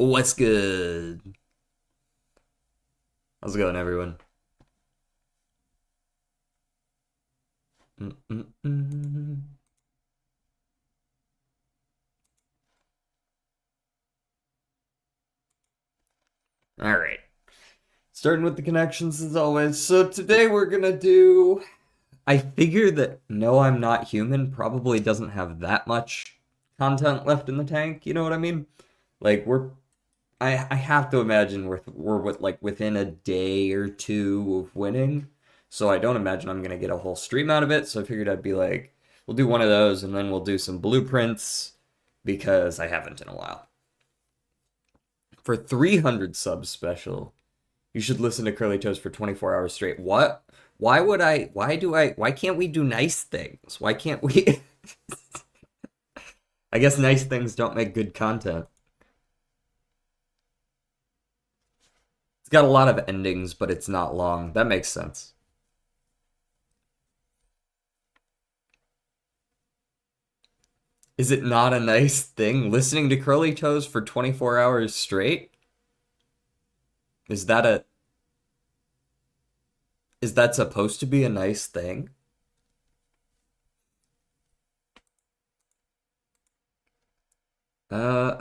What's good? How's it going, everyone? Mm-mm-mm. All right. Starting with the connections as always. So today we're gonna do. I figure that No, I'm Not Human probably doesn't have that much content left in the tank. You know what I mean? Like I have to imagine we're like within a day or two of winning. So I don't imagine I'm gonna get a whole stream out of it. So I figured I'd be like, we'll do one of those and then we'll do some blueprints because I haven't in a while. For 300 subs special, you should listen to Curly Toes for 24 hours straight. What? Why can't we do nice things? Why can't we? I guess nice things don't make good content. It's got a lot of endings, but it's not long. That makes sense. Is it not a nice thing listening to Curly Toes for 24 hours straight? Is that a is that supposed to be a nice thing?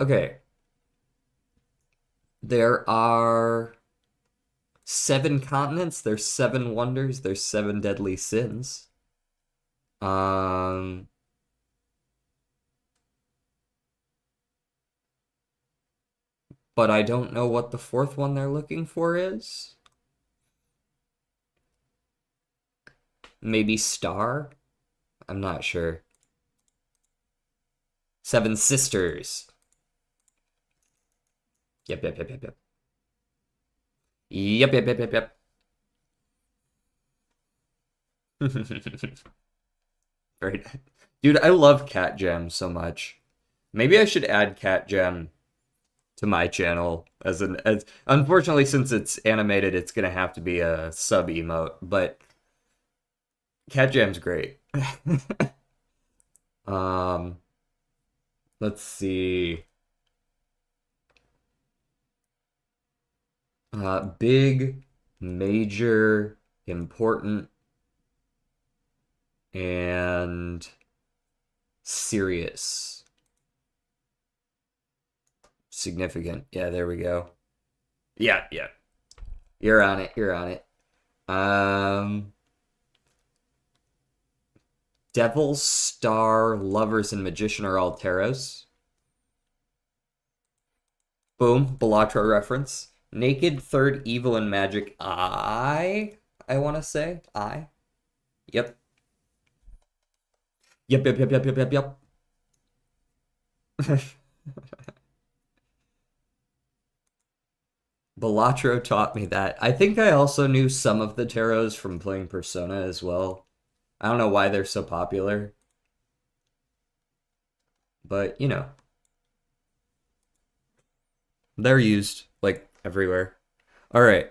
Okay. There are seven continents, there's seven wonders, there's seven deadly sins. Um, but I don't know what the fourth one they're looking for is. Maybe star? I'm not sure. Seven sisters. Yep, yep, yep, yep, yep. Yep, yep, yep, yep, yep. Very nice. Dude, I love Cat Gem so much. Maybe I should add Cat Gem to my channel as unfortunately since it's animated it's gonna have to be a sub emote, but Cat Gem's great. um let's see. Big, major, important, and serious. Significant. Yeah, there we go. Yeah, yeah. You're on it. You're on it. Um, Devil, Star, Lovers, and Magician are all tarots. Boom. Balatro reference. Naked, Third, Evil, and Magic. I want to say. Yep. Yep, yep, yep, yep, yep, yep, yep. Balatro taught me that. I think I also knew some of the tarots from playing Persona as well. I don't know why they're so popular, but they're used like everywhere. All right.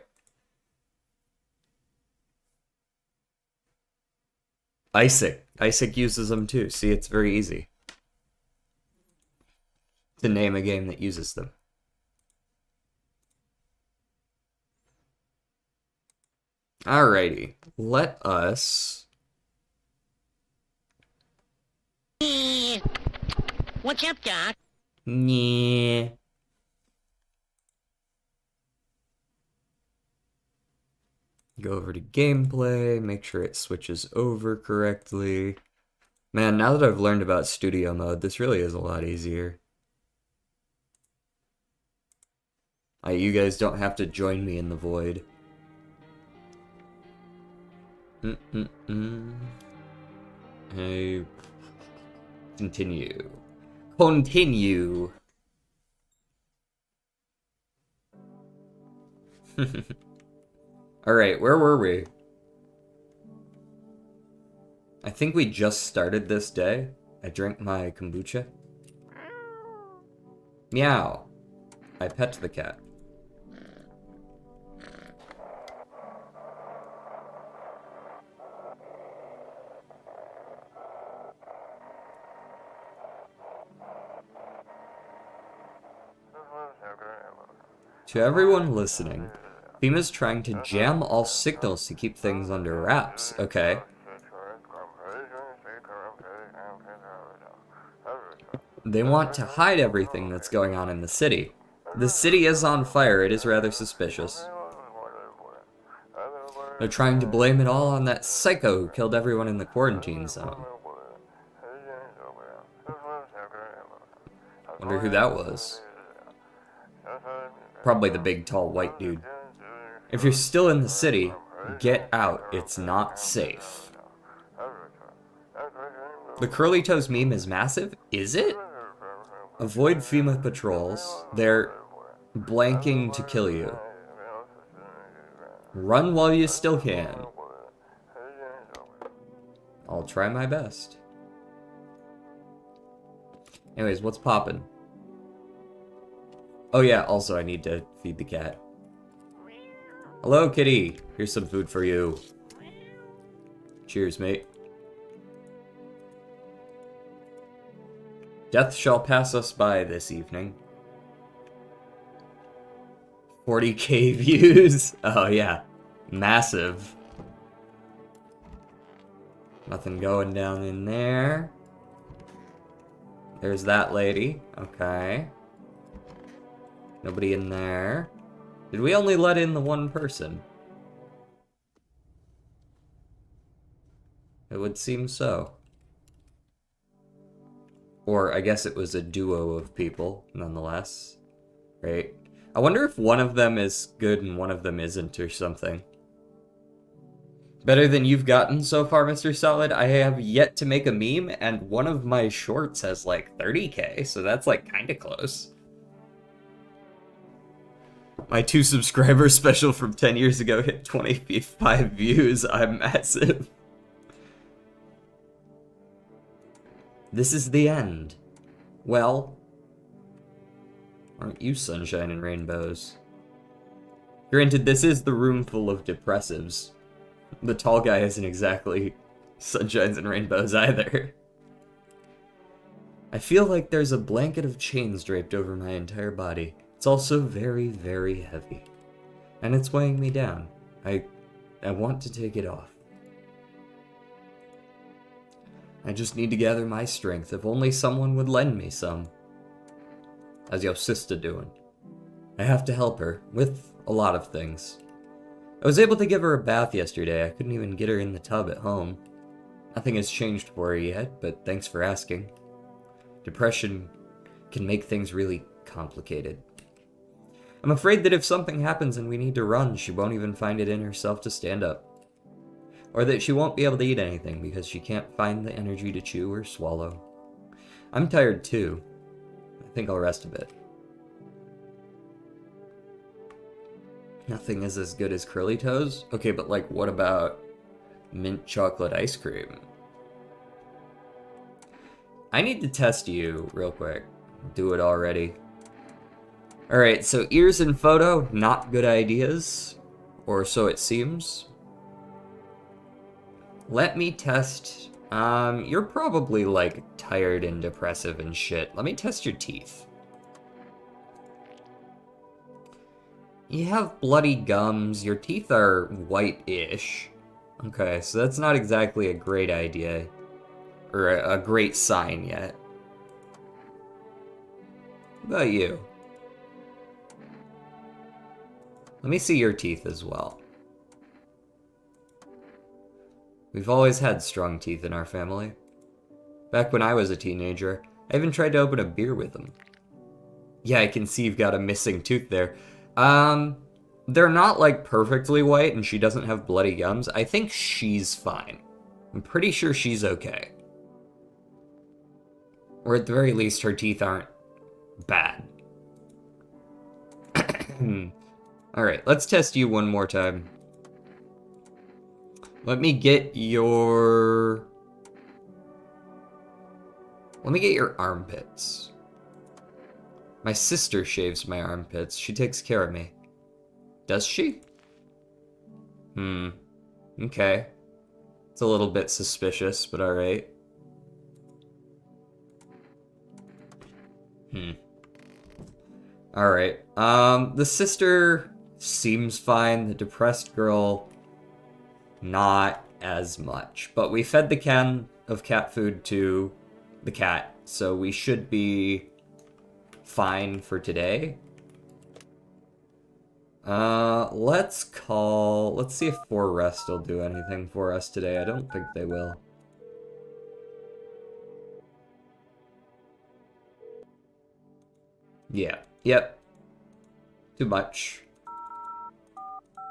Isaac. Isaac uses them too. See, it's very easy to name a game that uses them. Alrighty. Let us What's up, Doc? yeah, go over to gameplay, make sure it switches over correctly. Man, now that I've learned about studio mode, this really is a lot easier. You guys don't have to join me in the void. Mm-mm-mm. Hey, continue. Continue. All right, where were we? I think we just started this day. I drank my kombucha. Meow. I pet the cat. To everyone listening, FEMA's trying to jam all signals to keep things under wraps, okay? They want to hide everything that's going on in the city. The city is on fire, it is rather suspicious. They're trying to blame it all on that psycho who killed everyone in the quarantine zone. Wonder who that was. Probably the big, tall, white dude. If you're still in the city, get out. It's not safe. The Curly Toes meme is massive? Is it? Avoid FEMA patrols. They're blanking to kill you. Run while you still can. I'll try my best. Anyways, what's poppin'? Oh yeah, also I need to feed the cat. Hello, kitty. Here's some food for you. Cheers, mate. Death shall pass us by this evening. 40k views. Oh yeah, massive. Nothing going down in there. There's that lady. Okay. Nobody in there. Did we only let in the one person? It would seem so. Or I guess it was a duo of people, nonetheless. Right? I wonder if one of them is good and one of them isn't or something. Better than you've gotten so far, Mr. Solid. I have yet to make a meme, and one of my shorts has like 30k, so that's like kinda close. My 2 subscriber special from 10 years ago hit 25 views. I'm massive. This is the end. Well, aren't you sunshine and rainbows? Granted, this is the room full of depressives. The tall guy isn't exactly sunshines and rainbows either. I feel like there's a blanket of chains draped over my entire body. It's also very, very heavy. And it's weighing me down. I want to take it off. I just need to gather my strength. If only someone would lend me some. How's your sister doing? I have to help her with a lot of things. I was able to give her a bath yesterday. I couldn't even get her in the tub at home. Nothing has changed for her yet, but thanks for asking. Depression can make things really complicated. I'm afraid that if something happens and we need to run, she won't even find it in herself to stand up. Or that she won't be able to eat anything because she can't find the energy to chew or swallow. I'm tired too. I think I'll rest a bit. Nothing is as good as Curly Toes? Okay, but like, what about mint chocolate ice cream? I need to test you real quick. Do it already. Alright, so ears in photo, not good ideas. Or so it seems. Let me test... you're probably, like, tired and depressive and shit. Let me test your teeth. You have bloody gums. Your teeth are white-ish. Okay, so that's not exactly a great idea. Or a great sign yet. What about you? Let me see your teeth as well. We've always had strong teeth in our family. Back when I was a teenager, I even tried to open a beer with them. Yeah, I can see you've got a missing tooth there. They're not like perfectly white and she doesn't have bloody gums. I think she's fine. I'm pretty sure she's okay. Or at the very least, her teeth aren't bad. Alright, let's test you one more time. Let me get your armpits. My sister shaves my armpits. She takes care of me. Does she? Okay. It's a little bit suspicious, but alright. Alright. The sister seems fine. The depressed girl, not as much. But we fed the can of cat food to the cat, so we should be fine for today. Let's see if 4 Rest will do anything for us today. I don't think they will. Yeah. Yep. Too much.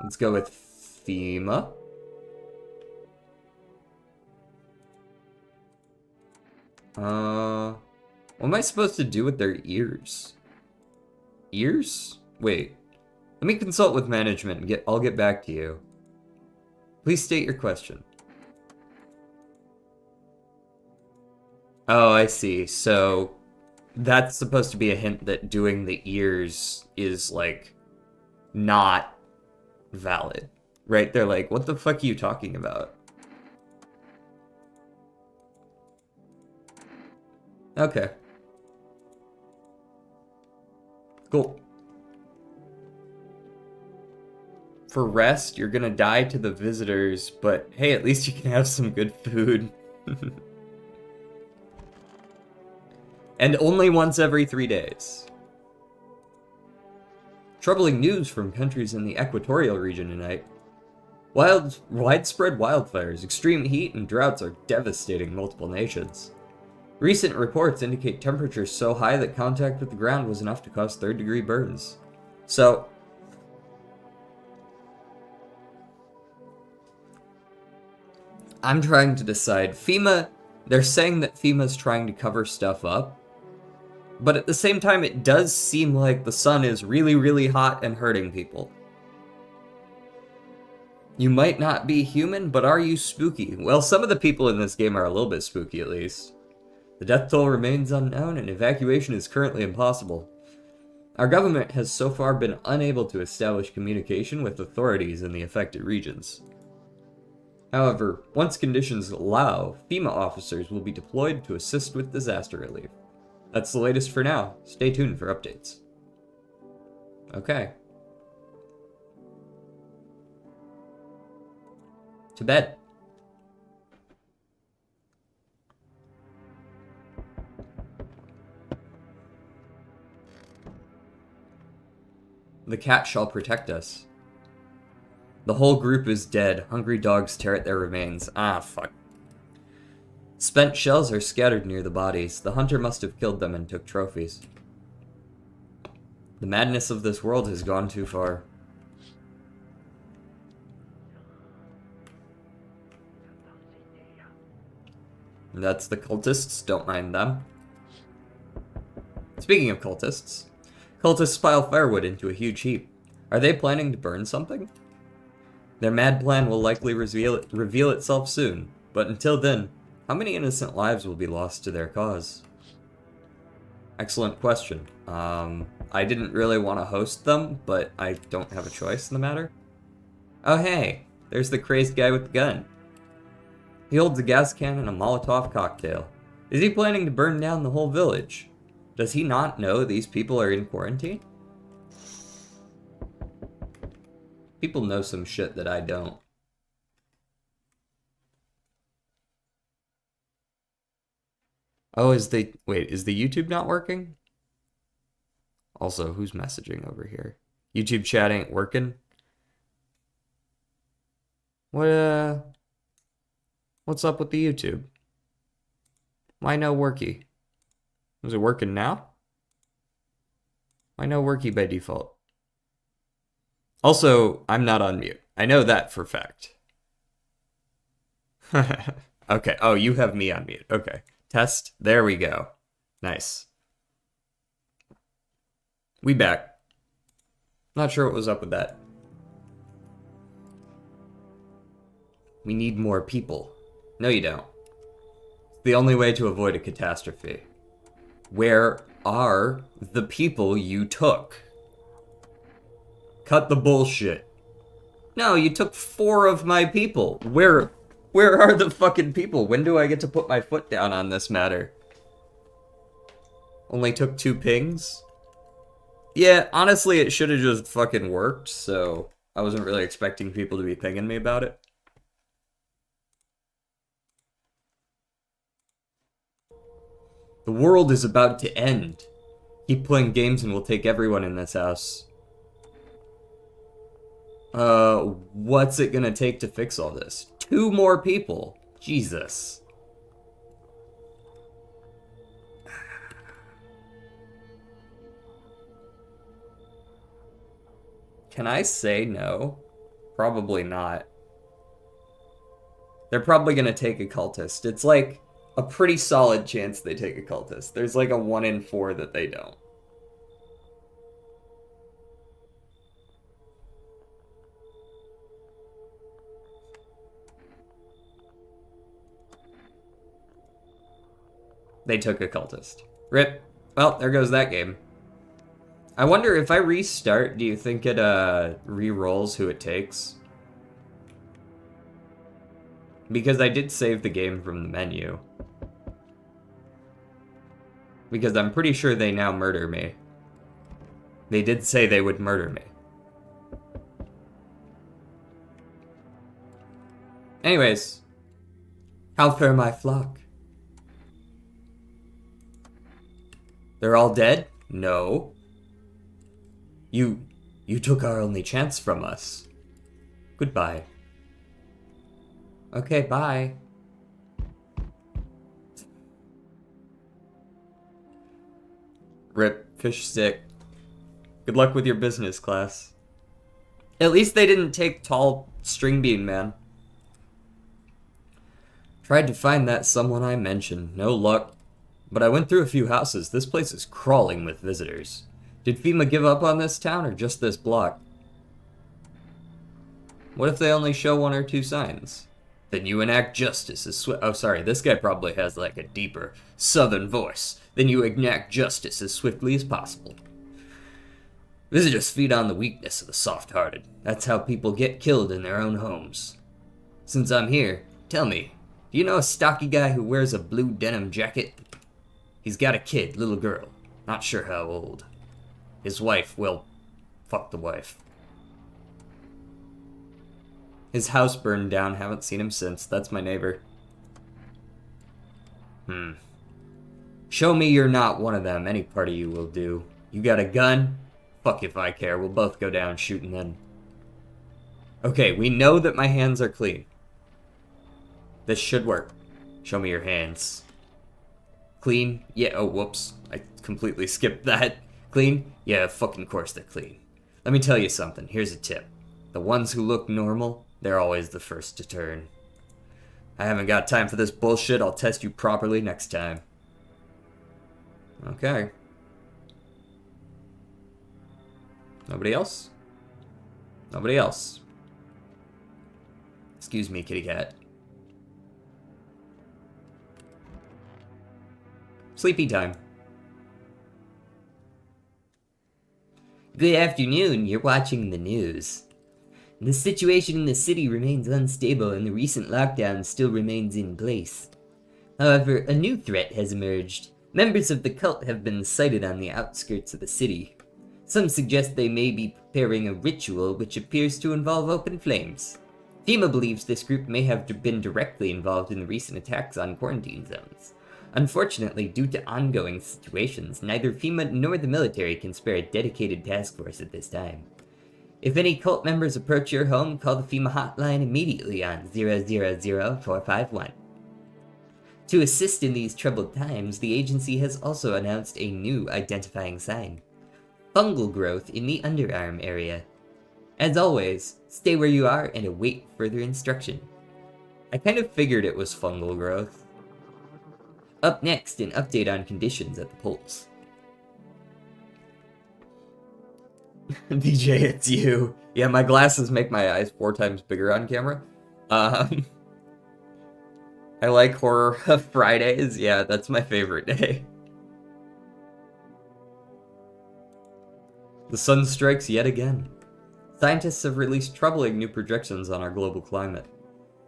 Let's go with FEMA. What am I supposed to do with their ears? Ears? Wait. Let me consult with management and I'll get back to you. Please state your question. Oh, I see. So that's supposed to be a hint that doing the ears is, like, not valid. Right? They're like, what the fuck are you talking about? Okay. Cool. For Rest, you're gonna die to the visitors, but hey, at least you can have some good food. And only once every 3 days. Troubling news from countries in the equatorial region tonight. Widespread wildfires, extreme heat, and droughts are devastating multiple nations. Recent reports indicate temperatures so high that contact with the ground was enough to cause third-degree burns. So, I'm trying to decide. FEMA, they're saying that FEMA's trying to cover stuff up, but at the same time, it does seem like the sun is really, really hot and hurting people. You might not be human, but are you spooky? Well, some of the people in this game are a little bit spooky, at least. The death toll remains unknown, and evacuation is currently impossible. Our government has so far been unable to establish communication with authorities in the affected regions. However, once conditions allow, FEMA officers will be deployed to assist with disaster relief. That's the latest for now. Stay tuned for updates. Okay. To bed. The cat shall protect us. The whole group is dead. Hungry dogs tear at their remains. Ah, fuck. Spent shells are scattered near the bodies. The hunter must have killed them and took trophies. The madness of this world has gone too far. That's the cultists. Don't mind them. Speaking of cultists, cultists pile firewood into a huge heap. Are they planning to burn something? Their mad plan will likely reveal itself soon, but until then, how many innocent lives will be lost to their cause? Excellent question. I didn't really want to host them, but I don't have a choice in the matter. Oh hey, there's the crazed guy with the gun. He holds a gas can and a Molotov cocktail. Is he planning to burn down the whole village? Does he not know these people are in quarantine? People know some shit that I don't. Oh, is the YouTube not working? Also, who's messaging over here? YouTube chat ain't working? What's up with the YouTube? Why no worky? Is it working now? Why no worky by default? Also, I'm not on mute. I know that for fact. Okay. Oh, you have me on mute. Okay. Test. There we go. Nice. We back. Not sure what was up with that. We need more people. No, you don't. It's the only way to avoid a catastrophe. Where are the people you took? Cut the bullshit. No, you took 4 of my people. Where are the fucking people? When do I get to put my foot down on this matter? Only took 2 pings? Yeah, honestly, it should have just fucking worked, so I wasn't really expecting people to be pinging me about it. The world is about to end. Keep playing games and we'll take everyone in this house. What's it gonna take to fix all this? 2 more people. Jesus. Can I say no? Probably not. They're probably gonna take a cultist. It's like a pretty solid chance they take a cultist. There's like a 1 in 4 that they don't. They took a cultist. Rip. Well, there goes that game. I wonder if I restart, do you think it re-rolls who it takes? Because I did save the game from the menu. Because I'm pretty sure they now murder me. They did say they would murder me. Anyways. How fare my flock? They're all dead? No. You took our only chance from us. Goodbye. Okay, bye. Rip, fish stick. Good luck with your business class. At least they didn't take tall string bean man. Tried to find that someone I mentioned. No luck. But I went through a few houses. This place is crawling with visitors. Did FEMA give up on this town or just this block? What if they only show 1 or 2 signs? Then you enact justice as oh, sorry, this guy probably has like a deeper southern voice. Then you enact justice as swiftly as possible. Visitors feed on the weakness of the soft-hearted. That's how people get killed in their own homes. Since I'm here, tell me, do you know a stocky guy who wears a blue denim jacket? He's got a kid, little girl. Not sure how old. His wife, well, fuck the wife. His house burned down, haven't seen him since. That's my neighbor. Show me you're not one of them, any part of you will do. You got a gun? Fuck if I care, we'll both go down shooting then. Okay, we know that my hands are clean. This should work. Show me your hands. Clean? Yeah, oh whoops. I completely skipped that. Clean? Yeah, fucking course they're clean. Let me tell you something, here's a tip. The ones who look normal, they're always the first to turn. I haven't got time for this bullshit, I'll test you properly next time. Okay. Nobody else? Nobody else. Excuse me, kitty cat. Sleepy time. Good afternoon, you're watching the news. The situation in the city remains unstable and the recent lockdown still remains in place. However, a new threat has emerged. Members of the cult have been sighted on the outskirts of the city. Some suggest they may be preparing a ritual which appears to involve open flames. FEMA believes this group may have been directly involved in the recent attacks on quarantine zones. Unfortunately, due to ongoing situations, neither FEMA nor the military can spare a dedicated task force at this time. If any cult members approach your home, call the FEMA hotline immediately on 000-451. To assist in these troubled times, the agency has also announced a new identifying sign. Fungal growth in the underarm area. As always, stay where you are and await further instruction. I kind of figured it was fungal growth. Up next, an update on conditions at the polls. DJ, it's you. Yeah, my glasses make my eyes 4 times bigger on camera. I like Horror Fridays. Yeah, that's my favorite day. The sun strikes yet again. Scientists have released troubling new projections on our global climate.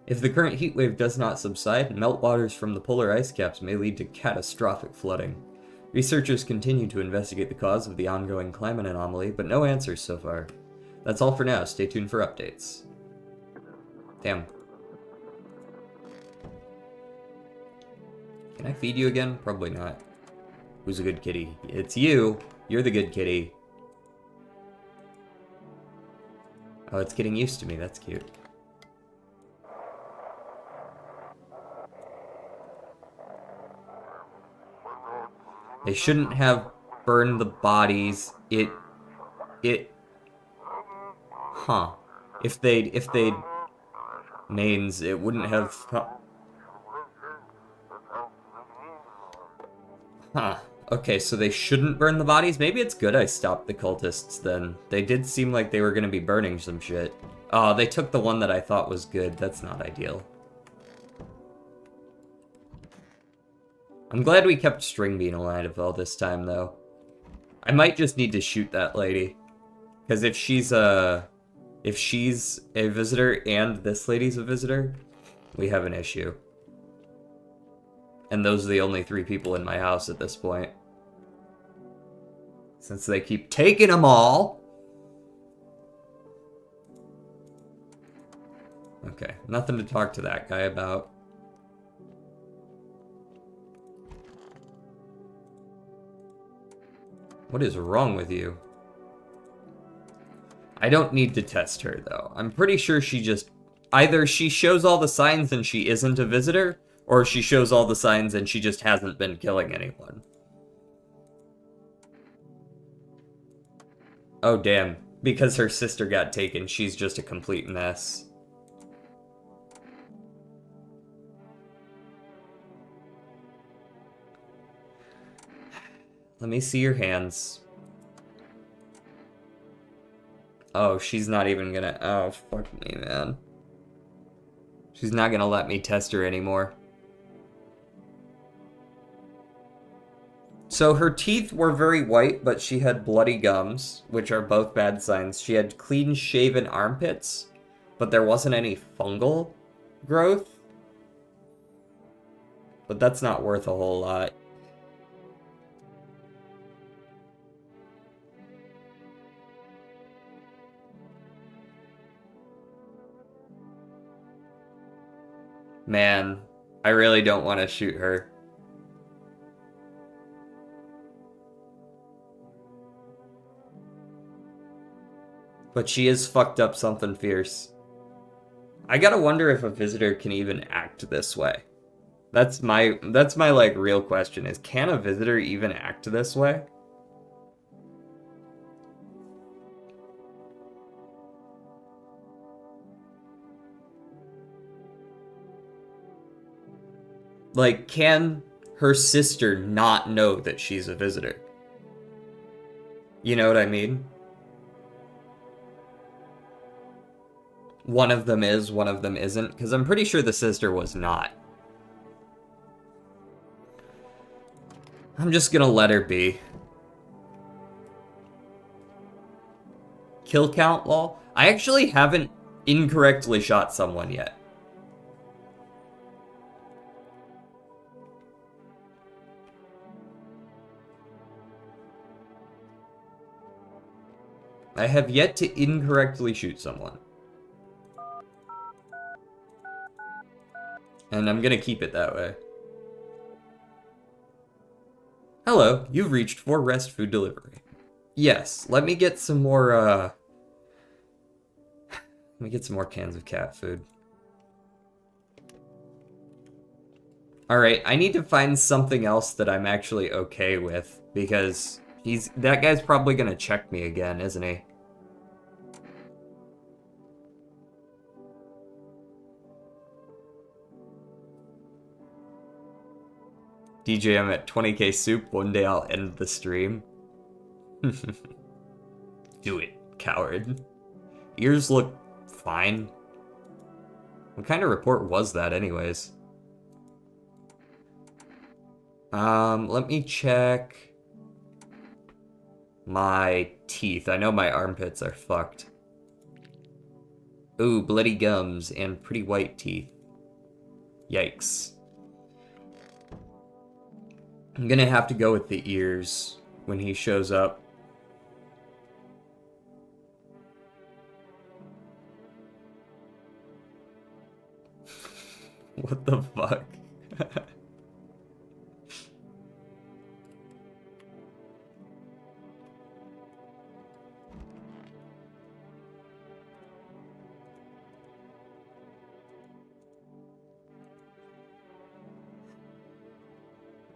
If the current heatwave does not subside, meltwaters from the polar ice caps may lead to catastrophic flooding. Researchers continue to investigate the cause of the ongoing climate anomaly, but no answers so far. That's all for now. Stay tuned for updates. Damn. Can I feed you again? Probably not. Who's a good kitty? It's you. You're the good kitty. Oh, it's getting used to me. That's cute. They shouldn't have burned the bodies. Huh. If they'd Mains, it wouldn't have... Huh. Okay, so they shouldn't burn the bodies? Maybe it's good I stopped the cultists then. They did seem like they were gonna be burning some shit. Oh, they took the one that I thought was good. That's not ideal. I'm glad we kept Stringbean alive all this time, though. I might just need to shoot that lady. Because if she's a visitor and this lady's a visitor, we have an issue. And those are the only 3 people in my house at this point. Since they keep taking them all. Okay, nothing to talk to that guy about. What is wrong with you? I don't need to test her, though. I'm pretty sure she just... Either she shows all the signs and she isn't a visitor, or she shows all the signs and she just hasn't been killing anyone. Oh, damn. Because her sister got taken, she's just a complete mess. Let me see your hands. Oh, she's not even gonna... Oh, fuck me, man. She's not gonna let me test her anymore. So her teeth were very white, but she had bloody gums, which are both bad signs. She had clean-shaven armpits, but there wasn't any fungal growth. But that's not worth a whole lot. Man, I really don't want to shoot her. But she is fucked up something fierce. I gotta wonder if a visitor can even act this way. That's my like real question is, can a visitor even act this way? Like, can her sister not know that she's a visitor? You know what I mean? One of them is, one of them isn't, because I'm pretty sure the sister was not. I'm just gonna let her be. Kill count, lol? I actually haven't incorrectly shot someone yet. I have yet to incorrectly shoot someone. And I'm gonna keep it that way. Hello, you've reached For Rest Food Delivery. Yes, let me get some more, let me get some more cans of cat food. Alright, I need to find something else that I'm actually okay with, because that guy's probably gonna check me again, isn't he? DJ, I'm at 20k soup. One day I'll end the stream. Do it, coward. Ears look fine. What kind of report was that, anyways? Let me check my teeth. I know my armpits are fucked. Ooh, bloody gums and pretty white teeth. Yikes. I'm gonna have to go with the ears when he shows up. What the fuck?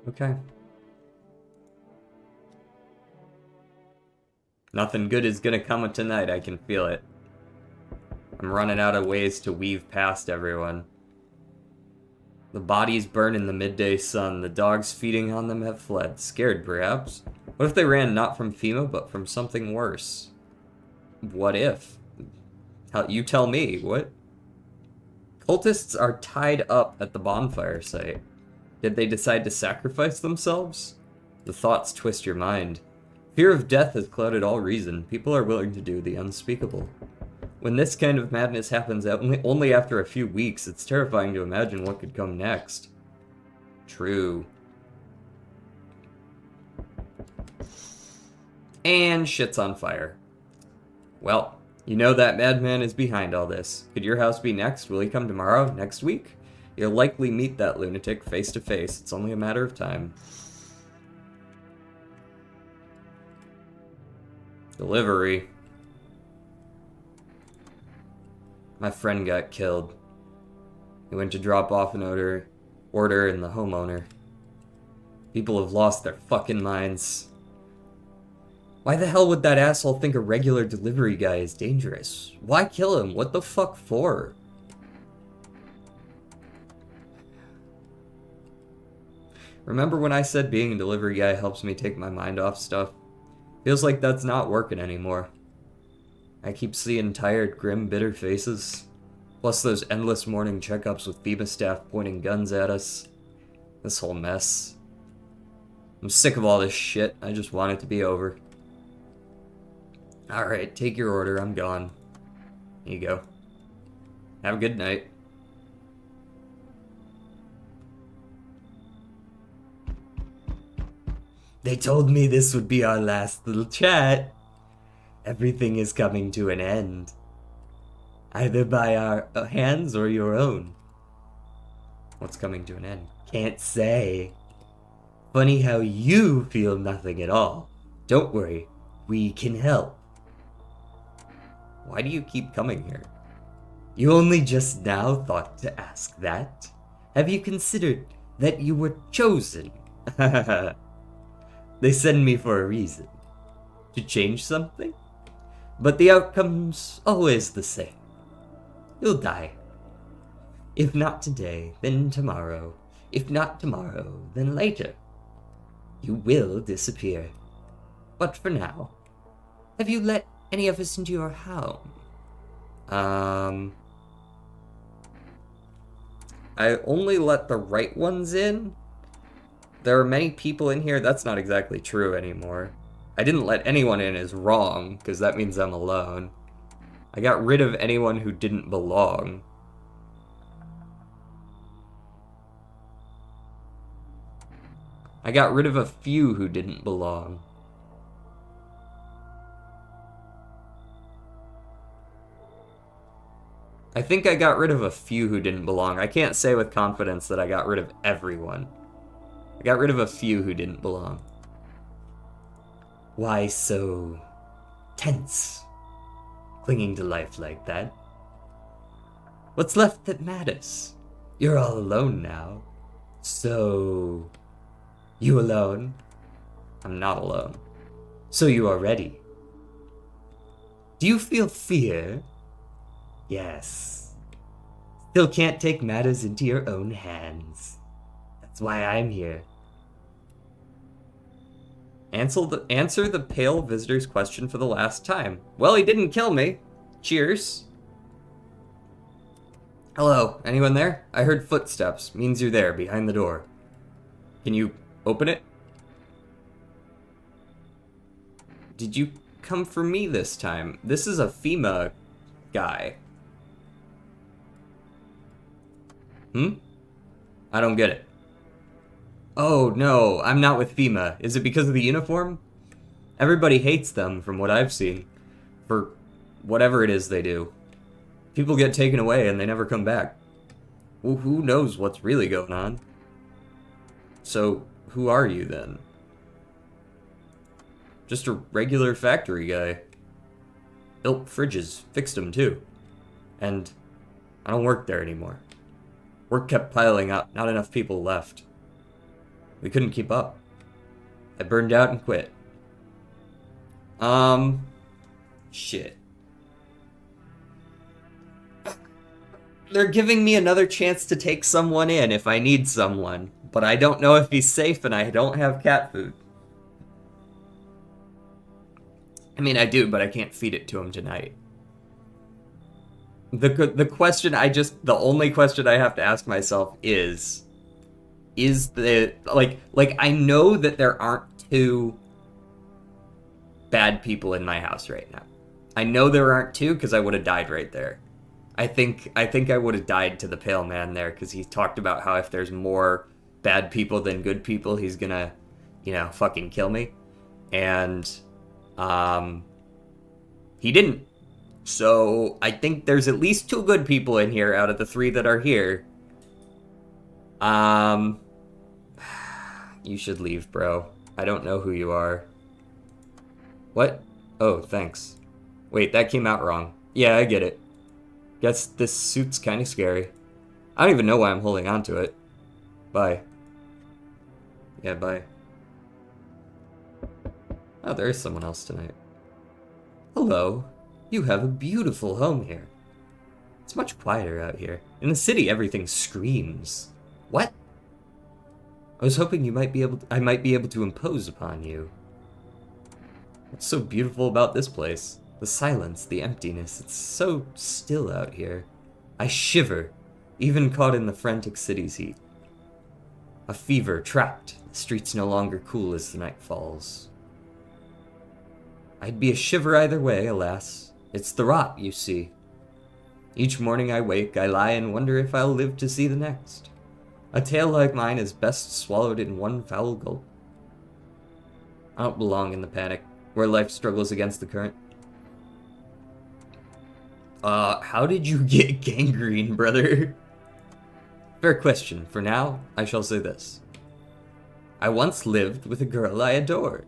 Okay. Nothing good is gonna come of tonight, I can feel it. I'm running out of ways to weave past everyone. The bodies burn in the midday sun, the dogs feeding on them have fled, scared perhaps. What if they ran not from FEMA, but from something worse? What if? You tell me, what? Cultists are tied up at the bonfire site. Did they decide to sacrifice themselves? The thoughts twist your mind. Fear of death has clouded all reason. People are willing to do the unspeakable. When this kind of madness happens only after a few weeks, it's terrifying to imagine what could come next. True. And shit's on fire. Well, you know that madman is behind all this. Could your house be next? Will he come tomorrow? Next week? You'll likely meet that lunatic face to face. It's only a matter of time. Delivery. My friend got killed. He went to drop off an order in the homeowner. People have lost their fucking minds. Why the hell would that asshole think a regular delivery guy is dangerous? Why kill him? What the fuck for? Remember when I said being a delivery guy helps me take my mind off stuff? Feels like that's not working anymore. I keep seeing tired, grim, bitter faces. Plus those endless morning checkups with FEMA staff pointing guns at us. This whole mess. I'm sick of all this shit. I just want it to be over. Alright, take your order. I'm gone. Here you go. Have a good night. They told me this would be our last little chat. Everything is coming to an end. Either by our hands or your own. What's coming to an end? Can't say. Funny how you feel nothing at all. Don't worry, we can help. Why do you keep coming here? You only just now thought to ask that? Have you considered that you were chosen? They send me for a reason. To change something? But the outcome's always the same. You'll die. If not today, then tomorrow. If not tomorrow, then later. You will disappear. But for now, have you let any of us into your home? I only let the right ones in. There are many people in here. That's not exactly true anymore. I didn't let anyone in is wrong, because that means I'm alone. I got rid of anyone who didn't belong. I got rid of a few who didn't belong. I think I got rid of a few who didn't belong. I can't say with confidence that I got rid of everyone. I got rid of a few who didn't belong. Why so tense? Clinging to life like that? What's left that matters? You're all alone now. So... you alone? I'm not alone. So you are ready. Do you feel fear? Yes. Still can't take matters into your own hands. That's why I'm here. Answer the pale visitor's question for the last time. Well, he didn't kill me. Cheers. Hello, anyone there? I heard footsteps. Means you're there, behind the door. Can you open it? Did you come for me this time? This is a FEMA guy. I don't get it. Oh no, I'm not with FEMA. Is it because of the uniform? Everybody hates them from what I've seen. For whatever it is they do. People get taken away and they never come back. Well, who knows what's really going on? So, who are you then? Just a regular factory guy. Built fridges, fixed them too. And I don't work there anymore. Work kept piling up, not enough people left. We couldn't keep up. I burned out and quit. Shit. They're giving me another chance to take someone in if I need someone, but I don't know if he's safe and I don't have cat food. I mean, I do, but I can't feed it to him tonight. The question the only question I have to ask myself is I know that there aren't two bad people in my house right now. I know there aren't two because I would have died right there. I think I would have died to the pale man there because he talked about how if there's more bad people than good people, he's gonna, fucking kill me. And, he didn't. So, I think there's at least two good people in here out of the three that are here. You should leave, bro. I don't know who you are. What? Oh, thanks. Wait, that came out wrong. Yeah, I get it. Guess this suit's kind of scary. I don't even know why I'm holding on to it. Bye. Yeah, bye. Oh, there is someone else tonight. Hello. You have a beautiful home here. It's much quieter out here. In the city, everything screams. What? I was hoping I might be able to impose upon you. What's so beautiful about this place? The silence, the emptiness, it's so still out here. I shiver, even caught in the frantic city's heat. A fever, trapped, the streets no longer cool as the night falls. I'd be a shiver either way, alas. It's the rot, you see. Each morning I wake, I lie and wonder if I'll live to see the next. A tale like mine is best swallowed in one foul gulp. I don't belong in the panic, where life struggles against the current. How did you get gangrene, brother? Fair question. For now, I shall say this. I once lived with a girl I adored.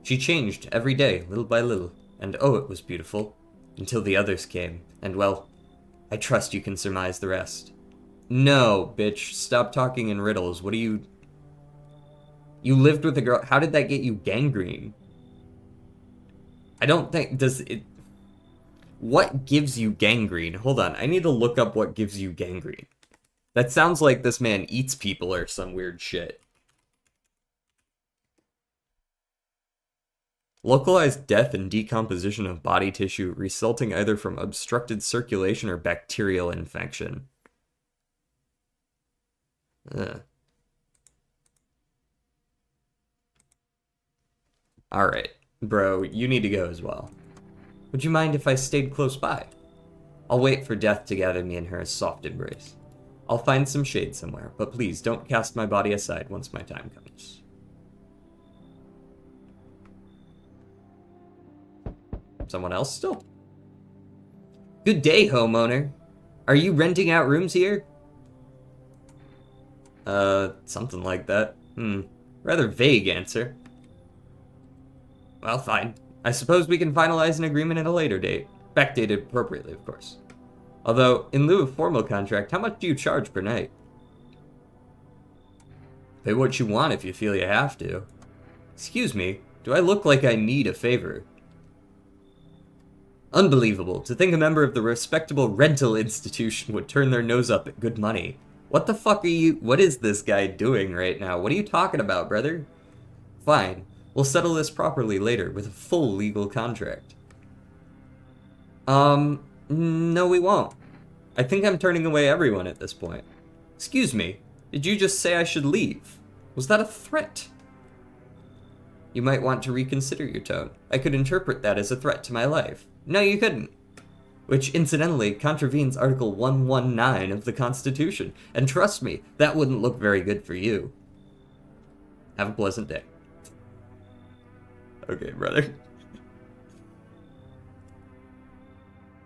She changed every day, little by little, and oh, it was beautiful. Until the others came, and well, I trust you can surmise the rest. No, bitch, stop talking in riddles. What do you... You lived with a girl... How did that get you gangrene? I don't think... Does it... What gives you gangrene? Hold on, I need to look up what gives you gangrene. That sounds like this man eats people or some weird shit. Localized death and decomposition of body tissue resulting either from obstructed circulation or bacterial infection. Alright, bro, you need to go as well. Would you mind if I stayed close by? I'll wait for death to gather me in her soft embrace. I'll find some shade somewhere, but please don't cast my body aside once my time comes. Someone else still? Good day, homeowner. Are you renting out rooms here? Something like that. Rather vague answer. Well, fine. I suppose we can finalize an agreement at a later date. Backdated appropriately, of course. Although, in lieu of formal contract, how much do you charge per night? Pay what you want if you feel you have to. Excuse me, do I look like I need a favor? Unbelievable, to think a member of the respectable rental institution would turn their nose up at good money. What the fuck are you... What is this guy doing right now? What are you talking about, brother? Fine. We'll settle this properly later with a full legal contract. No we won't. I think I'm turning away everyone at this point. Excuse me, did you just say I should leave? Was that a threat? You might want to reconsider your tone. I could interpret that as a threat to my life. No, you couldn't. Which, incidentally, contravenes Article 119 of the Constitution. And trust me, that wouldn't look very good for you. Have a pleasant day. Okay, brother.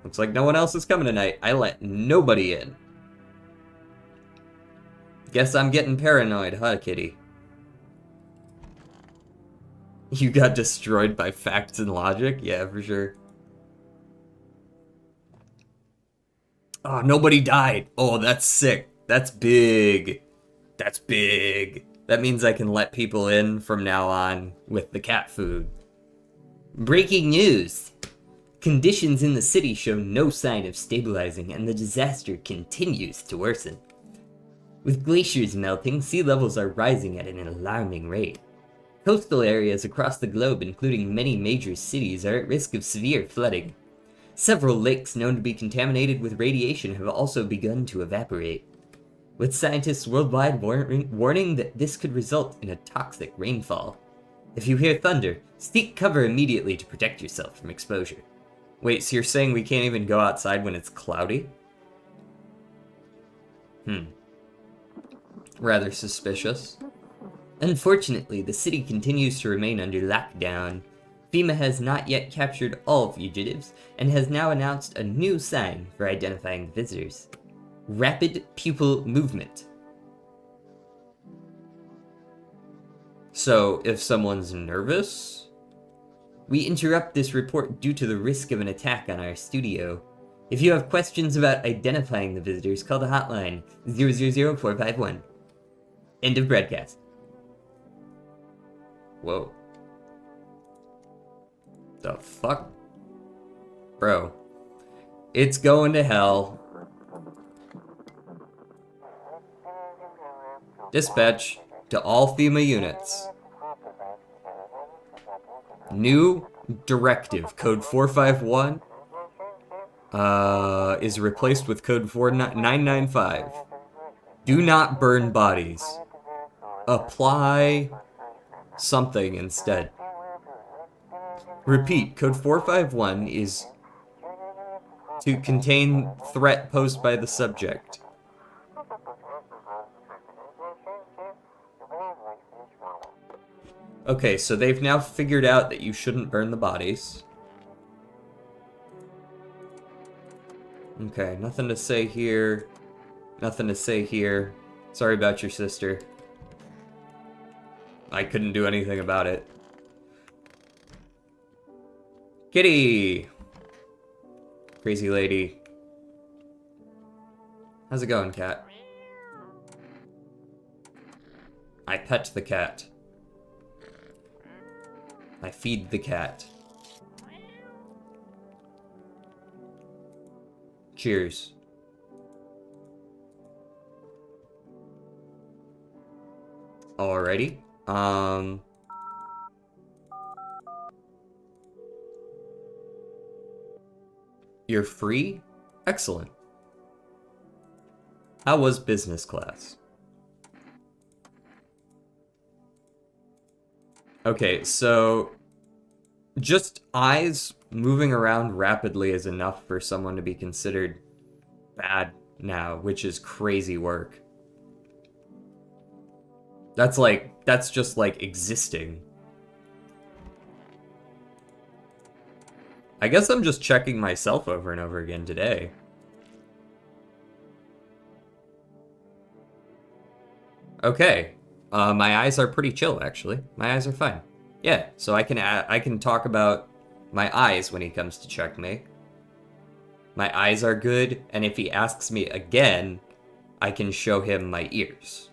Looks like no one else is coming tonight. I let nobody in. Guess I'm getting paranoid, huh, kitty? You got destroyed by facts and logic? Yeah, for sure. Oh, nobody died. Oh, that's sick. That's big. That's big. That means I can let people in from now on with the cat food. Breaking news! Conditions in the city show no sign of stabilizing, and the disaster continues to worsen. With glaciers melting, sea levels are rising at an alarming rate. Coastal areas across the globe, including many major cities, are at risk of severe flooding. Several lakes known to be contaminated with radiation have also begun to evaporate, with scientists worldwide warning that this could result in a toxic rainfall. If you hear thunder, seek cover immediately to protect yourself from exposure. Wait, so you're saying we can't even go outside when it's cloudy? Rather suspicious. Unfortunately, the city continues to remain under lockdown. FEMA has not yet captured all fugitives, and has now announced a new sign for identifying visitors. Rapid pupil movement. So, if someone's nervous? We interrupt this report due to the risk of an attack on our studio. If you have questions about identifying the visitors, call the hotline 000451. End of broadcast. Whoa. The fuck? Bro. It's going to hell. Dispatch to all FEMA units. New directive, code 451, is replaced with code 995. Do not burn bodies. Apply something instead. Repeat, code 451 is to contain threat posed by the subject. Okay, so they've now figured out that you shouldn't burn the bodies. Okay, nothing to say here. Nothing to say here. Sorry about your sister. I couldn't do anything about it. Kitty! Crazy lady. How's it going, cat? I pet the cat. I feed the cat. Cheers. Alrighty. You're free? Excellent. How was business class? Okay, so just eyes moving around rapidly is enough for someone to be considered bad now, which is crazy work. That's just like existing. I guess I'm just checking myself over and over again today. Okay. My eyes are pretty chill, actually. My eyes are fine. Yeah, so I can talk about my eyes when he comes to check me. My eyes are good, and if he asks me again, I can show him my ears.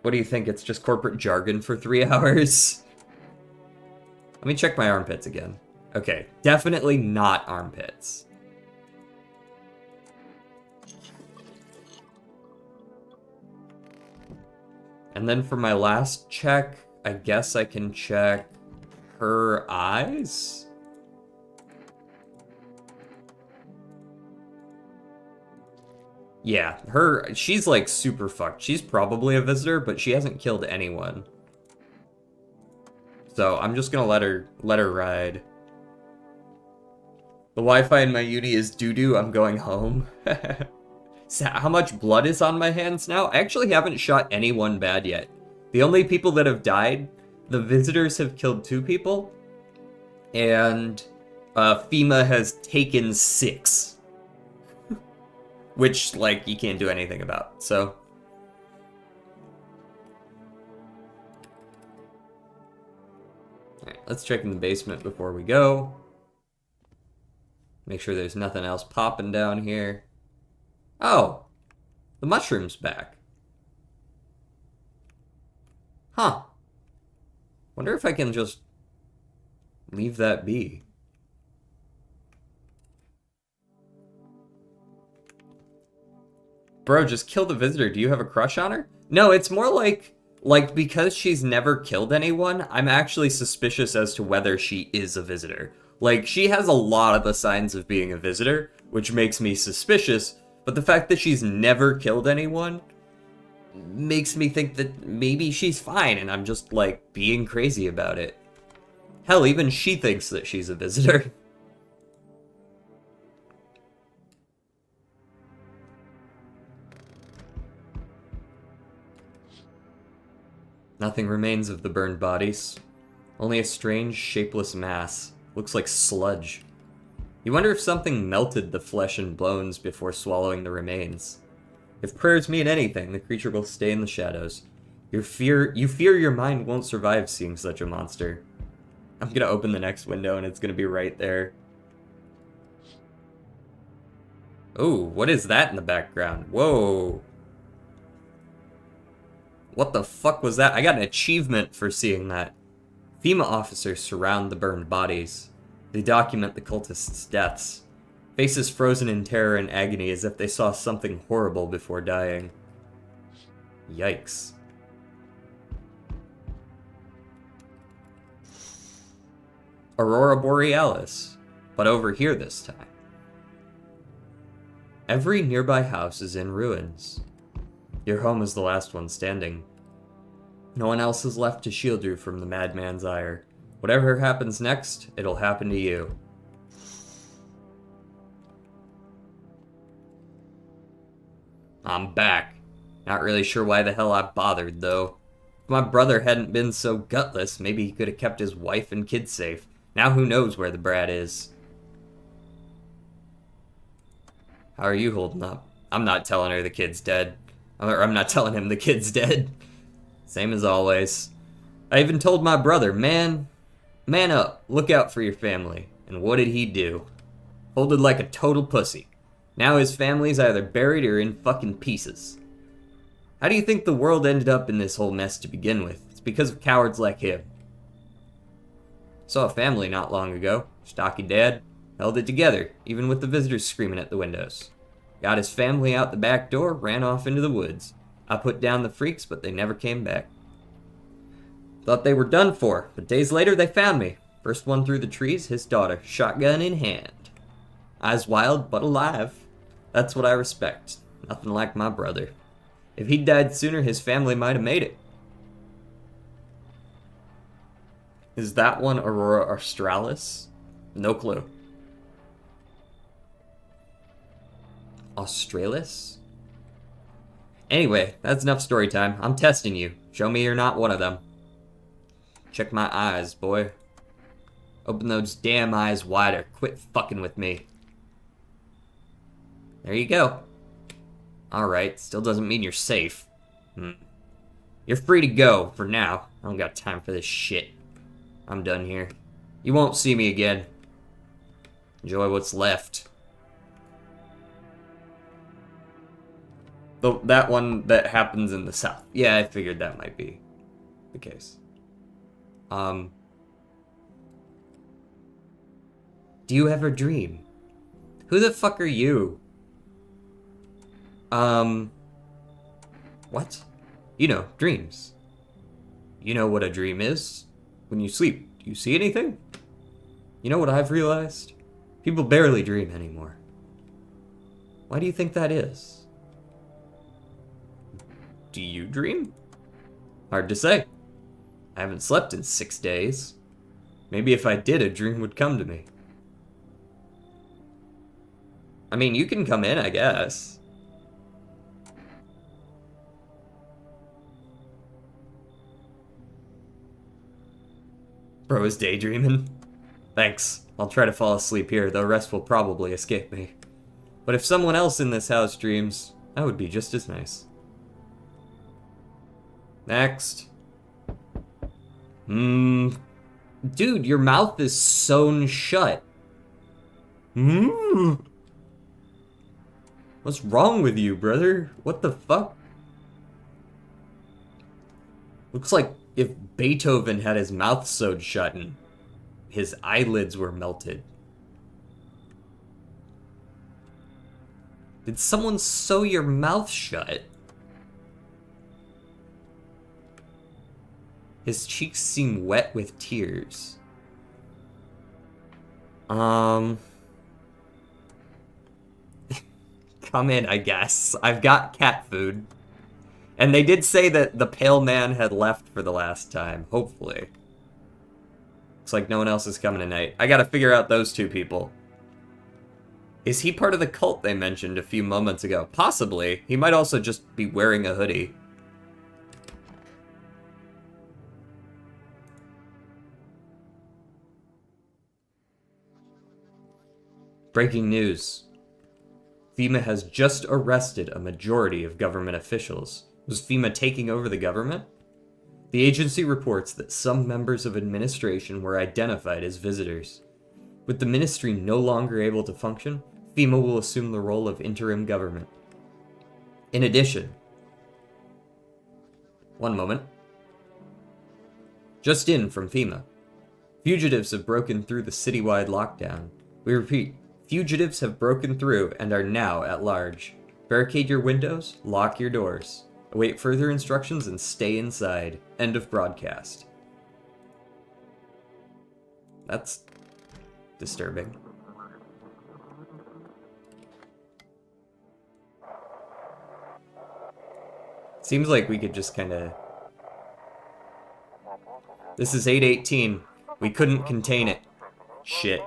What do you think? It's just corporate jargon for 3 hours? Let me check my armpits again. Okay, definitely not armpits. And then for my last check, I guess I can check her eyes? Yeah, she's like super fucked. She's probably a visitor, but she hasn't killed anyone. So I'm just gonna let her ride. The Wi-Fi in my uni is doo-doo, I'm going home. how much blood is on my hands now? I actually haven't shot anyone bad yet. The only people that have died, the visitors have killed 2 people, and FEMA has taken 6. Which, like, you can't do anything about, so... Alright, let's check in the basement before we go. Make sure there's nothing else popping down here. Oh! The mushroom's back. Huh. Wonder if I can just leave that be. Bro, just kill the visitor. Do you have a crush on her? No, it's more like because she's never killed anyone, I'm actually suspicious as to whether she is a visitor. Like, she has a lot of the signs of being a visitor, which makes me suspicious, but the fact that she's never killed anyone makes me think that maybe she's fine and I'm just, like, being crazy about it. Hell, even she thinks that she's a visitor. Nothing remains of the burned bodies. Only a strange, shapeless mass. Looks like sludge. You wonder if something melted the flesh and bones before swallowing the remains. If prayers mean anything, the creature will stay in the shadows. You fear your mind won't survive seeing such a monster. I'm gonna open the next window and it's gonna be right there. Oh, what is that in the background? Whoa. What the fuck was that? I got an achievement for seeing that. FEMA officers surround the burned bodies. They document the cultists' deaths. Faces frozen in terror and agony as if they saw something horrible before dying. Yikes. Aurora Borealis, but over here this time. Every nearby house is in ruins. Your home is the last one standing. No one else is left to shield you from the madman's ire. Whatever happens next, it'll happen to you. I'm back. Not really sure why the hell I bothered, though. If my brother hadn't been so gutless, maybe he could have kept his wife and kids safe. Now who knows where the brat is. How are you holding up? I'm not telling her the kid's dead. Or I'm not telling him the kid's dead. Same as always. I even told my brother, man up, look out for your family. And what did he do? Folded like a total pussy. Now his family's either buried or in fucking pieces. How do you think the world ended up in this whole mess to begin with? It's because of cowards like him. Saw a family not long ago. Stocky dad. Held it together, even with the visitors screaming at the windows. Got his family out the back door, ran off into the woods. I put down the freaks, but they never came back. Thought they were done for, but days later they found me. First one through the trees, his daughter, shotgun in hand. Eyes wild, but alive. That's what I respect. Nothing like my brother. If he'd died sooner, his family might have made it. Is that one Aurora Australis? No clue. Australis? Anyway, that's enough story time. I'm testing you. Show me you're not one of them. Check my eyes, boy. Open those damn eyes wider. Quit fucking with me. There you go. Alright, still doesn't mean you're safe. You're free to go, for now. I don't got time for this shit. I'm done here. You won't see me again. Enjoy what's left. That one that happens in the south. Yeah, I figured that might be the case. Do you ever dream? Who the fuck are you? What? You know, dreams. You know what a dream is? When you sleep, do you see anything? You know what I've realized? People barely dream anymore. Why do you think that is? Do you dream? Hard to say. I haven't slept in 6 days. Maybe if I did, a dream would come to me. I mean, you can come in, I guess. Bro is daydreaming. Thanks. I'll try to fall asleep here, though rest will probably escape me. But if someone else in this house dreams, that would be just as nice. Next. Dude, your mouth is sewn shut. What's wrong with you, brother? What the fuck? Looks like if Beethoven had his mouth sewed shut and his eyelids were melted. Did someone sew your mouth shut? His cheeks seem wet with tears. Come in, I guess. I've got cat food. And they did say that the pale man had left for the last time, hopefully. Looks like no one else is coming tonight. I gotta figure out those two people. Is he part of the cult they mentioned a few moments ago? Possibly. He might also just be wearing a hoodie. Breaking news. FEMA has just arrested a majority of government officials. Was FEMA taking over the government? The agency reports that some members of administration were identified as visitors. With the ministry no longer able to function, FEMA will assume the role of interim government. In addition, one moment. Just in from FEMA. Fugitives have broken through the citywide lockdown. We repeat, fugitives have broken through and are now at large. Barricade your windows, lock your doors. Await further instructions and stay inside. End of broadcast. That's disturbing. Seems like we could just kind of... This is 818. We couldn't contain it. Shit.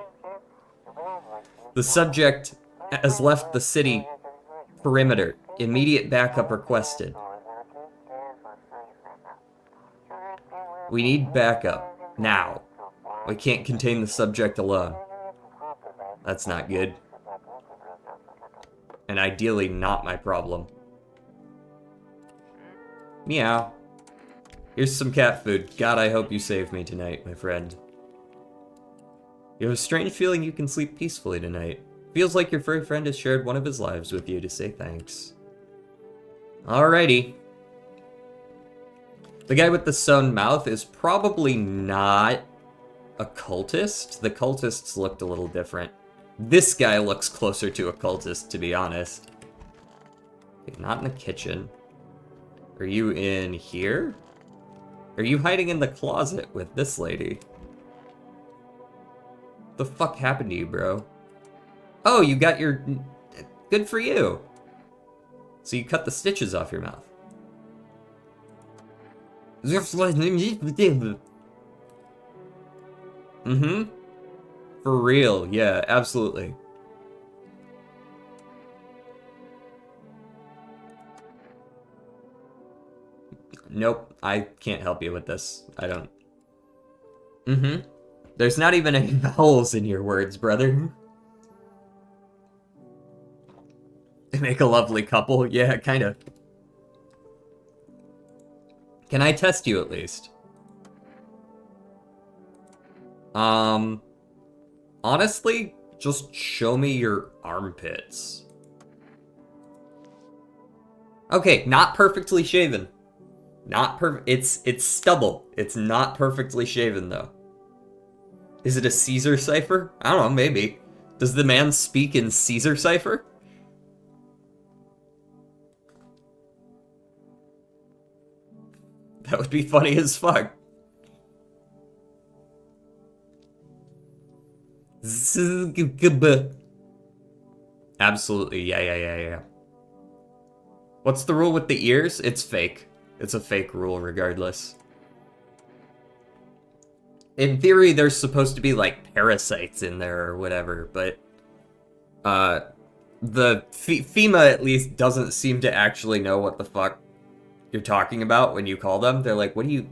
The subject has left the city perimeter. Immediate backup requested. We need backup. Now. We can't contain the subject alone. That's not good. And ideally not my problem. Meow. Here's some cat food. God, I hope you save me tonight, my friend. You have a strange feeling you can sleep peacefully tonight. Feels like your furry friend has shared one of his lives with you to say thanks. Alrighty. The guy with the sewn mouth is probably not a cultist. The cultists looked a little different. This guy looks closer to a cultist, to be honest. Okay, not in the kitchen. Are you in here? Are you hiding in the closet with this lady? The fuck happened to you, bro? Oh, you got your... Good for you. So you cut the stitches off your mouth. Mm-hmm. For real, yeah, absolutely. Nope, I can't help you with this. I don't. Mm-hmm. There's not even any vowels in your words, brother. They make a lovely couple. Yeah, kind of. Can I test you at least? Honestly, just show me your armpits. Okay, not perfectly shaven. Not it's stubble. It's not perfectly shaven though. Is it a Caesar cipher? I don't know, maybe. Does the man speak in Caesar cipher? That would be funny as fuck. Absolutely, yeah. What's the rule with the ears? It's fake. It's a fake rule regardless. In theory, there's supposed to be, like, parasites in there or whatever, but... the FEMA, at least, doesn't seem to actually know what the fuck you're talking about when you call them. They're like, what do you...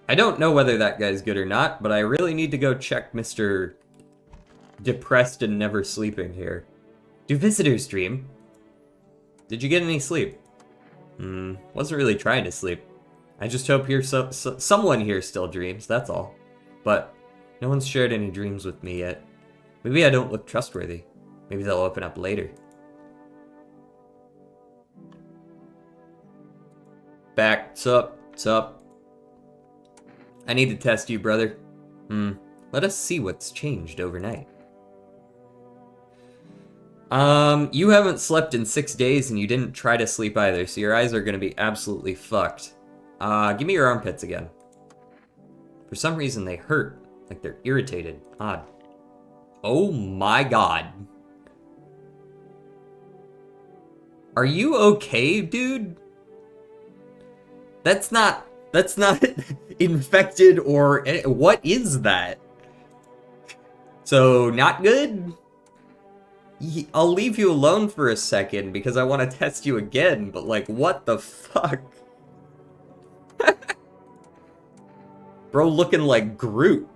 I don't know whether that guy's good or not, but I really need to go check Mr. Depressed and Never Sleeping here. Do visitors dream? Did you get any sleep? Wasn't really trying to sleep. I just hope someone here still dreams, that's all. But no one's shared any dreams with me yet. Maybe I don't look trustworthy. Maybe they'll open up later. Back. What's up? I need to test you, brother. Let us see what's changed overnight. You haven't slept in 6 days and you didn't try to sleep either, so your eyes are gonna be absolutely fucked. Give me your armpits again. For some reason they hurt, like they're irritated. Odd. Oh my god. Are you okay, dude? That's not infected or what is that? So, not good? I'll leave you alone for a second because I want to test you again, but like, what the fuck? Bro looking like Groot.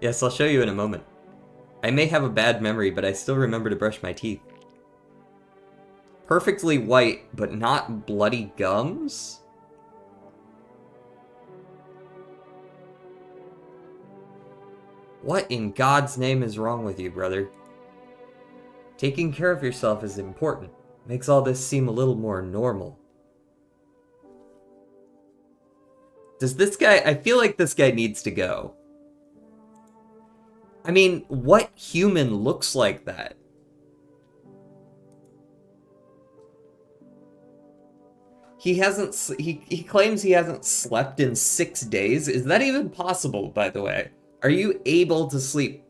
Yes, I'll show you in a moment. I may have a bad memory, but I still remember to brush my teeth. Perfectly white, but not bloody gums? What in God's name is wrong with you, brother? Taking care of yourself is important. Makes all this seem a little more normal. Does this guy... I feel like this guy needs to go. I mean, what human looks like that? He claims he hasn't slept in 6 days. Is that even possible, by the way? Are you able to sleep,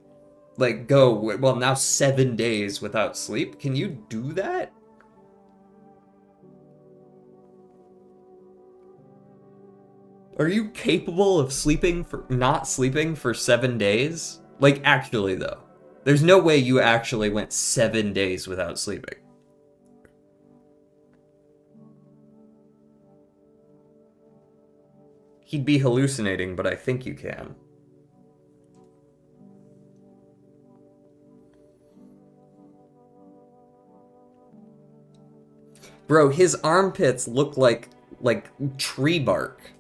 like, well, now 7 days without sleep? Can you do that? Are you capable of not sleeping for 7 days? Like, actually, though. There's no way you actually went 7 days without sleeping. He'd be hallucinating, but I think you can. Bro, his armpits look like tree bark.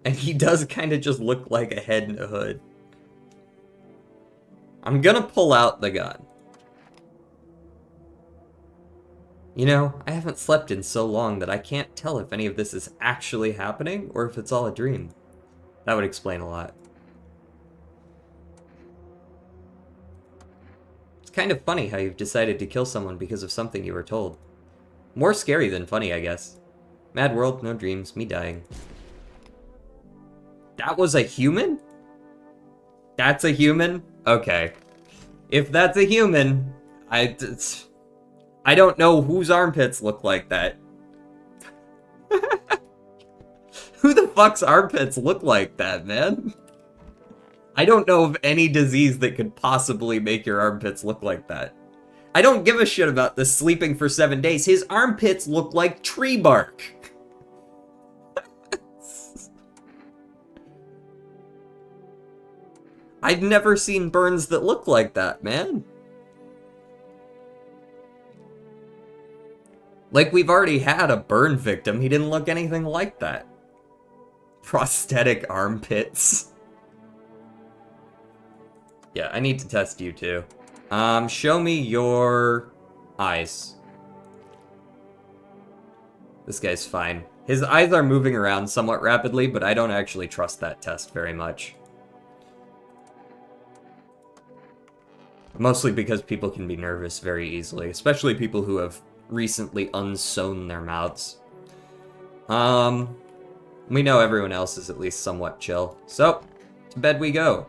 And he does kind of just look like a head and a hood. I'm gonna pull out the gun. You know, I haven't slept in so long that I can't tell if any of this is actually happening or if it's all a dream. That would explain a lot. It's kind of funny how you've decided to kill someone because of something you were told. More scary than funny, I guess. Mad world, no dreams, me dying. That was a human? That's a human? Okay. If that's a human, I don't know whose armpits look like that. Who the fuck's armpits look like that, man? I don't know of any disease that could possibly make your armpits look like that. I don't give a shit about the sleeping for 7 days. His armpits look like tree bark. I've never seen burns that look like that, man. Like, we've already had a burn victim. He didn't look anything like that. Prosthetic armpits. Yeah, I need to test you too. Show me your eyes. This guy's fine. His eyes are moving around somewhat rapidly, but I don't actually trust that test very much. Mostly because people can be nervous very easily, especially people who have recently unsewn their mouths. We know everyone else is at least somewhat chill. So, to bed we go.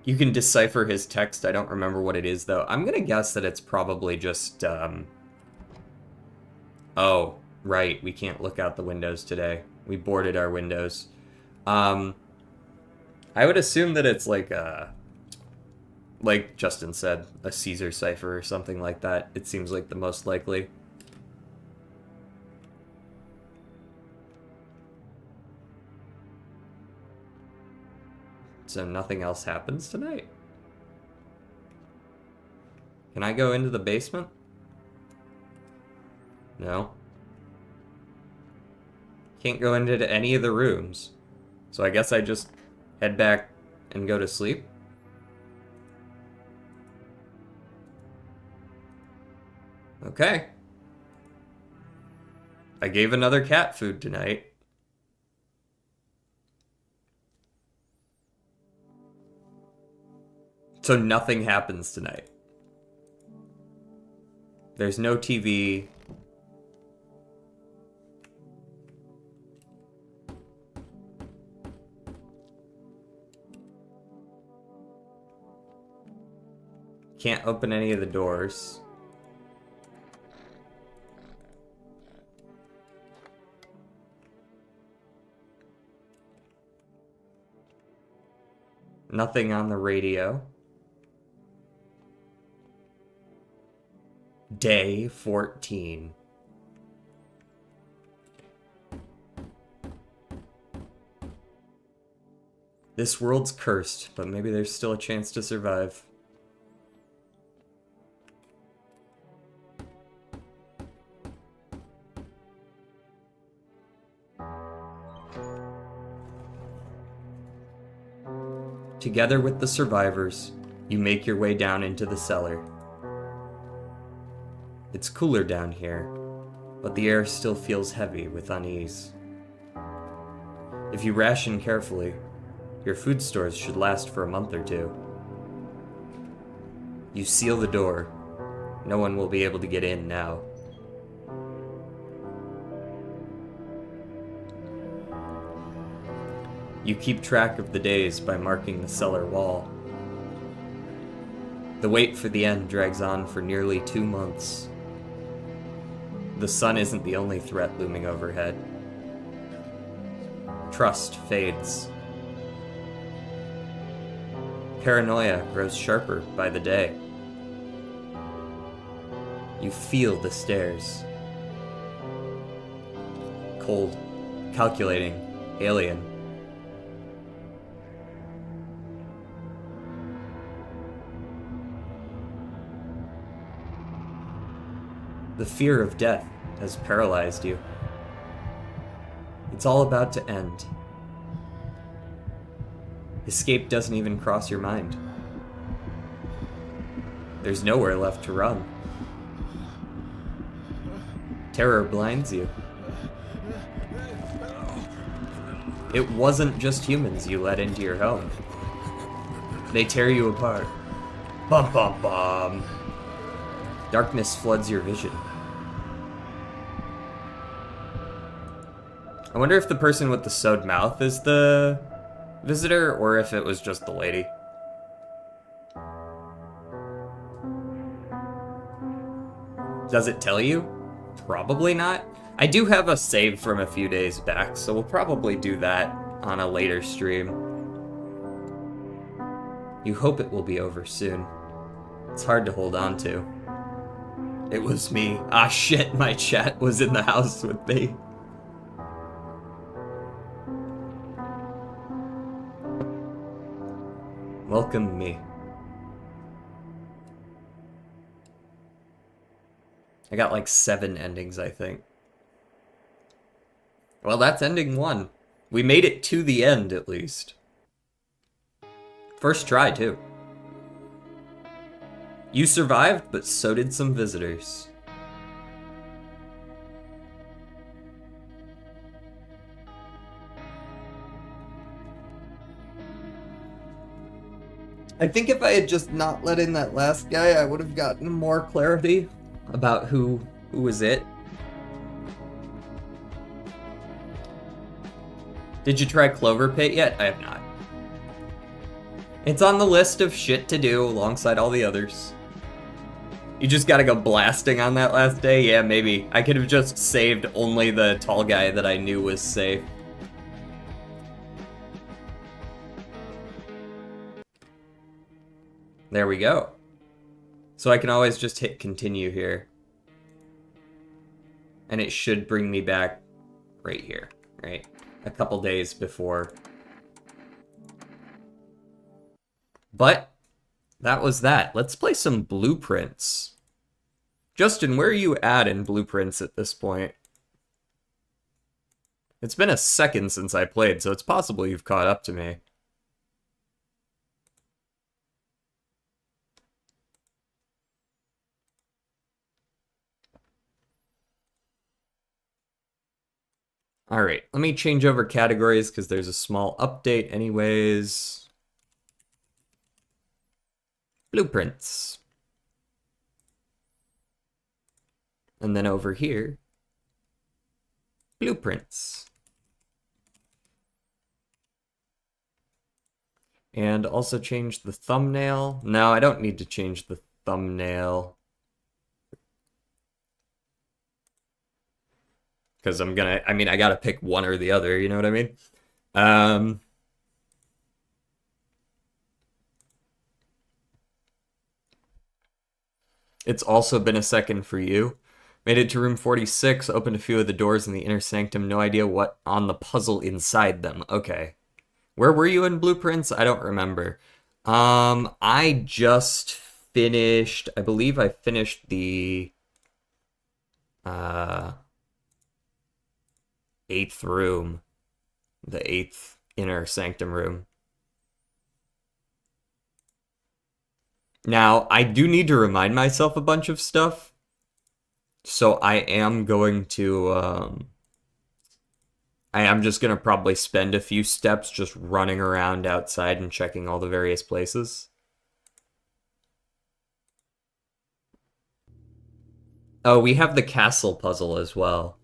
You can decipher his text. I don't remember what it is, though. I'm gonna guess that it's probably just, Oh. Right, we can't look out the windows today. We boarded our windows. I would assume that it's like Justin said, a Caesar cipher or something like that. It seems like the most likely. So nothing else happens tonight? Can I go into the basement? No. Can't go into any of the rooms. So I guess I just head back and go to sleep? Okay. I gave another cat food tonight. So nothing happens tonight. There's no TV. Can't open any of the doors. Nothing on the radio. Day 14. This world's cursed, but maybe there's still a chance to survive. Together with the survivors, you make your way down into the cellar. It's cooler down here, but the air still feels heavy with unease. If you ration carefully, your food stores should last for a month or two. You seal the door. No one will be able to get in now. You keep track of the days by marking the cellar wall. The wait for the end drags on for nearly 2 months. The sun isn't the only threat looming overhead. Trust fades. Paranoia grows sharper by the day. You feel the stares. Cold, calculating, alien. The fear of death has paralyzed you. It's all about to end. Escape doesn't even cross your mind. There's nowhere left to run. Terror blinds you. It wasn't just humans you let into your home. They tear you apart. Bum bum bum. Darkness floods your vision. I wonder if the person with the sewed mouth is the visitor, or if it was just the lady. Does it tell you? Probably not. I do have a save from a few days back, so we'll probably do that on a later stream. You hope it will be over soon. It's hard to hold on to. It was me. Ah shit, my chat was in the house with me. Welcome me. I got like 7 endings, I think. Well, that's ending 1. We made it to the end, at least. First try, too. You survived, but so did some visitors. I think if I had just not let in that last guy, I would have gotten more clarity about who was it. Did you try Clover Pit yet? I have not. It's on the list of shit to do alongside all the others. You just gotta go blasting on that last day? Yeah, maybe. I could have just saved only the tall guy that I knew was safe. There we go. So I can always just hit continue here. And it should bring me back right here, right? A couple days before. But that was that. Let's play some Blueprints. Justin, where are you at in Blueprints at this point? It's been a second since I played, so it's possible you've caught up to me. All right, let me change over categories because there's a small update anyways. Blueprints. And then over here, Blueprints. And also change the thumbnail. No, I don't need to change the thumbnail. Because I gotta pick one or the other, you know what I mean? It's also been a second for you. Made it to room 46, opened a few of the doors in the inner sanctum, no idea what on the puzzle inside them. Okay. Where were you in Blueprints? I don't remember. I just finished, I believe I finished the 8th room. The 8th inner sanctum room. Now, I do need to remind myself a bunch of stuff. So I am going to, I am just going to probably spend a few steps just running around outside and checking all the various places. Oh, we have the castle puzzle as well.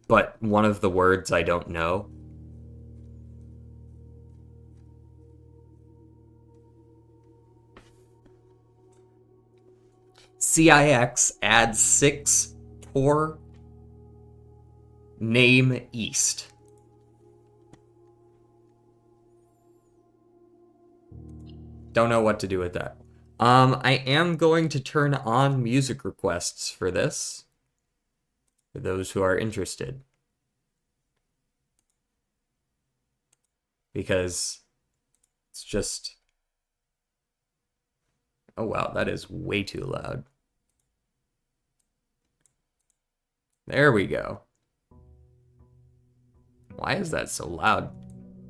But one of the words I don't know. CIX adds 6 Tor name East. Don't know what to do with that. I am going to turn on music requests for this, for those who are interested. Because it's just... Oh wow, that is way too loud. There we go. Why is that so loud?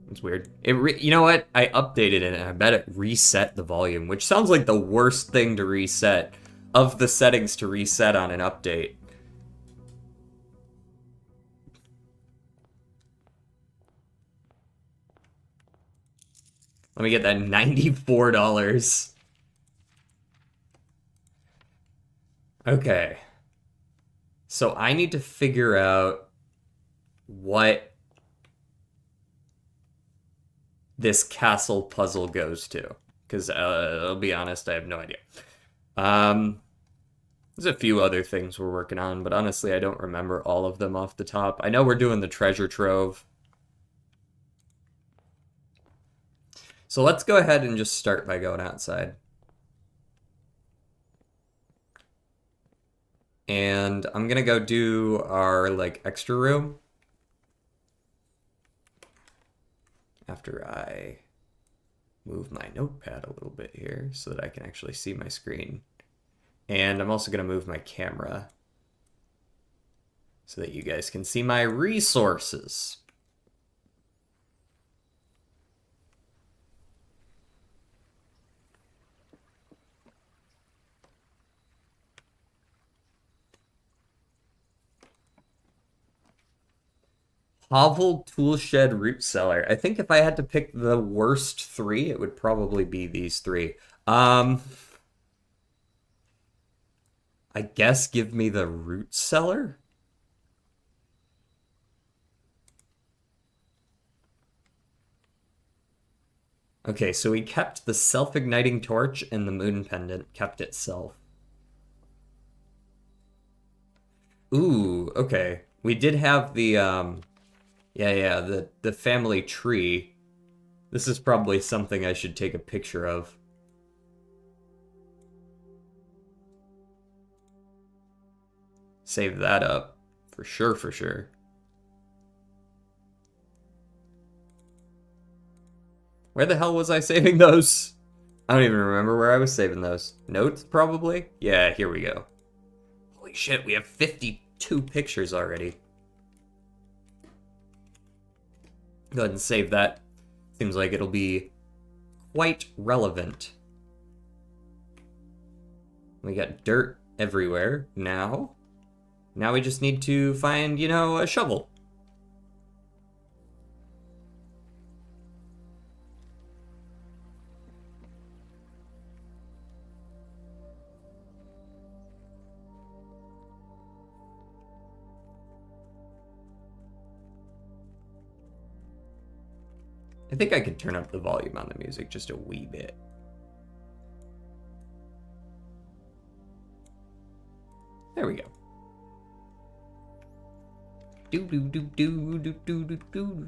It's weird. You know what? I updated it and I bet it reset the volume, which sounds like the worst thing to reset of the settings to reset on an update. Let me get that $94. Okay. So I need to figure out what this castle puzzle goes to. Because, I'll be honest, I have no idea. There's a few other things we're working on, but honestly, I don't remember all of them off the top. I know we're doing the treasure trove. So let's go ahead and just start by going outside. And I'm gonna go do our, like, extra room. After I move my notepad a little bit here so that I can actually see my screen. And I'm also gonna move my camera so that you guys can see my resources. Hovel Toolshed Root Cellar. I think if I had to pick the worst 3, it would probably be these 3. I guess give me the Root Cellar? Okay, so we kept the self-igniting torch and the moon pendant kept itself. Ooh, okay. We did have the, yeah, the family tree. This is probably something I should take a picture of. Save that up. For sure, for sure. Where the hell was I saving those? I don't even remember where I was saving those. Notes, probably? Yeah, here we go. Holy shit, we have 52 pictures already. Go ahead and save that. Seems like it'll be quite relevant. We got dirt everywhere now. Now we just need to find, a shovel. I think I could turn up the volume on the music just a wee bit. There we go. Do do do do do do do do.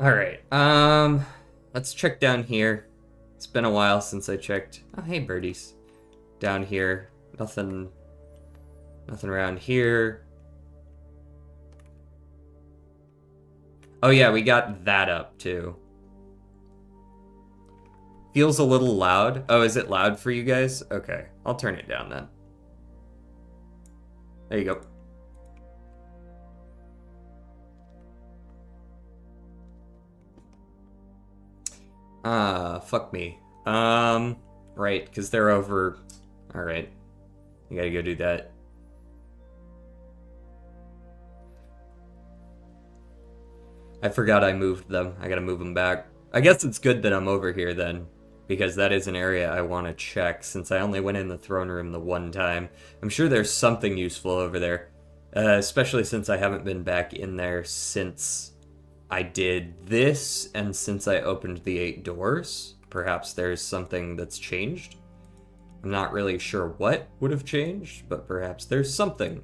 All right. Let's check down here. It's been a while since I checked. Oh, hey, birdies. Down here, nothing around here. Oh yeah, we got that up too. Feels a little loud. Oh, is it loud for you guys? Okay, I'll turn it down then. There you go. Fuck me. Right, because they're over. Alright. You gotta go do that. I forgot I moved them. I gotta move them back. I guess it's good that I'm over here then, because that is an area I want to check since I only went in the throne room the one time. I'm sure there's something useful over there, especially since I haven't been back in there since I did this and since I opened the 8 doors. Perhaps there's something that's changed. I'm not really sure what would have changed, but perhaps there's something.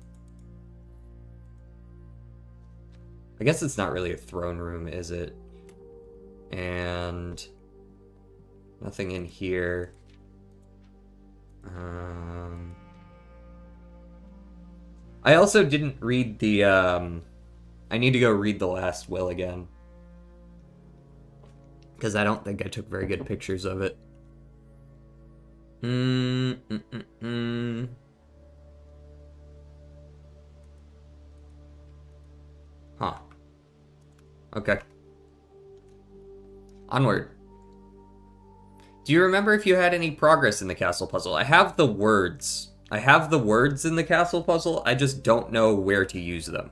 I guess it's not really a throne room, is it? And nothing in here. I also didn't read the, I need to go read the last will again. Because I don't think I took very good pictures of it. Huh. Okay. Onward. Do you remember if you had any progress in the castle puzzle? I have the words. I have the words in the castle puzzle. I just don't know where to use them.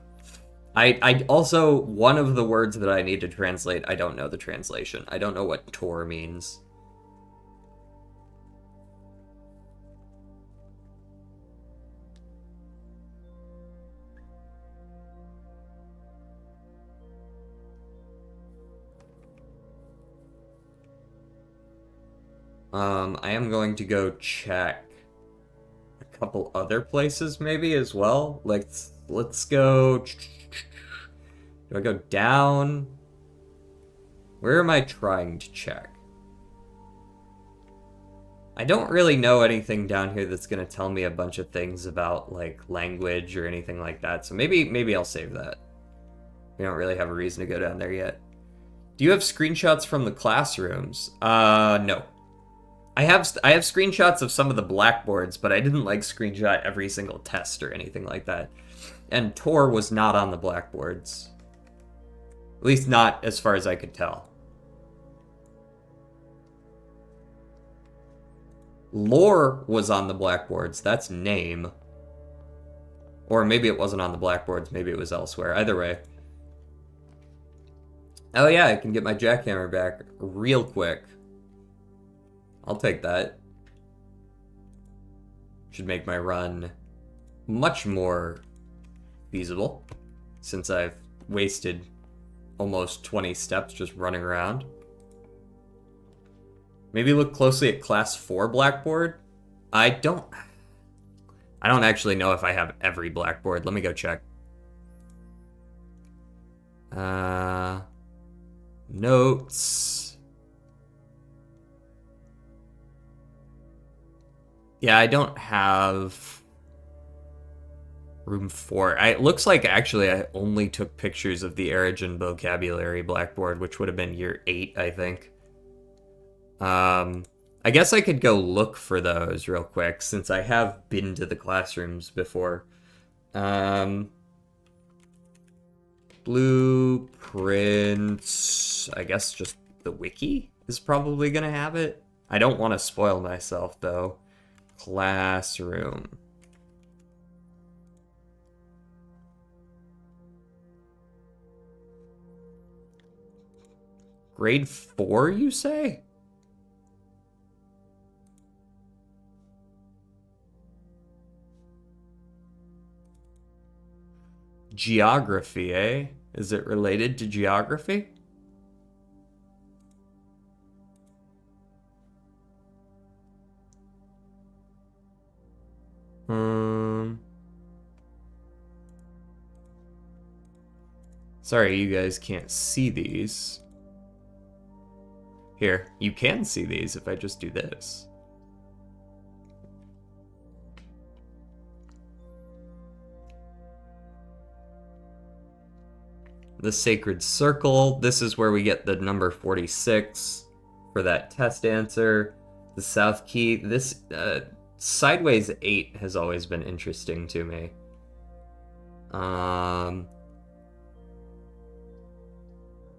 I also, one of the words that I need to translate, I don't know the translation. I don't know what Tor means. I am going to go check a couple other places maybe as well. Let's go. Do I go down? Where am I trying to check? I don't really know anything down here that's going to tell me a bunch of things about, like, language or anything like that. So maybe I'll save that. We don't really have a reason to go down there yet. Do you have screenshots from the classrooms? No. I have screenshots of some of the blackboards, but I didn't, like, screenshot every single test or anything like that. And Tor was not on the blackboards. At least not as far as I could tell. Lore was on the blackboards. That's name. Or maybe it wasn't on the blackboards. Maybe it was elsewhere. Either way. Oh yeah, I can get my jackhammer back real quick. I'll take that. Should make my run much more feasible, since I've wasted almost 20 steps just running around. Maybe look closely at class 4 Blackboard. I don't actually know if I have every Blackboard. Let me go check. Notes. Yeah, I don't have room 4. It looks like actually I only took pictures of the Origin Vocabulary Blackboard, which would have been year 8, I think. I guess I could go look for those real quick since I have been to the classrooms before. Blueprints. I guess just the wiki is probably gonna have it. I don't want to spoil myself though. Classroom. Grade 4, you say? Geography, eh? Is it related to geography? Sorry, you guys can't see these. Here, you can see these if I just do this. The Sacred Circle. This is where we get the number 46 for that test answer. The South Key. This Sideways 8 has always been interesting to me.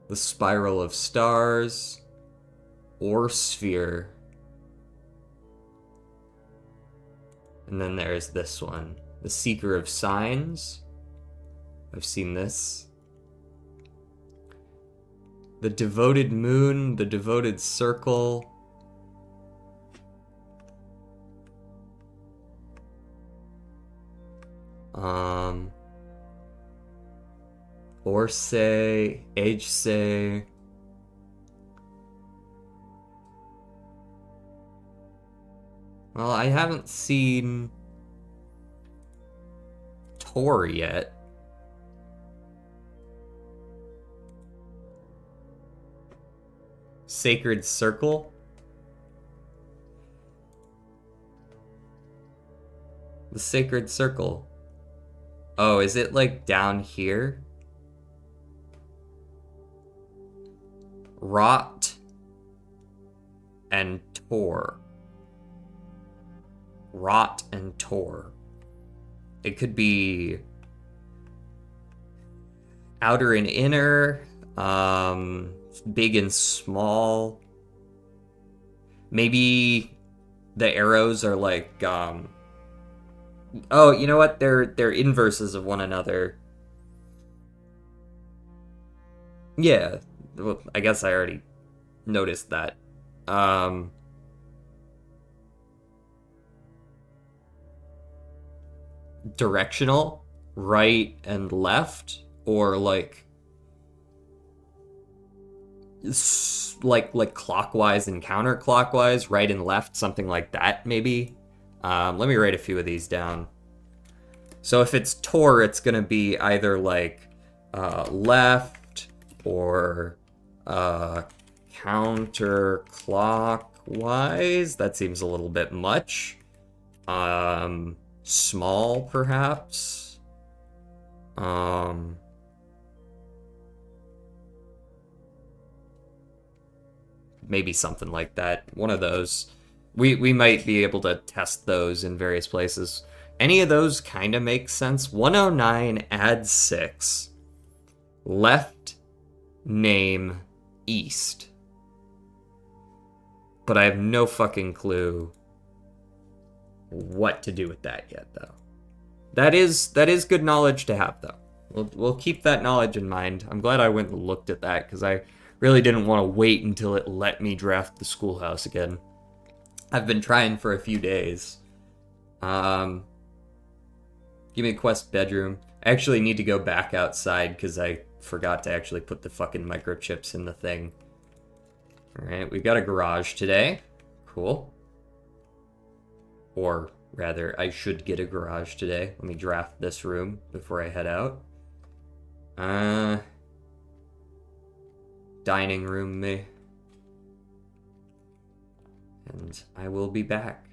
The Spiral of Stars. Or Sphere. And then there's this one. The Seeker of Signs. I've seen this. The Devoted Moon, the Devoted Circle. Orsay, Agesay. Well, I haven't seen Tor yet. Sacred Circle. The Sacred Circle. Oh, is it like down here? Rot and Tor. Rot and Tor. It could be outer and inner, big and small. Maybe the arrows are like, oh, you know what? They're inverses of one another. Yeah, well, I guess I already noticed that. Directional, right and left, or like clockwise and counterclockwise, right and left, something like that, maybe. Let me write a few of these down. So if it's Tor, it's gonna be either like left or counterclockwise. That seems a little bit much. Small, perhaps. Maybe something like that. One of those. We might be able to test those in various places. Any of those kind of make sense. 109 add 6. Left, name, east. But I have no fucking clue what to do with that yet, though. That is good knowledge to have, though. We'll keep that knowledge in mind. I'm glad I went and looked at that, because I really didn't want to wait until it let me draft the schoolhouse again. I've been trying for a few days. Give me a quest bedroom. I actually need to go back outside, because I forgot to actually put the fucking microchips in the thing. Alright, we've got a garage today. Cool. Or rather, I should get a garage today. Let me draft this room before I head out. Dining room me. And I will be back.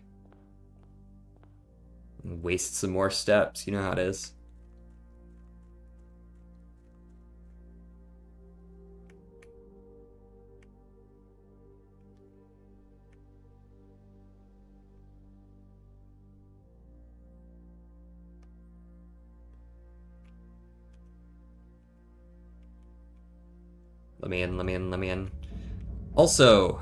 And waste some more steps, you know how it is. Let me in, let me in, let me in. Also,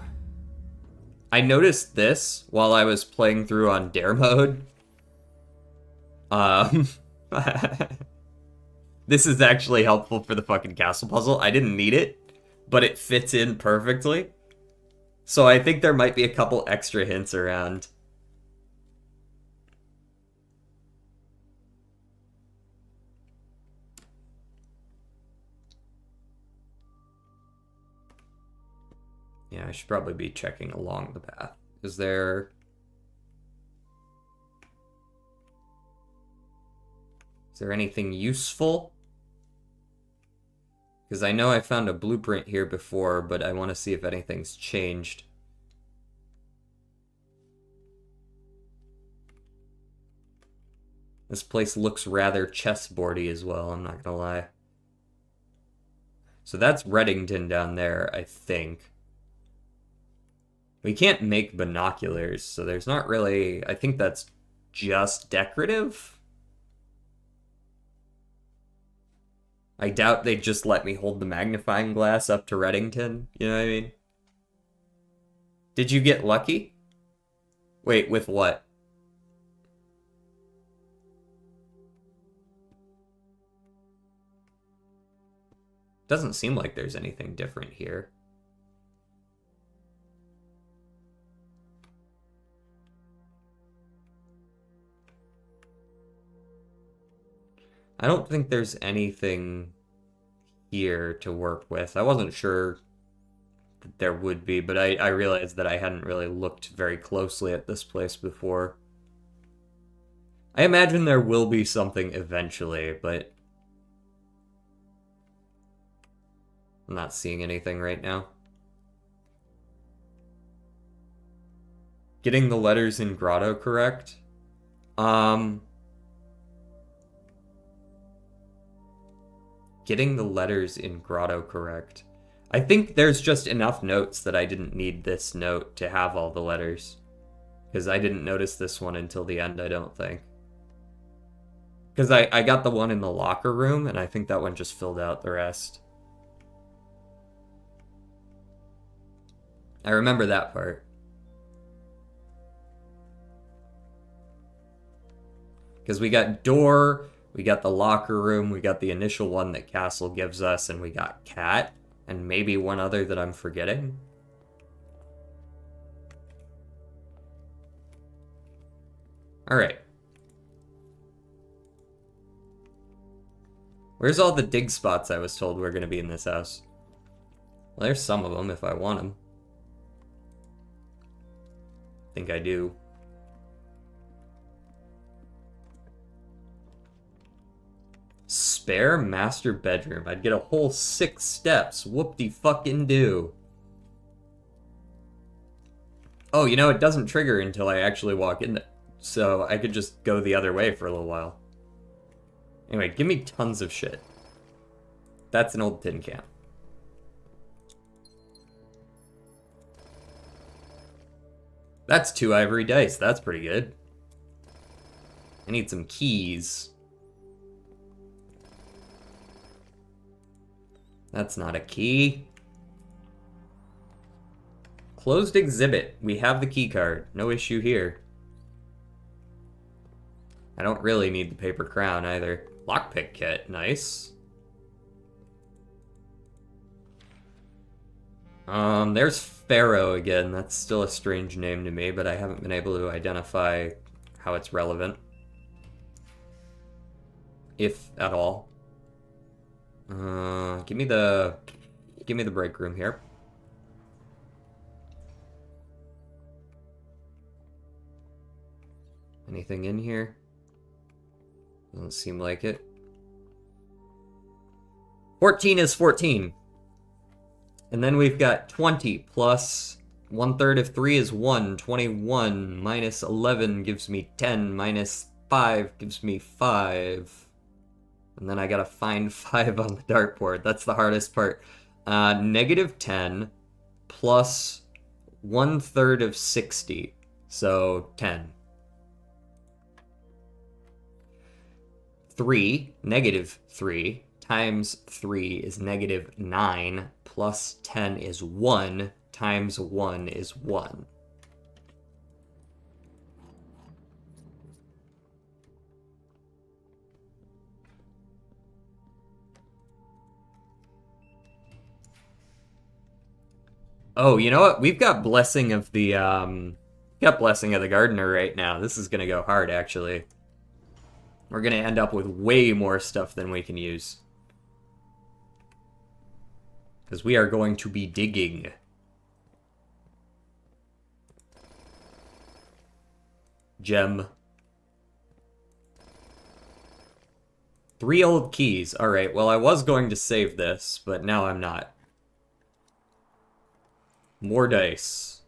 I noticed this while I was playing through on dare mode. This is actually helpful for the fucking castle puzzle. I didn't need it, but it fits in perfectly. So I think there might be a couple extra hints around. Yeah, I should probably be checking along the path. Is there... Is there anything useful? Because I know I found a blueprint here before, but I want to see if anything's changed. This place looks rather chessboardy as well, I'm not gonna lie. So that's Reddington down there, I think. We can't make binoculars, so there's not really... I think that's just decorative? I doubt they'd just let me hold the magnifying glass up to Reddington, you know what I mean? Did you get lucky? Wait, with what? Doesn't seem like there's anything different here. I don't think there's anything here to work with. I wasn't sure that there would be, but I realized that I hadn't really looked very closely at this place before. I imagine there will be something eventually, but I'm not seeing anything right now. Getting the letters in Grotto correct? Getting the letters in Grotto correct. I think there's just enough notes that I didn't need this note to have all the letters. Because I didn't notice this one until the end, I don't think. Because I got the one in the locker room, and I think that one just filled out the rest. I remember that part. Because we got door, we got the locker room, we got the initial one that Castle gives us, and we got cat, and maybe one other that I'm forgetting. Alright. Where's all the dig spots I was told were going to be in this house? Well, there's some of them if I want them. I think I do. Spare master bedroom. I'd get a whole 6 steps. Whoop-de-fucking-do. Oh, you know, it doesn't trigger until I actually walk in there. So I could just go the other way for a little while. Anyway, give me tons of shit. That's an old tin can. That's 2 ivory dice. That's pretty good. I need some keys. That's not a key. Closed exhibit. We have the key card. No issue here. I don't really need the paper crown either. Lockpick kit. Nice. There's Pharaoh again. That's still a strange name to me, but I haven't been able to identify how it's relevant. If at all. Give me the break room here. anything in here? Doesn't seem like it. 14 is 14. And then we've got 20 plus 1/3 of 3 is 1. 21 minus 11 gives me 10. Minus 5 gives me 5. And then I gotta find 5 on the dartboard. That's the hardest part. Negative 10 plus 1/3 of 60. So 10. 3, negative 3, times 3 is negative 9, plus 10 is 1, times 1 is 1. Oh, you know what? We've got Blessing of the, Blessing of the Gardener right now. This is gonna go hard, actually. We're gonna end up with way more stuff than we can use. Because we are going to be digging. Gem. 3 old keys. Alright, well I was going to save this, but now I'm not. More dice.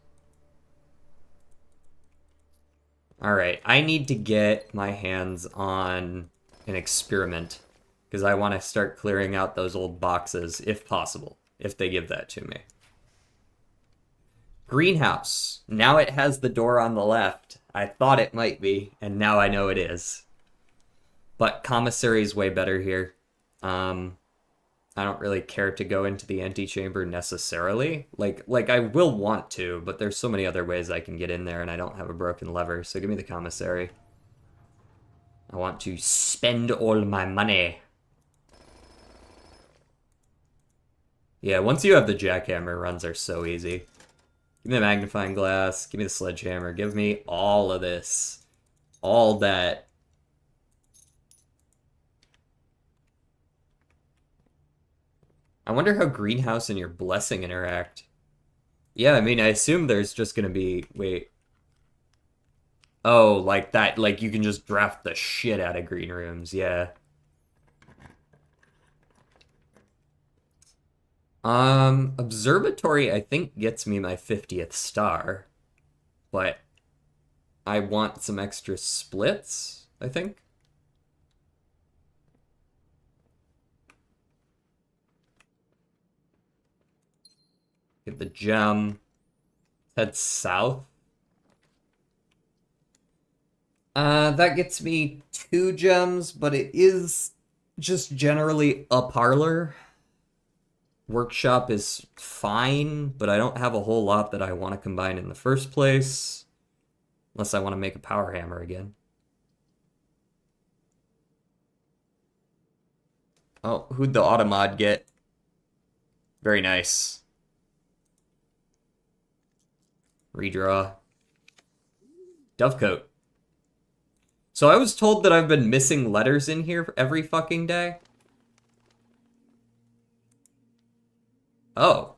Alright, I need to get my hands on an experiment. Because I want to start clearing out those old boxes, if possible. If they give that to me. Greenhouse. Now it has the door on the left. I thought it might be, and now I know it is. But commissary is way better here. I don't really care to go into the antechamber necessarily. Like I will want to, but there's so many other ways I can get in there, and I don't have a broken lever, so give me the commissary. I want to spend all my money. Yeah, once you have the jackhammer, runs are so easy. Give me the magnifying glass, give me the sledgehammer, give me all of this. All that. I wonder how Greenhouse and your Blessing interact. Yeah, I mean, I assume there's just gonna be... Wait. Oh, like that. Like, you can just draft the shit out of green rooms, yeah. Observatory, I think, gets me my 50th star. But I want some extra splits, I think. Get the gem. Head south. That gets me 2 gems, but it is just generally a parlor. Workshop is fine, but I don't have a whole lot that I want to combine in the first place. Unless I want to make a power hammer again. Oh, who'd the Automod get? Very nice. Redraw. Dovecoat. So I was told that I've been missing letters in here every fucking day. Oh.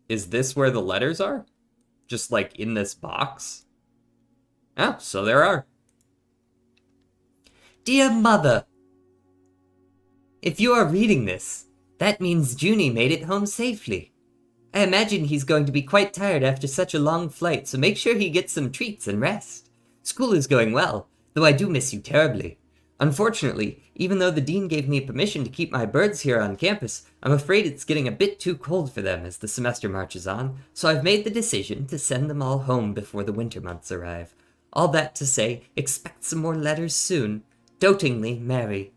Is this where the letters are? Just like in this box? Oh, so there are. Dear Mother, if you are reading this, that means Junie made it home safely. I imagine he's going to be quite tired after such a long flight, so make sure he gets some treats and rest. School is going well, though I do miss you terribly. Unfortunately, even though the dean gave me permission to keep my birds here on campus, I'm afraid it's getting a bit too cold for them as the semester marches on, so I've made the decision to send them all home before the winter months arrive. All that to say, expect some more letters soon. Dotingly, Mary.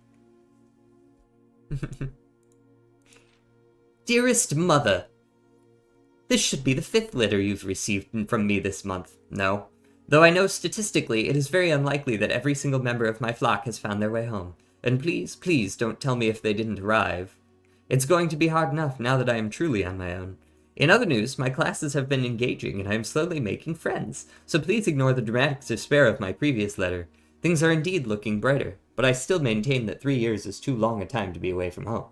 Dearest Mother, this should be the 5th letter you've received from me this month. No. Though I know statistically it is very unlikely that every single member of my flock has found their way home. And please, please don't tell me if they didn't arrive. It's going to be hard enough now that I am truly on my own. In other news, my classes have been engaging and I am slowly making friends, so please ignore the dramatic despair of my previous letter. Things are indeed looking brighter, but I still maintain that 3 years is too long a time to be away from home.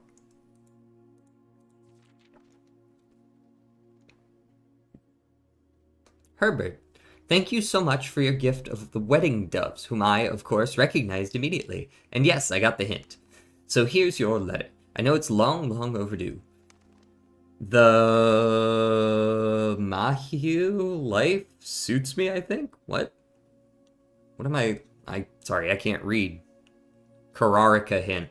Herbert, Thank you so much for your gift of the wedding doves, whom I, of course, recognized immediately. And yes, I got the hint. So here's your letter. I know it's long, long overdue. The Mahyu life suits me, I think? What? What am I... Sorry, I can't read. Kararika hint.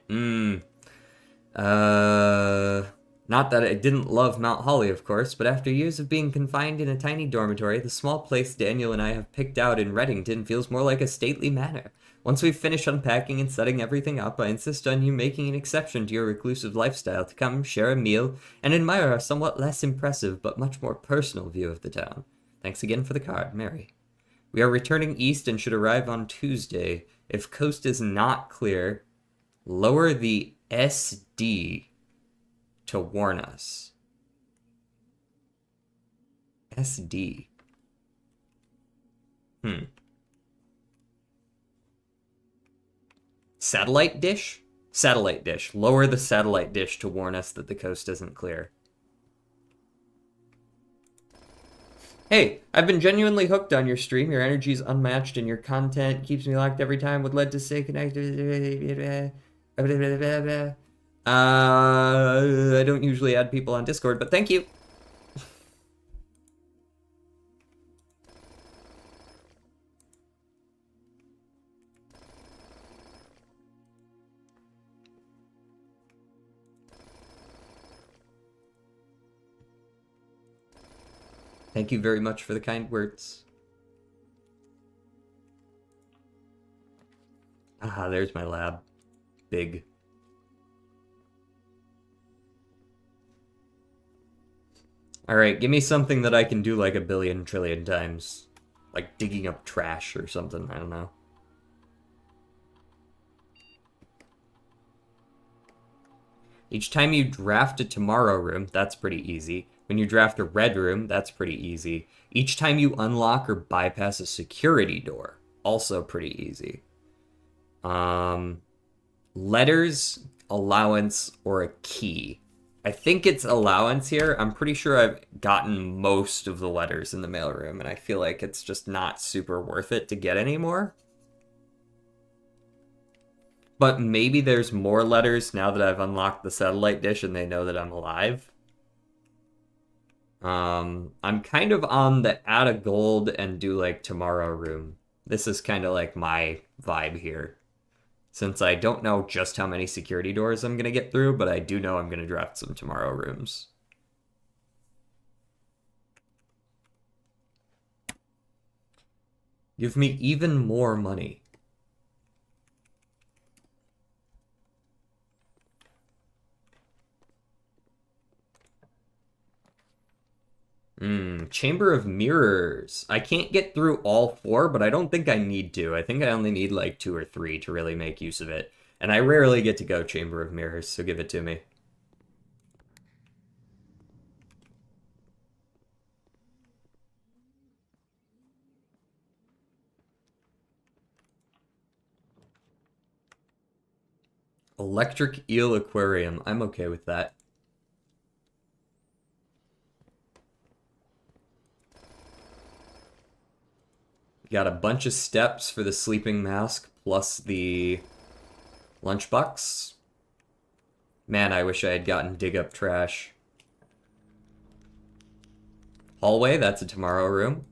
Not that I didn't love Mount Holly, of course, but after years of being confined in a tiny dormitory, the small place Daniel and I have picked out in Reddington feels more like a stately manor. Once we've finished unpacking and setting everything up, I insist on you making an exception to your reclusive lifestyle to come share a meal and admire our somewhat less impressive but much more personal view of the town. Thanks again for the card, Mary. We are returning east and should arrive on Tuesday. If coast is not clear, lower the SD to warn us. SD. Satellite dish? Satellite dish. Lower the satellite dish to warn us that the coast isn't clear. Hey, I've been genuinely hooked on your stream. Your energy's unmatched and your content keeps me locked every time. Would love to stay connected. I don't usually add people on Discord, but thank you. Thank you very much for the kind words. Ah, there's my lab. Big. Alright, give me something that I can do like a billion trillion times. Like digging up trash or something, I don't know. Each time you draft a tomorrow room, that's pretty easy. When you draft a red room, that's pretty easy. Each time you unlock or bypass a security door, also pretty easy. Letters, allowance, or a key. I think it's allowance here. I'm pretty sure I've gotten most of the letters in the mailroom, and I feel like it's just not super worth it to get anymore. But maybe there's more letters now that I've unlocked the satellite dish and they know that I'm alive. I'm kind of on the add a gold and do like tomorrow room. This is kind of like my vibe here. Since I don't know just how many security doors I'm going to get through, but I do know I'm going to draft some tomorrow rooms. Give me even more money. Chamber of Mirrors. I can't get through all 4, but I don't think I need to. I think I only need like 2 or 3 to really make use of it. And I rarely get to go Chamber of Mirrors, so give it to me. Electric Eel Aquarium. I'm okay with that. Got a bunch of steps for the sleeping mask, plus the lunchbox. Man, I wish I had gotten dig up trash. Hallway, that's a tomorrow room.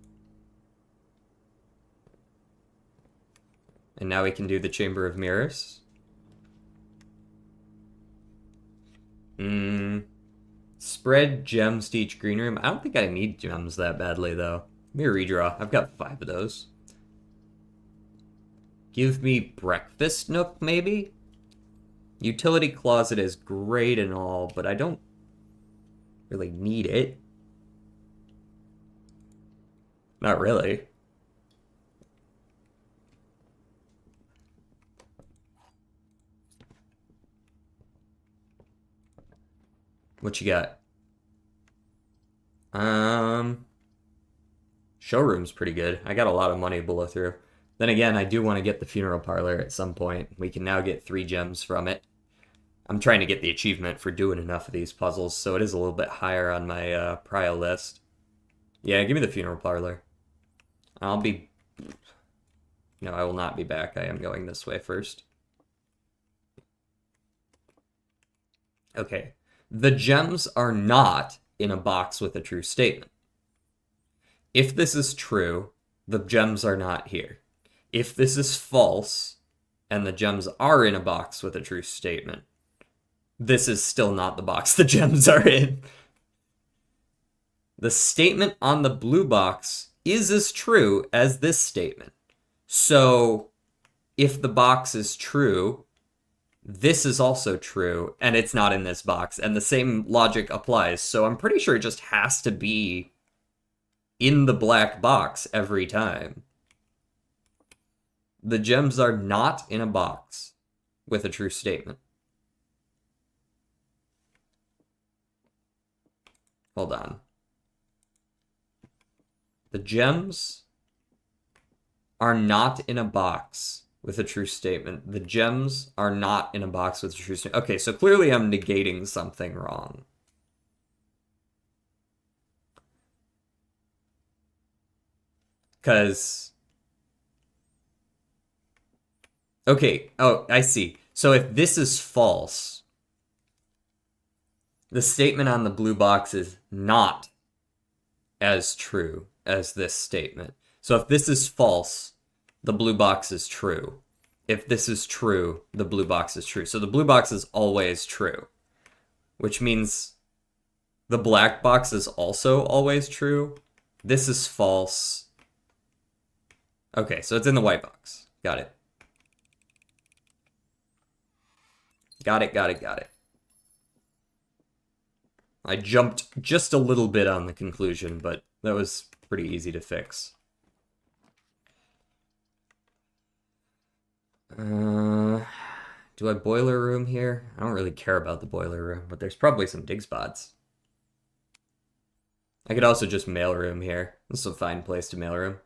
And now we can do the Chamber of Mirrors. Spread gems to each green room. I don't think I need gems that badly, though. Let me redraw. I've got 5 of those. Give me breakfast nook, maybe? Utility closet is great and all, but I don't really need it. Not really. What you got? Showroom's pretty good. I got a lot of money to blow through. Then again, I do want to get the funeral parlor at some point. We can now get 3 gems from it. I'm trying to get the achievement for doing enough of these puzzles, so it is a little bit higher on my prio list. Yeah, give me the funeral parlor. I'll be... No, I will not be back. I am going this way first. Okay. The gems are not in a box with a true statement. If this is true, the gems are not here. If this is false, and the gems are in a box with a true statement, this is still not the box the gems are in. The statement on the blue box is as true as this statement. So, if the box is true, this is also true, and it's not in this box, and the same logic applies. So I'm pretty sure it just has to be in the black box every time. The gems are not in a box with a true statement. Hold on. The gems are not in a box with a true statement. The gems are not in a box with a true statement. Okay, so clearly I'm negating something wrong. Because... Okay, oh, I see. So if this is false, the statement on the blue box is not as true as this statement. So if this is false, the blue box is true. If this is true, the blue box is true. So the blue box is always true, which means the black box is also always true. This is false. Okay, so it's in the white box. Got it. Got it. I jumped just a little bit on the conclusion, but that was pretty easy to fix. Do I boiler room here? I don't really care about the boiler room, but there's probably some dig spots. I could also just mail room here. This is a fine place to mail room.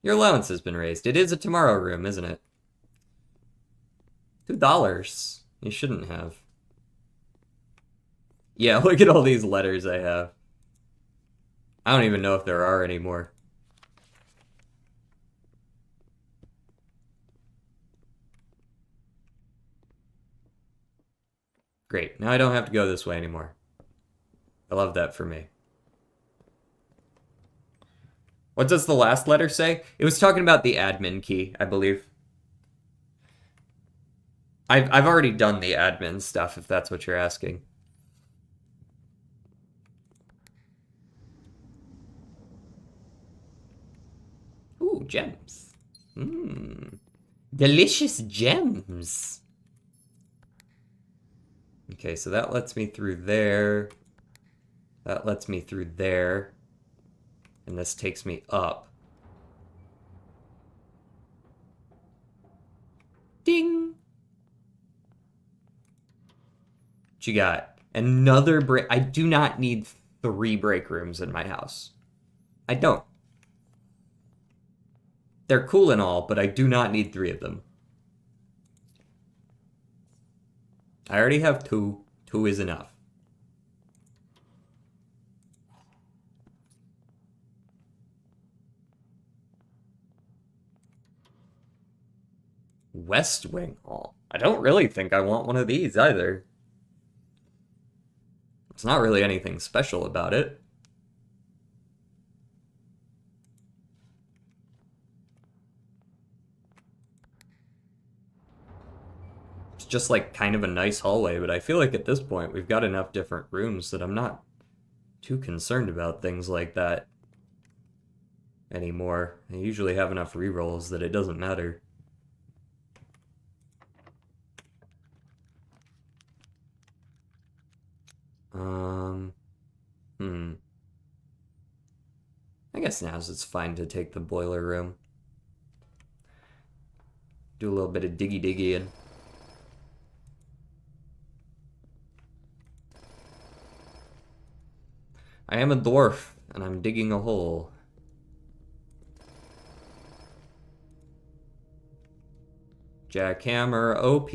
Your allowance has been raised. It is a tomorrow room, isn't it? $2. You shouldn't have. Yeah, look at all these letters I have. I don't even know if there are any more. Great, now I don't have to go this way anymore. I love that for me. What does the last letter say? It was talking about the admin key, I believe. I've already done the admin stuff, if that's what you're asking. Ooh, gems. Mmm. Delicious gems. Okay, so that lets me through there. That lets me through there. And this takes me up. Ding! What you got? Another break. I do not need 3 break rooms in my house. I don't. They're cool and all, but I do not need 3 of them. I already have 2. 2 is enough. West Wing Hall. I don't really think I want one of these either. It's not really anything special about it. It's just like kind of a nice hallway, but I feel like at this point we've got enough different rooms that I'm not too concerned about things like that anymore. I usually have enough rerolls that it doesn't matter. I guess now it's fine to take the boiler room. Do a little bit of diggy in. I am a dwarf, and I'm digging a hole. Jackhammer, OP.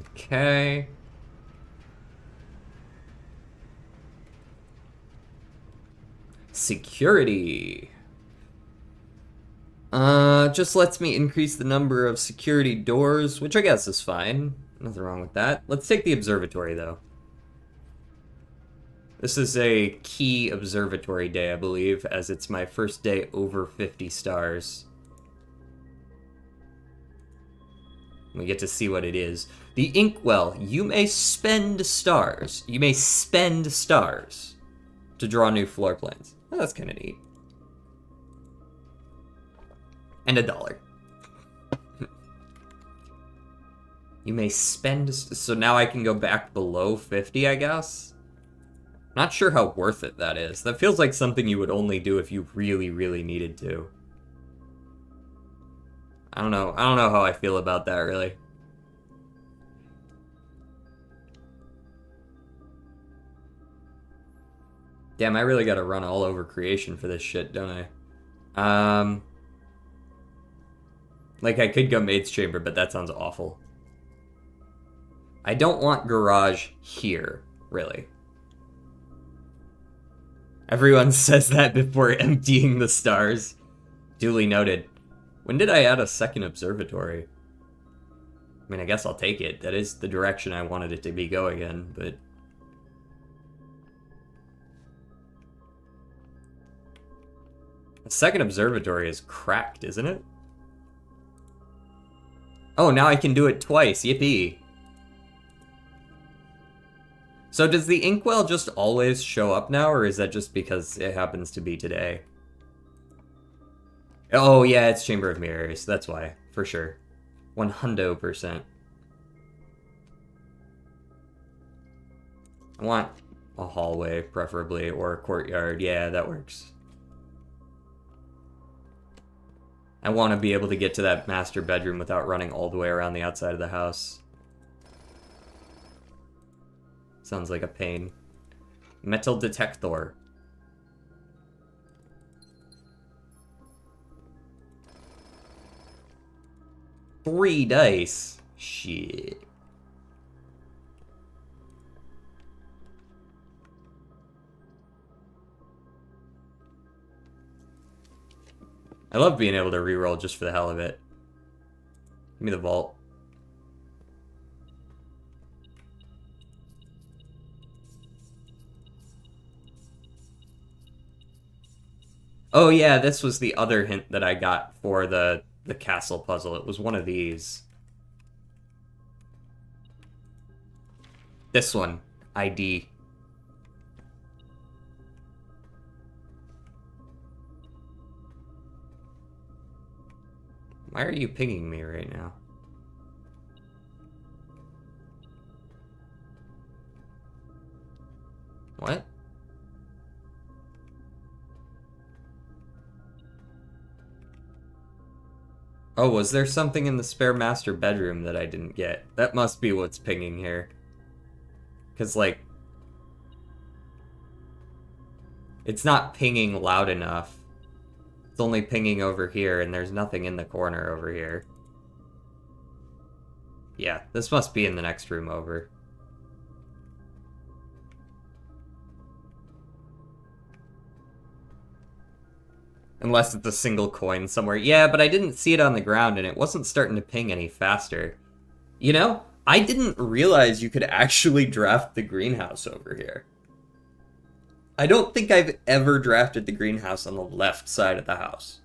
Okay. Security. Just lets me increase the number of security doors, which I guess is fine. Nothing wrong with that. Let's take the observatory, though. This is a key observatory day, I believe, as it's my first day over 50 stars. We get to see what it is. The Inkwell. You may spend stars. You may spend stars to draw new floor plans. Oh, that's kind of neat. And $1. You may spend... So now I can go back below 50, I guess? Not sure how worth it that is. That feels like something you would only do if you really, really needed to. I don't know how I feel about that, really. Damn, I really gotta run all over creation for this shit, don't I? Like, I could go Maid's Chamber, but that sounds awful. I don't want garage here, really. Everyone says that before emptying the stars. Duly noted. When did I add a second observatory? I mean, I guess I'll take it. That is the direction I wanted it to be going in, but... The second observatory is cracked, isn't it? Oh, now I can do it twice. Yippee. So does the Inkwell just always show up now, or is that just because it happens to be today? Oh, yeah, it's Chamber of Mirrors. That's why, for sure. 100%. I want a hallway, preferably, or a courtyard. Yeah, that works. I want to be able to get to that master bedroom without running all the way around the outside of the house. Sounds like a pain. Metal detector. Three dice. Shit. I love being able to reroll just for the hell of it. Give me the vault. Oh yeah, this was the other hint that I got for the castle puzzle. It was one of these. This one. ID. Why are you pinging me right now? What? Oh, was there something in the spare master bedroom that I didn't get? That must be what's pinging here. Because, like... It's not pinging loud enough. It's only pinging over here, and there's nothing in the corner over here. Yeah, this must be in the next room over. Unless it's a single coin somewhere. Yeah, but I didn't see it on the ground, and it wasn't starting to ping any faster. You know, I didn't realize you could actually draft the greenhouse over here. I don't think I've ever drafted the greenhouse on the left side of the house.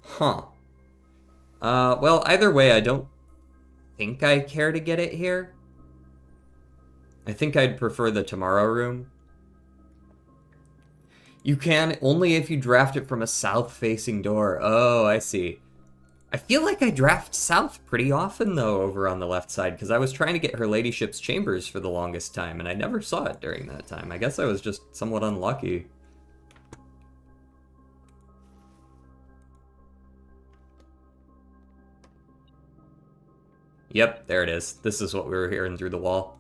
Huh. Well, either way, I don't think I care to get it here. I think I'd prefer the tomorrow room. You can only if you draft it from a south-facing door. Oh, I see. I feel like I draft south pretty often, though, over on the left side, because I was trying to get her ladyship's chambers for the longest time, and I never saw it during that time. I guess I was just somewhat unlucky. Yep, there it is. This is what we were hearing through the wall.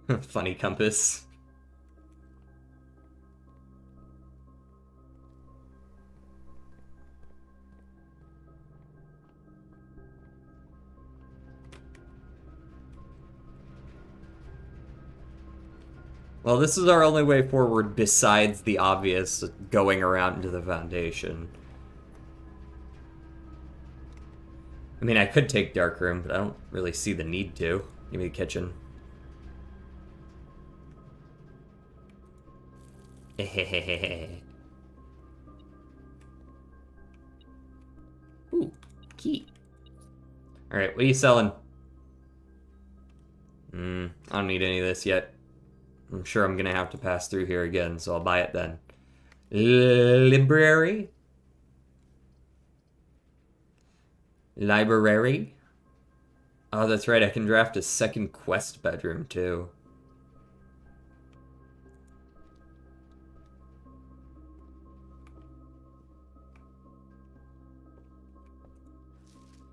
Funny compass. Well, this is our only way forward besides the obvious going around into the Foundation. I mean, I could take Dark Room, but I don't really see the need to. Give me the kitchen. Ooh, key. Alright, what are you selling? I don't need any of this yet. I'm sure I'm gonna have to pass through here again, so I'll buy it then. Library? Library? Oh, that's right, I can draft a second quest bedroom, too.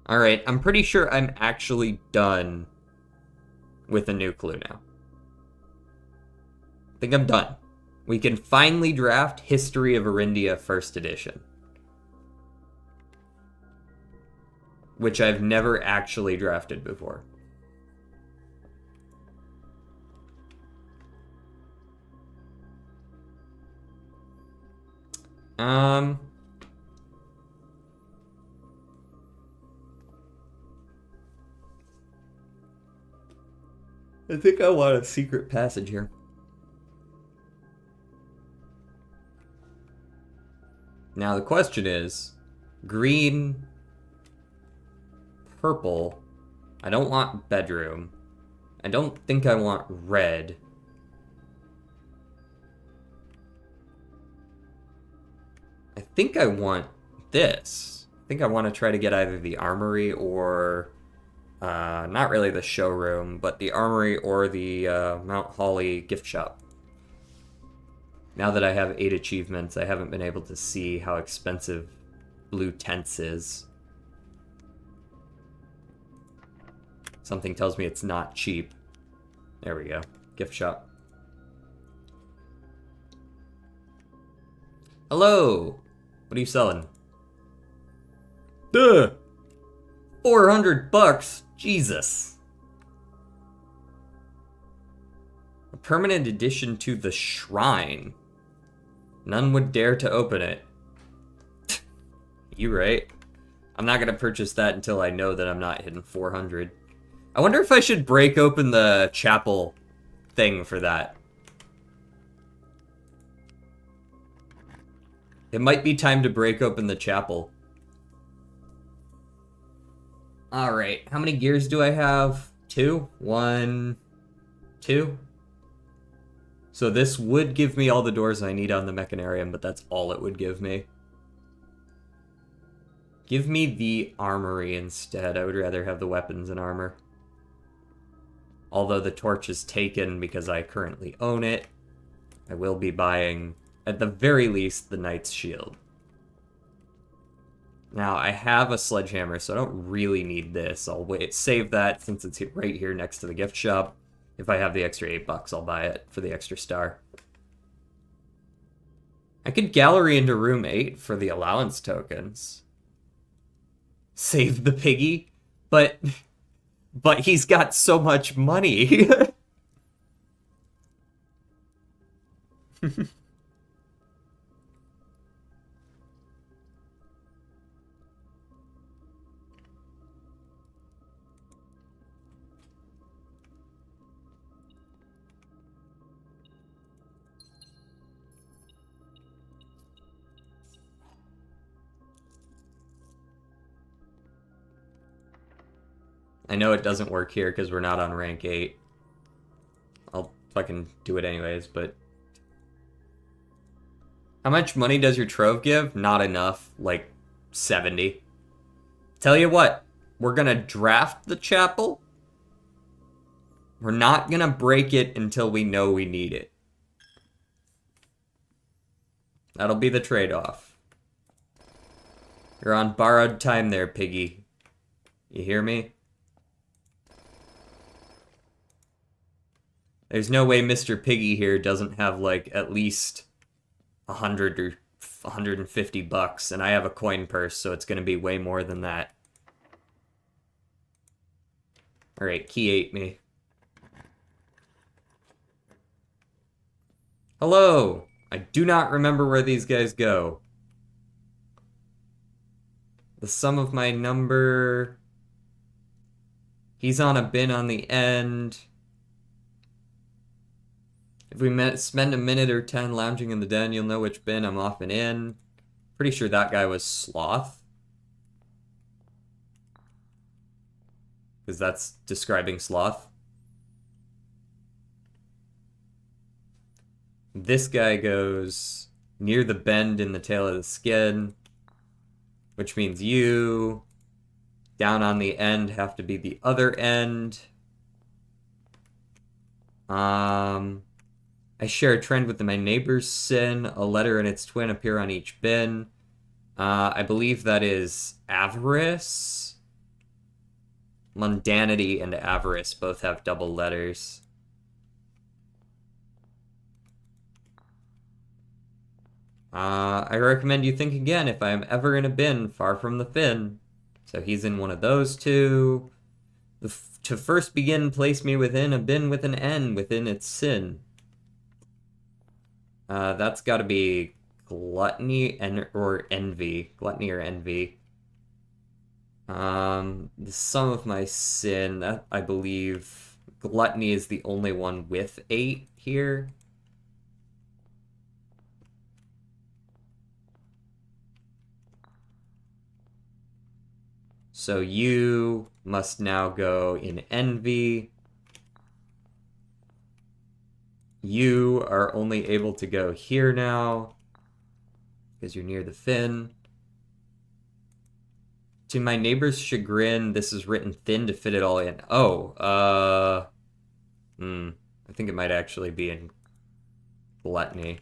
Alright, I'm pretty sure I'm actually done with a new clue now. I think I'm done. We can finally draft History of Arindia First Edition. Which I've never actually drafted before. I think I want a secret passage here. Now the question is, green, purple, I don't want bedroom. I don't think I want red. I think I want this. I think I want to try to get either the armory or, not really the showroom, but the armory or the Mount Holly gift shop. Now that I have 8 achievements, I haven't been able to see how expensive Blue Tents is. Something tells me it's not cheap. There we go. Gift shop. Hello! What are you selling? Duh! $400? Jesus. A permanent addition to the shrine. None would dare to open it. You right. I'm not gonna purchase that until I know that I'm not hitting 400. I wonder if I should break open the chapel thing for that. It might be time to break open the chapel. Alright, how many gears do I have? 2? 1, 2? So this would give me all the doors I need on the Mechanarium, but that's all it would give me. Give me the armory instead. I would rather have the weapons and armor. Although the torch is taken because I currently own it, I will be buying, at the very least, the Knight's Shield. Now, I have a sledgehammer, so I don't really need this. I'll save that since it's right here next to the gift shop. If I have the extra $8, I'll buy it for the extra star. I could gallery into room 8 for the allowance tokens. Save the piggy, but he's got so much money. I know it doesn't work here because we're not on rank 8. I'll fucking do it anyways, but... How much money does your trove give? Not enough. Like, 70. Tell you what, we're gonna draft the chapel. We're not gonna break it until we know we need it. That'll be the trade-off. You're on borrowed time there, piggy. You hear me? There's no way Mr. Piggy here doesn't have, like, at least 100 or 150 bucks, and I have a coin purse, so it's gonna be way more than that. Alright, key ate me. Hello! I do not remember where these guys go. The sum of my number... He's on a bin on the end. If we spend a minute or 10 lounging in the den, you'll know which bin I'm often in. Pretty sure that guy was Sloth. Because that's describing Sloth. This guy goes near the bend in the tail of the skin, which means you, down on the end, have to be the other end. I share a trend with my neighbor's sin. A letter and its twin appear on each bin. I believe that is avarice. Mundanity and avarice both have double letters. I recommend you think again if I am ever in a bin far from the fin. So he's in one of those two. To first begin, place me within a bin with an N within its sin. That's got to be gluttony or envy. Gluttony or envy. The sum of my sin, that I believe gluttony is the only one with 8 here. So you must now go in envy. You are only able to go here now because you're near the fin. To my neighbor's chagrin, this is written thin to fit it all in. Oh, I think it might actually be in gluttony.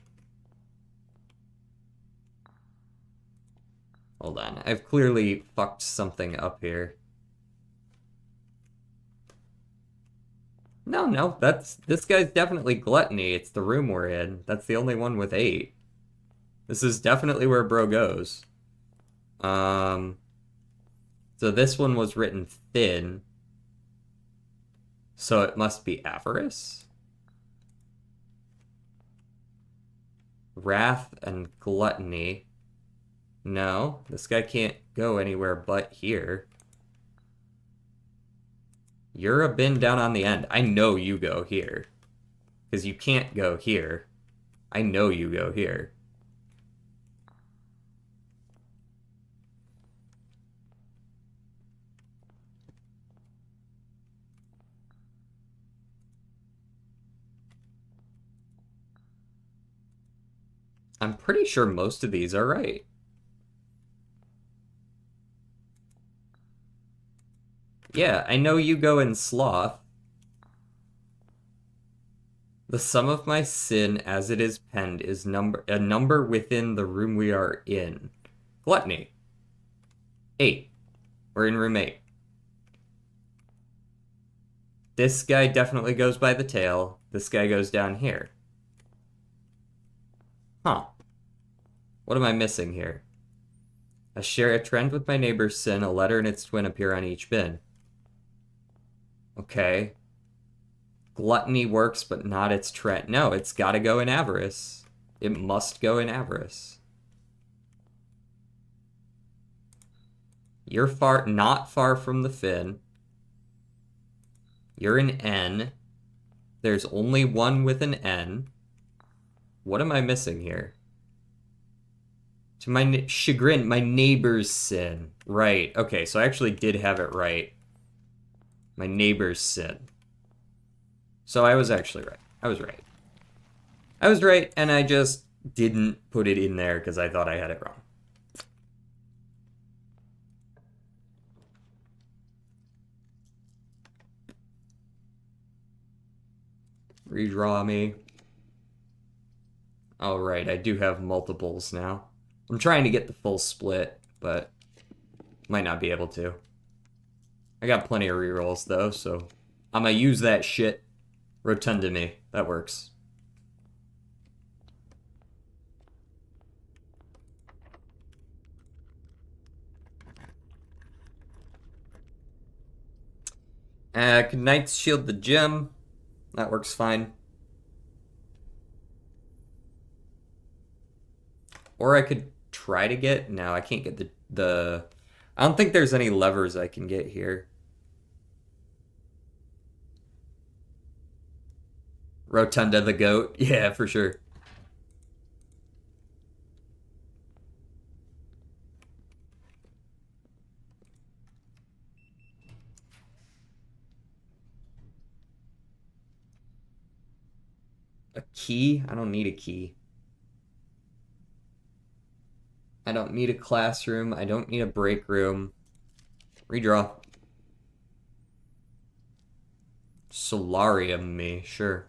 Hold on, I've clearly fucked something up here. No, this guy's definitely gluttony. It's the room we're in. That's the only one with 8. This is definitely where bro goes. So this one was written thin. So it must be avarice? Wrath and gluttony. No, this guy can't go anywhere but here. You're a bin down on the end. I know you go here. Because you can't go here. I know you go here. I'm pretty sure most of these are right. Yeah, I know you go in sloth. The sum of my sin as it is penned is a number within the room we are in. Gluttony. 8. We're in room 8. This guy definitely goes by the tail. This guy goes down here. Huh. What am I missing here? I share a trend with my neighbor's sin. A letter and its twin appear on each bin. Okay. Gluttony works, but not its trend. No, it's gotta go in avarice. It must go in avarice. You're not far from the fin. You're an N. There's only one with an N. What am I missing here? To my chagrin, my neighbor's sin. Right. Okay, so I actually did have it right. My neighbor's sin. So I was actually right. I was right. I was right, and I just didn't put it in there because I thought I had it wrong. Redraw me. Alright, I do have multiples now. I'm trying to get the full split, but might not be able to. I got plenty of rerolls though, so I'm gonna use that shit. Rotundamy. That works. Knight's Shield the gym. That works fine. Or I could try to get... No, I can't get the... I don't think there's any levers I can get here. Rotunda the goat. Yeah, for sure. A key? I don't need a key. I don't need a classroom. I don't need a break room. Redraw. Solarium me, sure.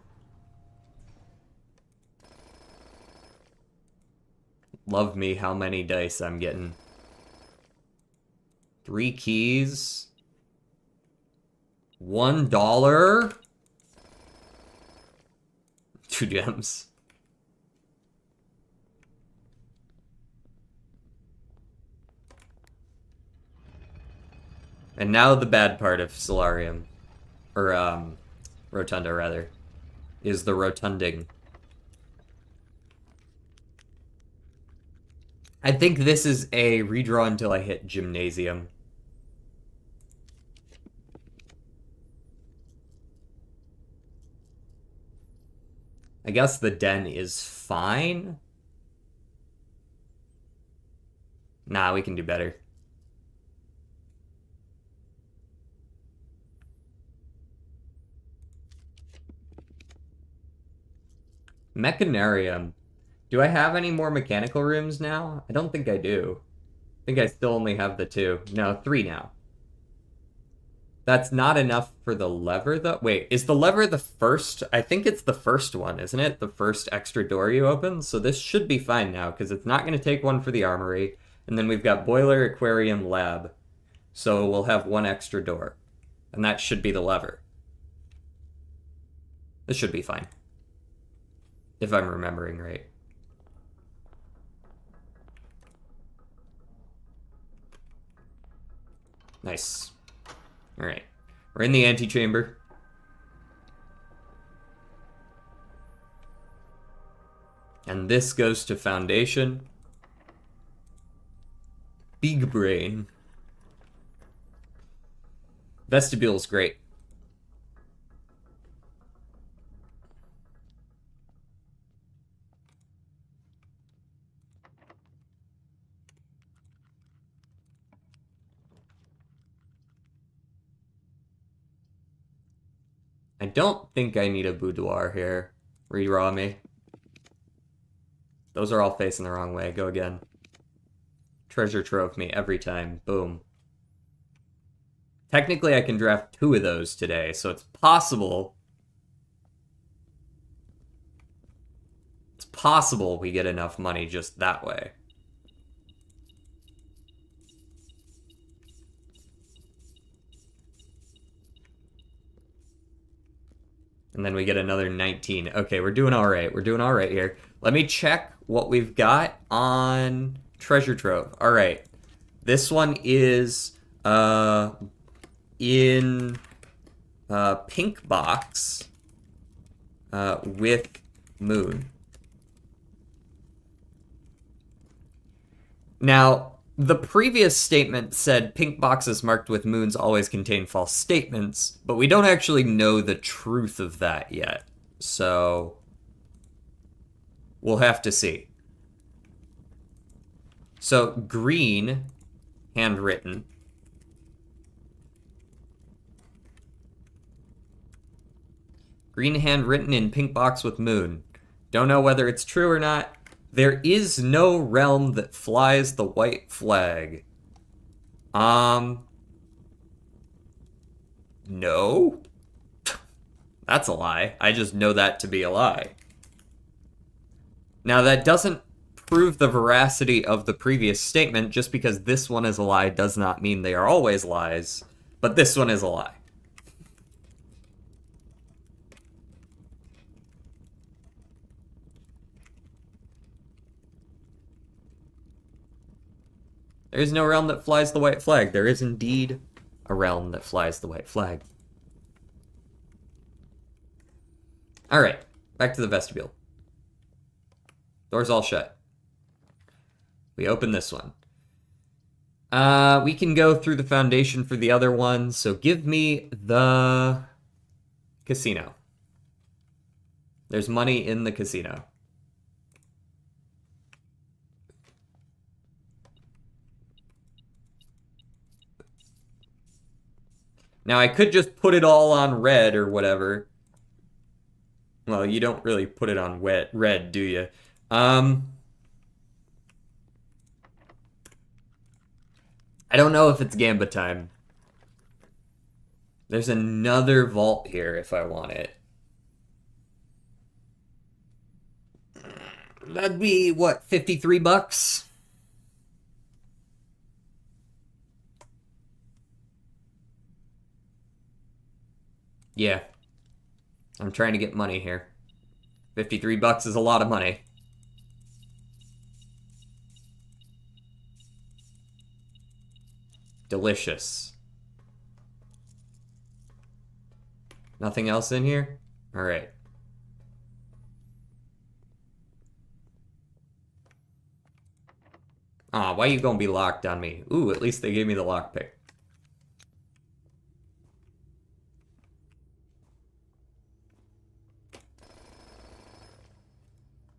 Love me how many dice I'm getting. 3 keys. $1. 2 gems. And now the bad part of Solarium. Or, Rotunda, rather. Is the rotunding. I think this is a redraw until I hit Gymnasium. I guess the den is fine. Nah, we can do better. Mechanarium. Do I have any more mechanical rooms now? I don't think I do. I think I still only have the 2. No, 3 now. That's not enough for the lever, though. Wait, is the lever the first? I think it's the first one, isn't it? The first extra door you open? So this should be fine now, because it's not going to take one for the armory. And then we've got boiler, aquarium, lab. So we'll have 1 extra door. And that should be the lever. This should be fine. If I'm remembering right. Nice. Alright. We're in the antechamber. And this goes to Foundation. Big brain. Vestibule's great. I don't think I need a boudoir here. Redraw me. Those are all facing the wrong way. Go again. Treasure trove me every time. Boom. Technically, I can draft 2 of those today, so it's possible. It's possible we get enough money just that way. And then we get another 19. Okay, we're doing all right. We're doing all right here. Let me check what we've got on Treasure Trove. All right. This one is in pink box with moon. Now, the previous statement said pink boxes marked with moons always contain false statements, but we don't actually know the truth of that yet. So we'll have to see. So green, handwritten. Green handwritten in pink box with moon. Don't know whether it's true or not. There is no realm that flies the white flag. No? That's a lie. I just know that to be a lie. Now, that doesn't prove the veracity of the previous statement. Just because this one is a lie does not mean they are always lies. But this one is a lie. There is no realm that flies the white flag. There is indeed a realm that flies the white flag. Alright, back to the vestibule. Doors all shut. We open this one. We can go through the foundation for the other one, so give me the casino. There's money in the casino. Now, I could just put it all on red or whatever. Well, you don't really put it on red, do you? I don't know if it's Gamba time. There's another vault here if I want it. That'd be, what, 53 bucks? Yeah. I'm trying to get money here. 53 bucks is a lot of money. Delicious. Nothing else in here? Alright. Aw, why you gonna be locked on me? Ooh, at least they gave me the lockpick.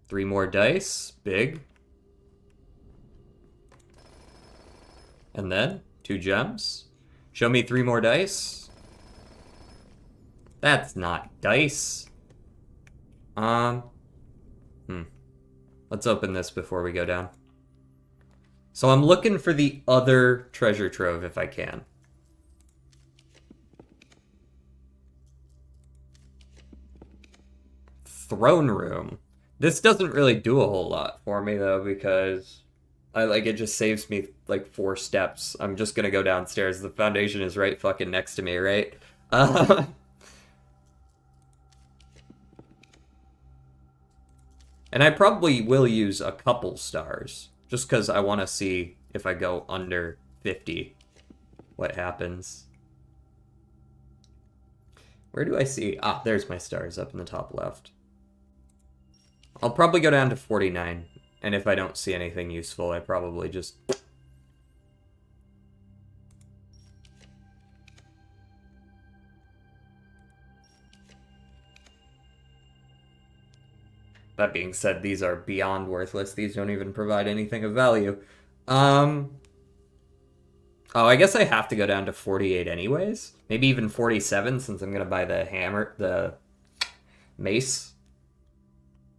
Three more dice. Big. And then, 2 gems. Show me 3 more dice. That's not dice. Let's open this before we go down. So I'm looking for the other treasure trove if I can. Throne room. This doesn't really do a whole lot for me though, because it just saves me like 4 steps. I'm just gonna go downstairs. The foundation is right fucking next to me, right? And I probably will use a couple stars, just because I want to see if I go under 50, what happens. Where do I see? Ah, there's my stars up in the top left. I'll probably go down to 49, and if I don't see anything useful, I probably just... That being said, these are beyond worthless. These don't even provide anything of value. Oh, I guess I have to go down to 48 anyways. Maybe even 47 since I'm gonna buy the hammer, the mace.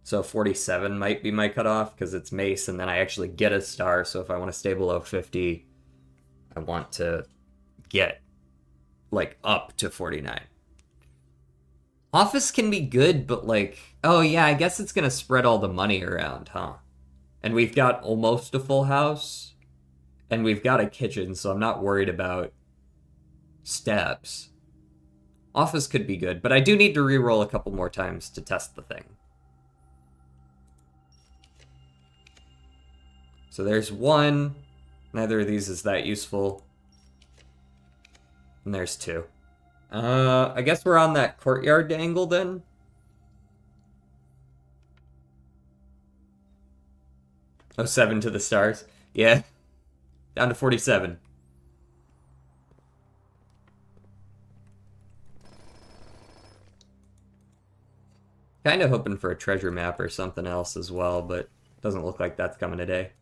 So 47 might be my cutoff because it's mace and then I actually get a star. So if I want to stay below 50, I want to get like up to 49. Office can be good, but like, oh yeah, I guess it's gonna spread all the money around, huh? And we've got almost a full house, and we've got a kitchen, so I'm not worried about steps. Office could be good, but I do need to re-roll a couple more times to test the thing. So there's 1. Neither of these is that useful. And there's 2. I guess we're on that courtyard angle then. Oh, 7 to the stars. Yeah. Down to 47. Kind of hoping for a treasure map or something else as well, but doesn't look like that's coming today.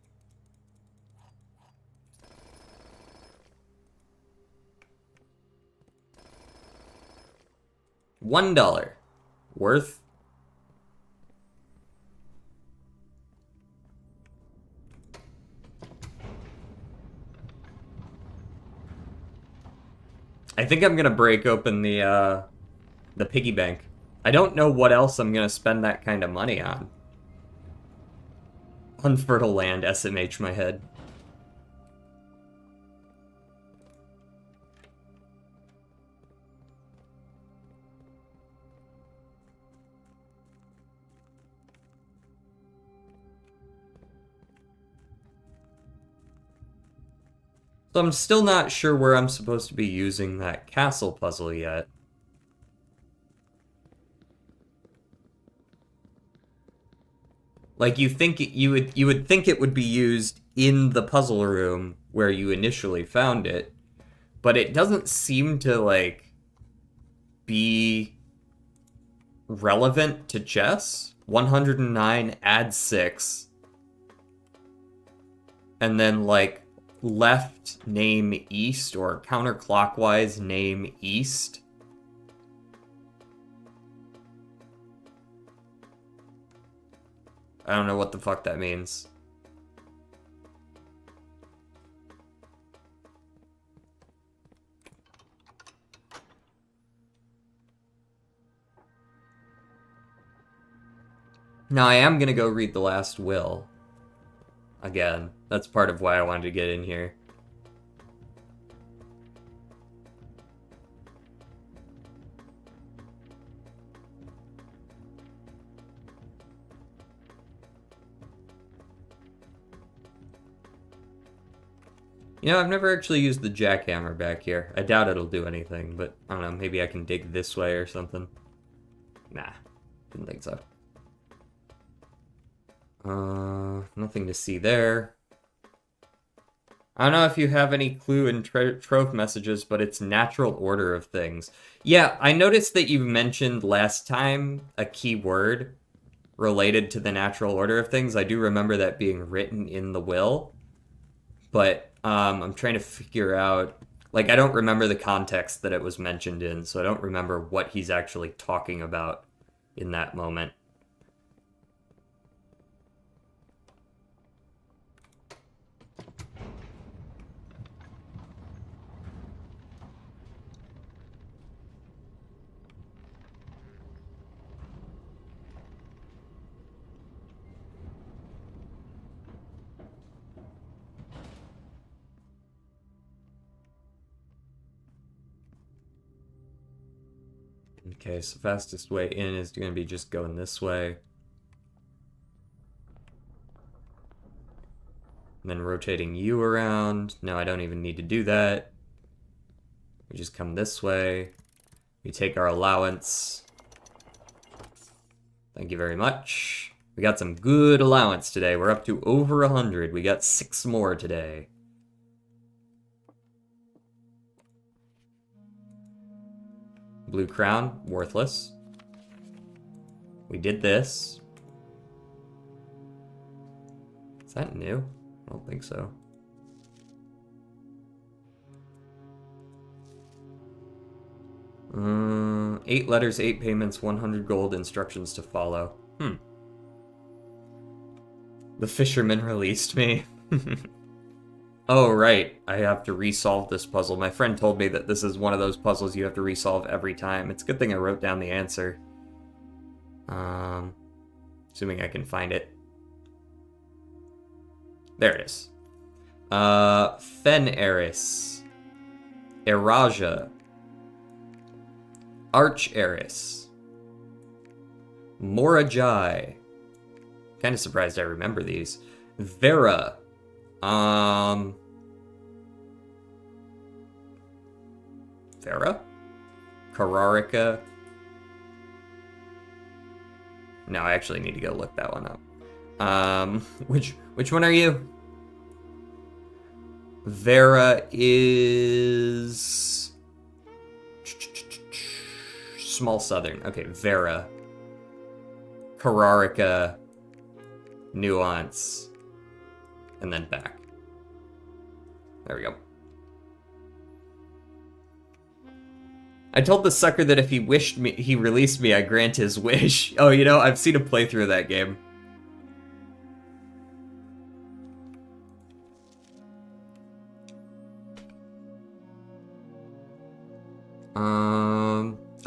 $1. Worth. I think I'm gonna break open the piggy bank. I don't know what else I'm gonna spend that kind of money on. Unfertile land, SMH my head. So I'm still not sure where I'm supposed to be using that castle puzzle yet. Like, you would think it would be used in the puzzle room where you initially found it, but it doesn't seem to, like, be relevant to chess. 109, add 6. And then, like, left name east, or counterclockwise name east. I don't know what the fuck that means. Now, I am gonna go read The Last Will. Again, that's part of why I wanted to get in here. You know, I've never actually used the jackhammer back here. I doubt it'll do anything, but I don't know, maybe I can dig this way or something. Nah, didn't think so. Nothing to see there. I don't know if you have any clue in Trove messages, but it's natural order of things. Yeah, I noticed that you mentioned last time a key word related to the natural order of things. I do remember that being written in the will, but I'm trying to figure out, like, I don't remember the context that it was mentioned in, so I don't remember what he's actually talking about in that moment. Okay, so fastest way in is going to be just going this way. And then rotating you around. No, I don't even need to do that. We just come this way. We take our allowance. Thank you very much. We got some good allowance today. We're up to over 100. We got 6 more today. Blue crown, worthless. We did this. Is that new? I don't think so. Eight letters, 8 payments, 100 gold, instructions to follow. The fisherman released me. Oh, right. I have to resolve this puzzle. My friend told me that this is one of those puzzles you have to resolve every time. It's a good thing I wrote down the answer. Assuming I can find it. There it is. Fen-Eris. Eraja. Arch-Eris. Morajai. Kind of surprised I remember these. Vera. Vera? Kararika? No, I actually need to go look that one up. Which one are you? Vera is... Small Southern. Okay, Vera. Kararika. Nuance. And then back. There we go. I told the sucker that if he wished me, he released me, I grant his wish. Oh, you know, I've seen a playthrough of that game.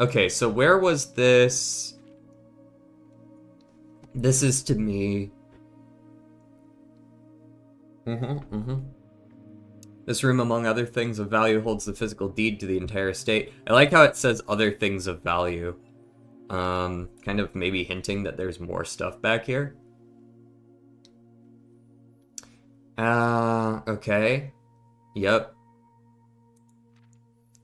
Okay, so where was this? This is to me. This room, among other things of value, holds the physical deed to the entire estate. I like how it says other things of value. Kind of maybe hinting that there's more stuff back here. Okay. Yep.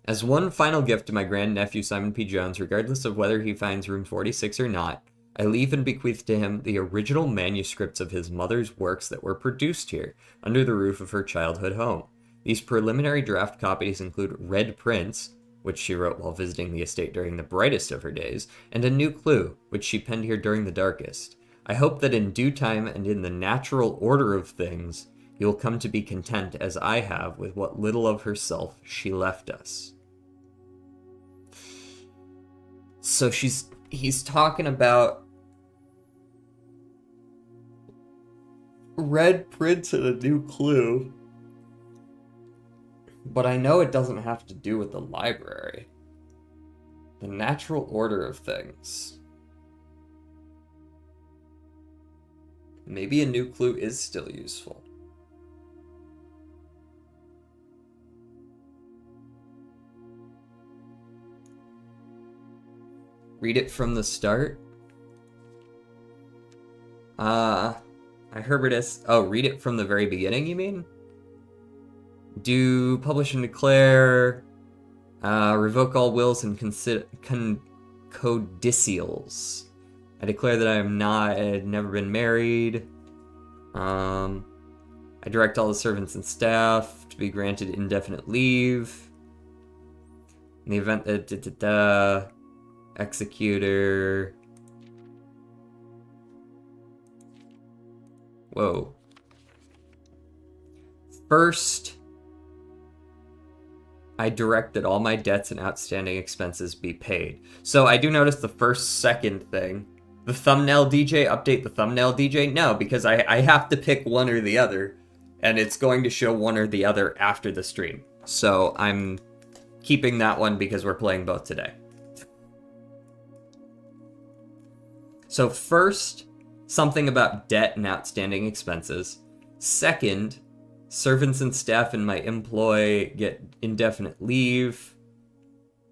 As one final gift to my grandnephew Simon P. Jones, regardless of whether he finds room 46 or not, I leave and bequeath to him the original manuscripts of his mother's works that were produced here, under the roof of her childhood home. These preliminary draft copies include Red Prince, which she wrote while visiting the estate during the brightest of her days, and A New Clue, which she penned here during the darkest. I hope that in due time and in the natural order of things, you will come to be content as I have with what little of herself she left us. So he's talking about Red Prince and A New Clue. But I know it doesn't have to do with the library. The natural order of things. Maybe A New Clue is still useful. Read it from the start? I heard it. Oh, read it from the very beginning, you mean? Do publish and declare, revoke all wills and codicils. I declare that I had never been married. I direct all the servants and staff to be granted indefinite leave. In the event that executor. Whoa. First, I direct that all my debts and outstanding expenses be paid. So I do notice the second thing. The thumbnail DJ, update the thumbnail DJ? No, because I have to pick one or the other. And it's going to show one or the other after the stream. So I'm keeping that one because we're playing both today. So first, something about debt and outstanding expenses. Second, servants and staff in my employ get indefinite leave.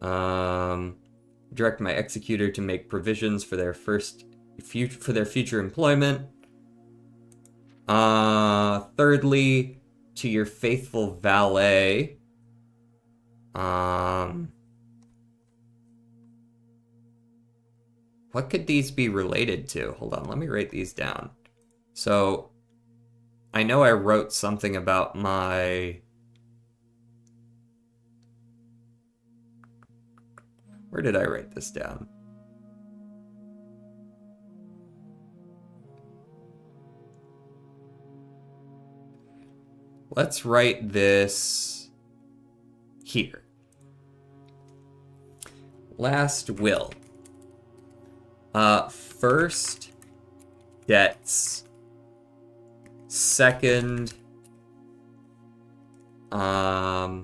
Direct my executor to make provisions for their future employment. Thirdly, to your faithful valet. What could these be related to? Hold on, let me write these down. So, I know I wrote something about my... Where did I write this down? Let's write this here. Last will. First, debts. Second, why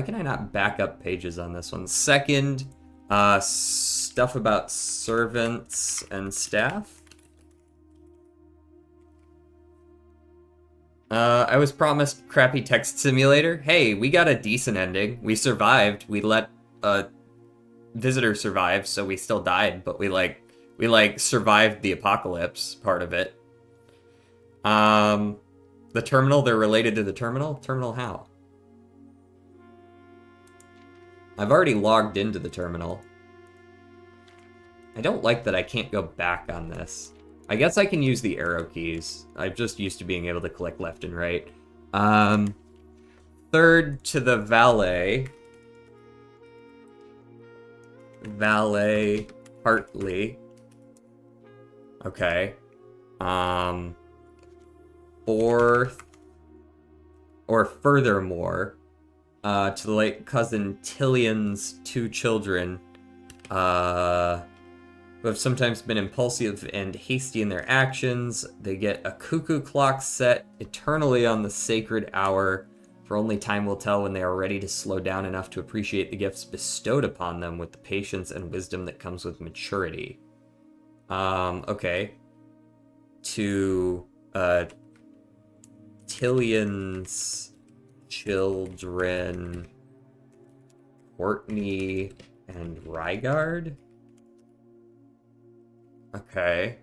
can I not back up pages on this one? Second, stuff about servants and staff. I was promised crappy text simulator. Hey, we got a decent ending. We survived. We let a visitor survive, so we still died, but we survived the apocalypse part of it. The terminal, they're related to the terminal? Terminal how? I've already logged into the terminal. I don't like that I can't go back on this. I guess I can use the arrow keys. I'm just used to being able to click left and right. Third, to the valet. Valet Hartley. Okay. Fourth, or furthermore, to the late cousin Tillion's 2 children, who have sometimes been impulsive and hasty in their actions. They get a cuckoo clock set eternally on the sacred hour, for only time will tell when they are ready to slow down enough to appreciate the gifts bestowed upon them with the patience and wisdom that comes with maturity. Okay. To, Tillion's children, Courtney and Rygard? Okay.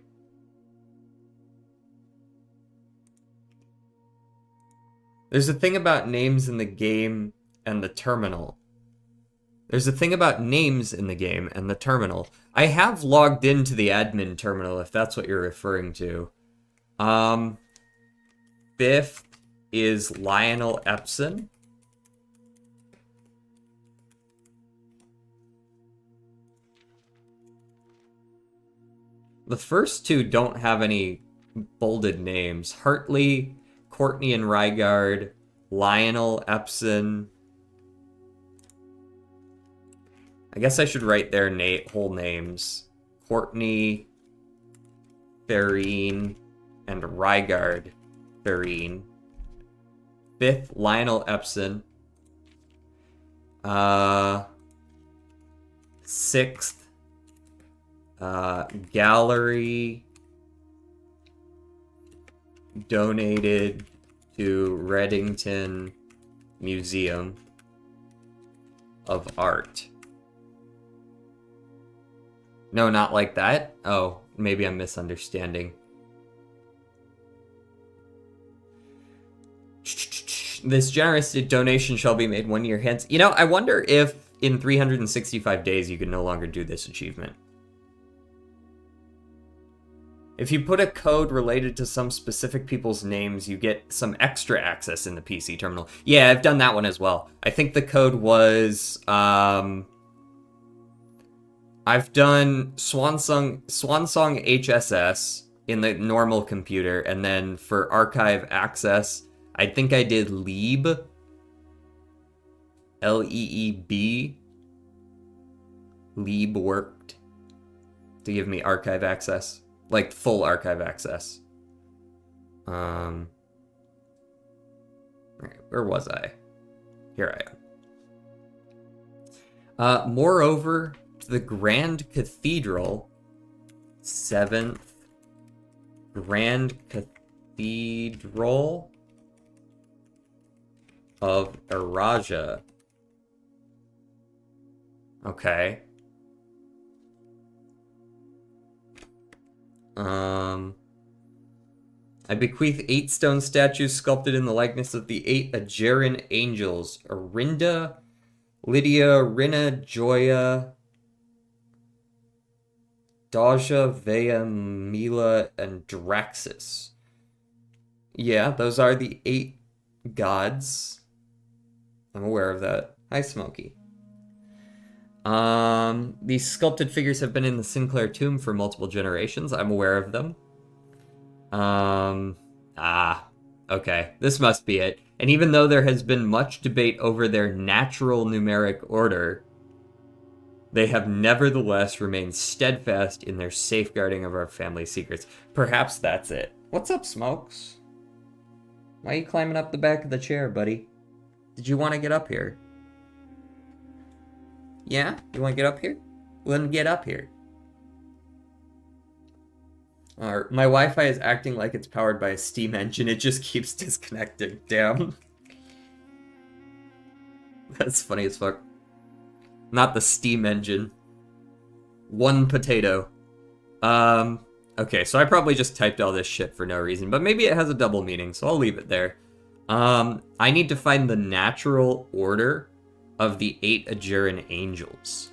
There's a thing about names in the game and the terminal. There's a thing about names in the game and the terminal. I have logged into the admin terminal, if that's what you're referring to. Fifth is Lionel Epson. The first two don't have any bolded names. Hartley, Courtney and Rygard, Lionel Epson. I guess I should write their whole names. Courtney Farine and Rygard Farine. Fifth, Lionel Epson. Sixth, gallery donated to Reddington Museum of Art. No, not like that. Oh, maybe I'm misunderstanding. This generous donation shall be made 1 year hence. You know, I wonder if in 365 days you can no longer do this achievement. If you put a code related to some specific people's names, you get some extra access in the PC terminal. Yeah, I've done that one as well. I think the code was, I've done Swansong HSS in the normal computer, and then for archive access, I think I did Leeb, L-E-E-B. Leeb worked to give me archive access, like full archive access. Where was I? Here I am. Moreover, to the Grand Cathedral, 7th Grand Cathedral of Araja. Okay. I bequeath 8 stone statues sculpted in the likeness of the 8 Ajeran angels: Arinda, Lydia, Rina, Joya, Daja, Vea, Mila, and Draxus. Yeah, those are the 8 gods. I'm aware of that. Hi, Smokey. These sculpted figures have been in the Sinclair tomb for multiple generations. I'm aware of them. Okay. This must be it. And even though there has been much debate over their natural numeric order, they have nevertheless remained steadfast in their safeguarding of our family secrets. Perhaps that's it. What's up, Smokes? Why are you climbing up the back of the chair, buddy? Did you want to get up here? Yeah? You want to get up here? Well, then get up here. My Wi-Fi is acting like it's powered by a Steam engine. It just keeps disconnecting. Damn. That's funny as fuck. Not the Steam engine. One potato. Okay, so I probably just typed all this shit for no reason, but maybe it has a double meaning, so I'll leave it there. I need to find the natural order of the 8 Ajeran angels.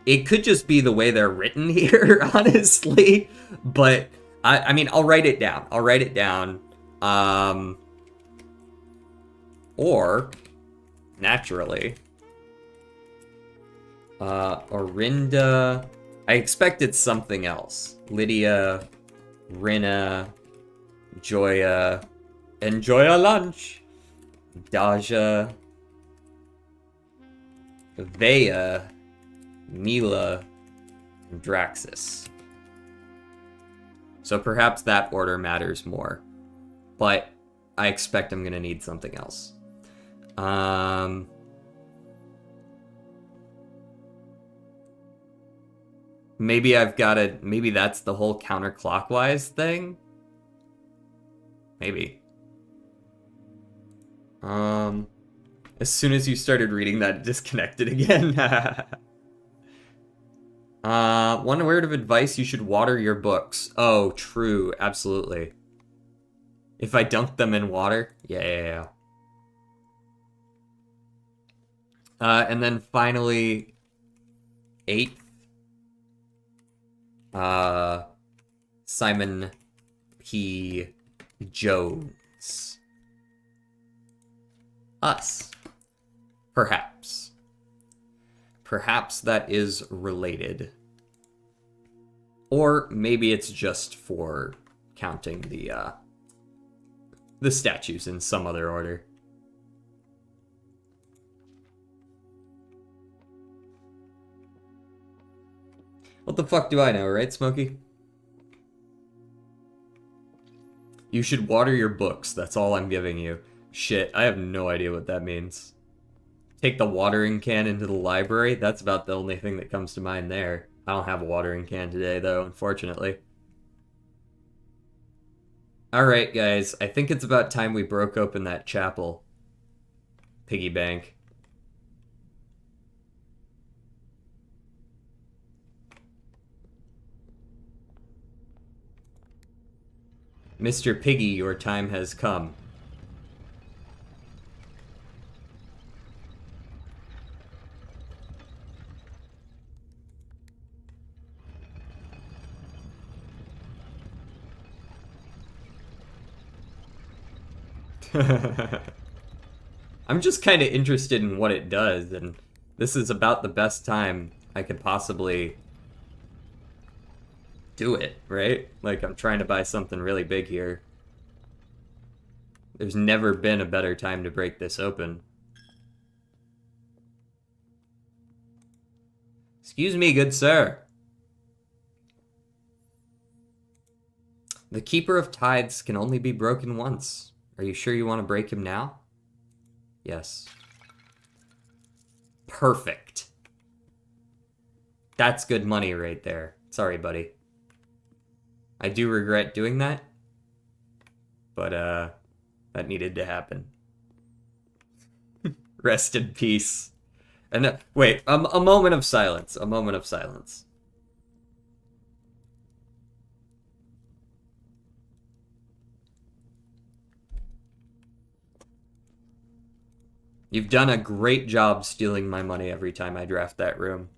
It could just be the way they're written here, honestly, but I mean, I'll write it down. Or, naturally, Arinda, I expected something else. Lydia, Rina, Joya, enjoy a lunch. Daja, Vea, Mila, and Draxus. So perhaps that order matters more. But I expect I'm going to need something else. Maybe I've got to... Maybe that's the whole counterclockwise thing? Maybe. As soon as you started reading that, it disconnected again. One word of advice, you should water your books. Oh, true. Absolutely. If I dunk them in water? Yeah. And then finally, 8th, Simon P. Jones. Us. Perhaps. Perhaps that is related. Or maybe it's just for counting the statues in some other order. What the fuck do I know, right, Smokey? You should water your books, that's all I'm giving you. Shit, I have no idea what that means. Take the watering can into the library? That's about the only thing that comes to mind there. I don't have a watering can today, though, unfortunately. Alright, guys, I think it's about time we broke open that chapel. Piggy bank. Mr. Piggy, your time has come. I'm just kind of interested in what it does, and this is about the best time I could possibly do it, right? Like, I'm trying to buy something really big here. There's never been a better time to break this open. Excuse me, good sir. The Keeper of Tides can only be broken once. Are you sure you want to break him now? Yes. Perfect. That's good money right there. Sorry, buddy. I do regret doing that, but that needed to happen. Rest in peace. And wait, a moment of silence. A moment of silence. You've done a great job stealing my money every time I draft that room.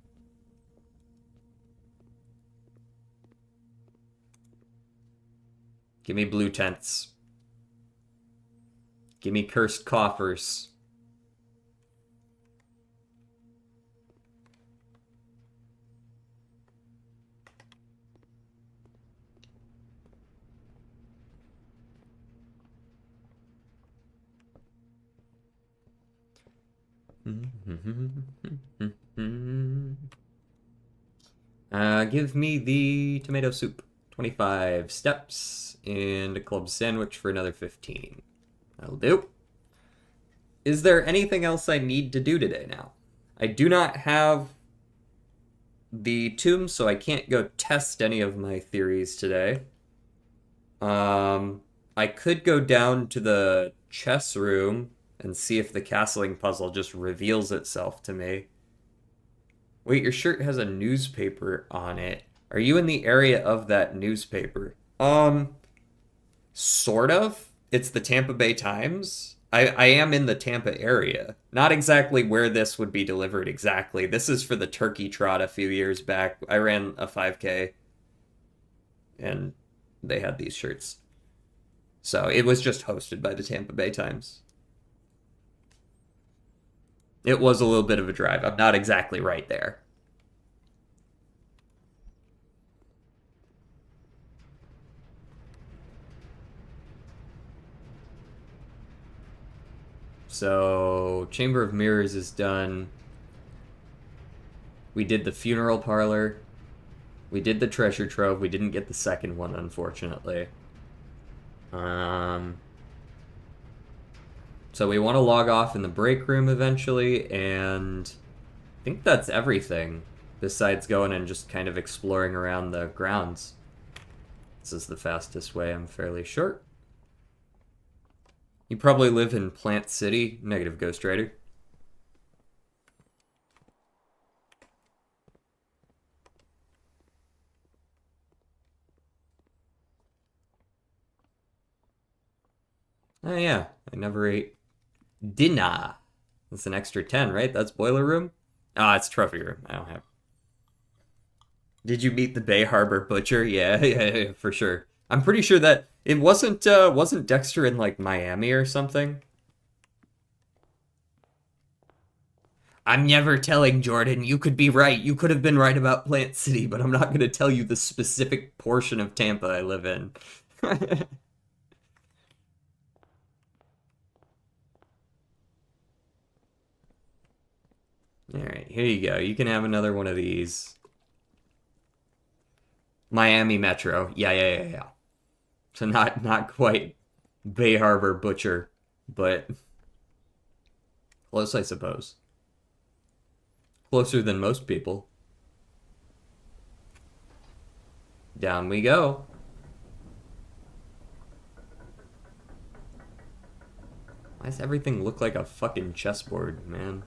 Give me blue tents. Give me cursed coffers. Give me the tomato soup. 25 steps and a club sandwich for another 15. That'll do. Is there anything else I need to do today now? I do not have the tomb, so I can't go test any of my theories today. I could go down to the chess room and see if the castling puzzle just reveals itself to me. Wait, your shirt has a newspaper on it. Are you in the area of that newspaper? Sort of. It's the Tampa Bay Times. I am in the Tampa area. Not exactly where this would be delivered exactly. This is for the Turkey Trot a few years back. I ran a 5K, and they had these shirts. So it was just hosted by the Tampa Bay Times. It was a little bit of a drive. I'm not exactly right there. So, Chamber of Mirrors is done. We did the funeral parlor. We did the treasure trove. We didn't get the second one, unfortunately. So we want to log off in the break room eventually, and I think that's everything, besides going and just kind of exploring around the grounds. This is the fastest way, I'm fairly sure. You probably live in Plant City, negative Ghost Rider. Oh yeah, I never ate dinner. That's an extra 10, right? That's boiler room? Ah, it's trophy room. I don't have. Did you meet the Bay Harbor butcher? Yeah, yeah, for sure. I'm pretty sure that it wasn't Dexter in like Miami or something. I'm never telling Jordan. You could be right. You could have been right about Plant City, but I'm not going to tell you the specific portion of Tampa I live in. All right, here you go. You can have another one of these. Miami Metro. Yeah, yeah, yeah, yeah. So not quite Bay Harbor Butcher, but close, I suppose. Closer than most people. Down we go. Why does everything look like a fucking chessboard, man?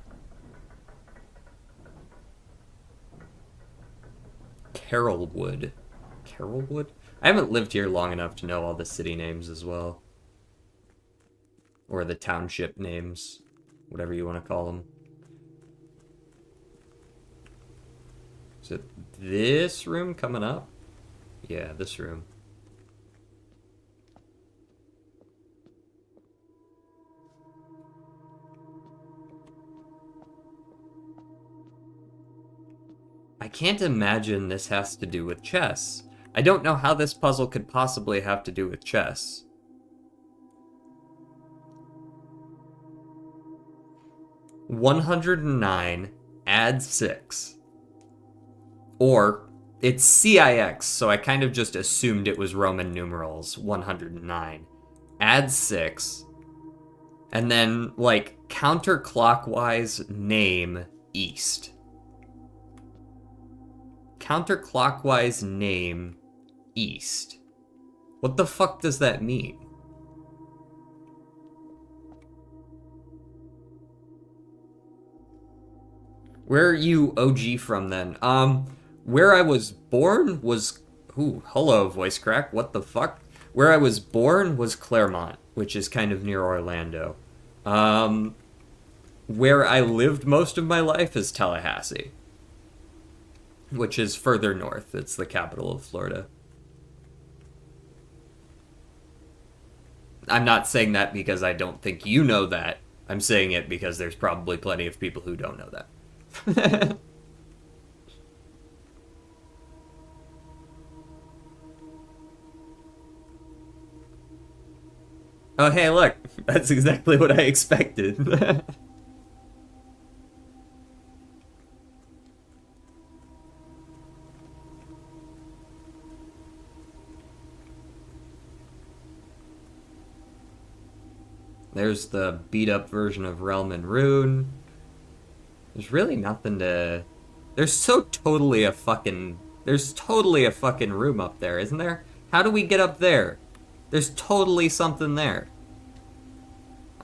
Carrollwood. Carrollwood? I haven't lived here long enough to know all the city names as well. Or the township names. Whatever you want to call them. Is it this room coming up? Yeah, this room. I can't imagine this has to do with chess. I don't know how this puzzle could possibly have to do with chess. $109, add 6. Or, it's CIX, so I kind of just assumed it was Roman numerals, 109. Add 6. And then, like, counterclockwise name east. Counterclockwise name east. What the fuck does that mean? Where are you OG from then? Where I was born was... Ooh, hello, voice crack. What the fuck? Where I was born was Claremont, which is kind of near Orlando. Where I lived most of my life is Tallahassee, which is further north. It's the capital of Florida. I'm not saying that because I don't think you know that. I'm saying it because there's probably plenty of people who don't know that. Oh, hey, look. That's exactly what I expected. There's the beat up version of Realm and Rune. There's really nothing to... There's totally a fucking room up there, isn't there? How do we get up there? There's totally something there.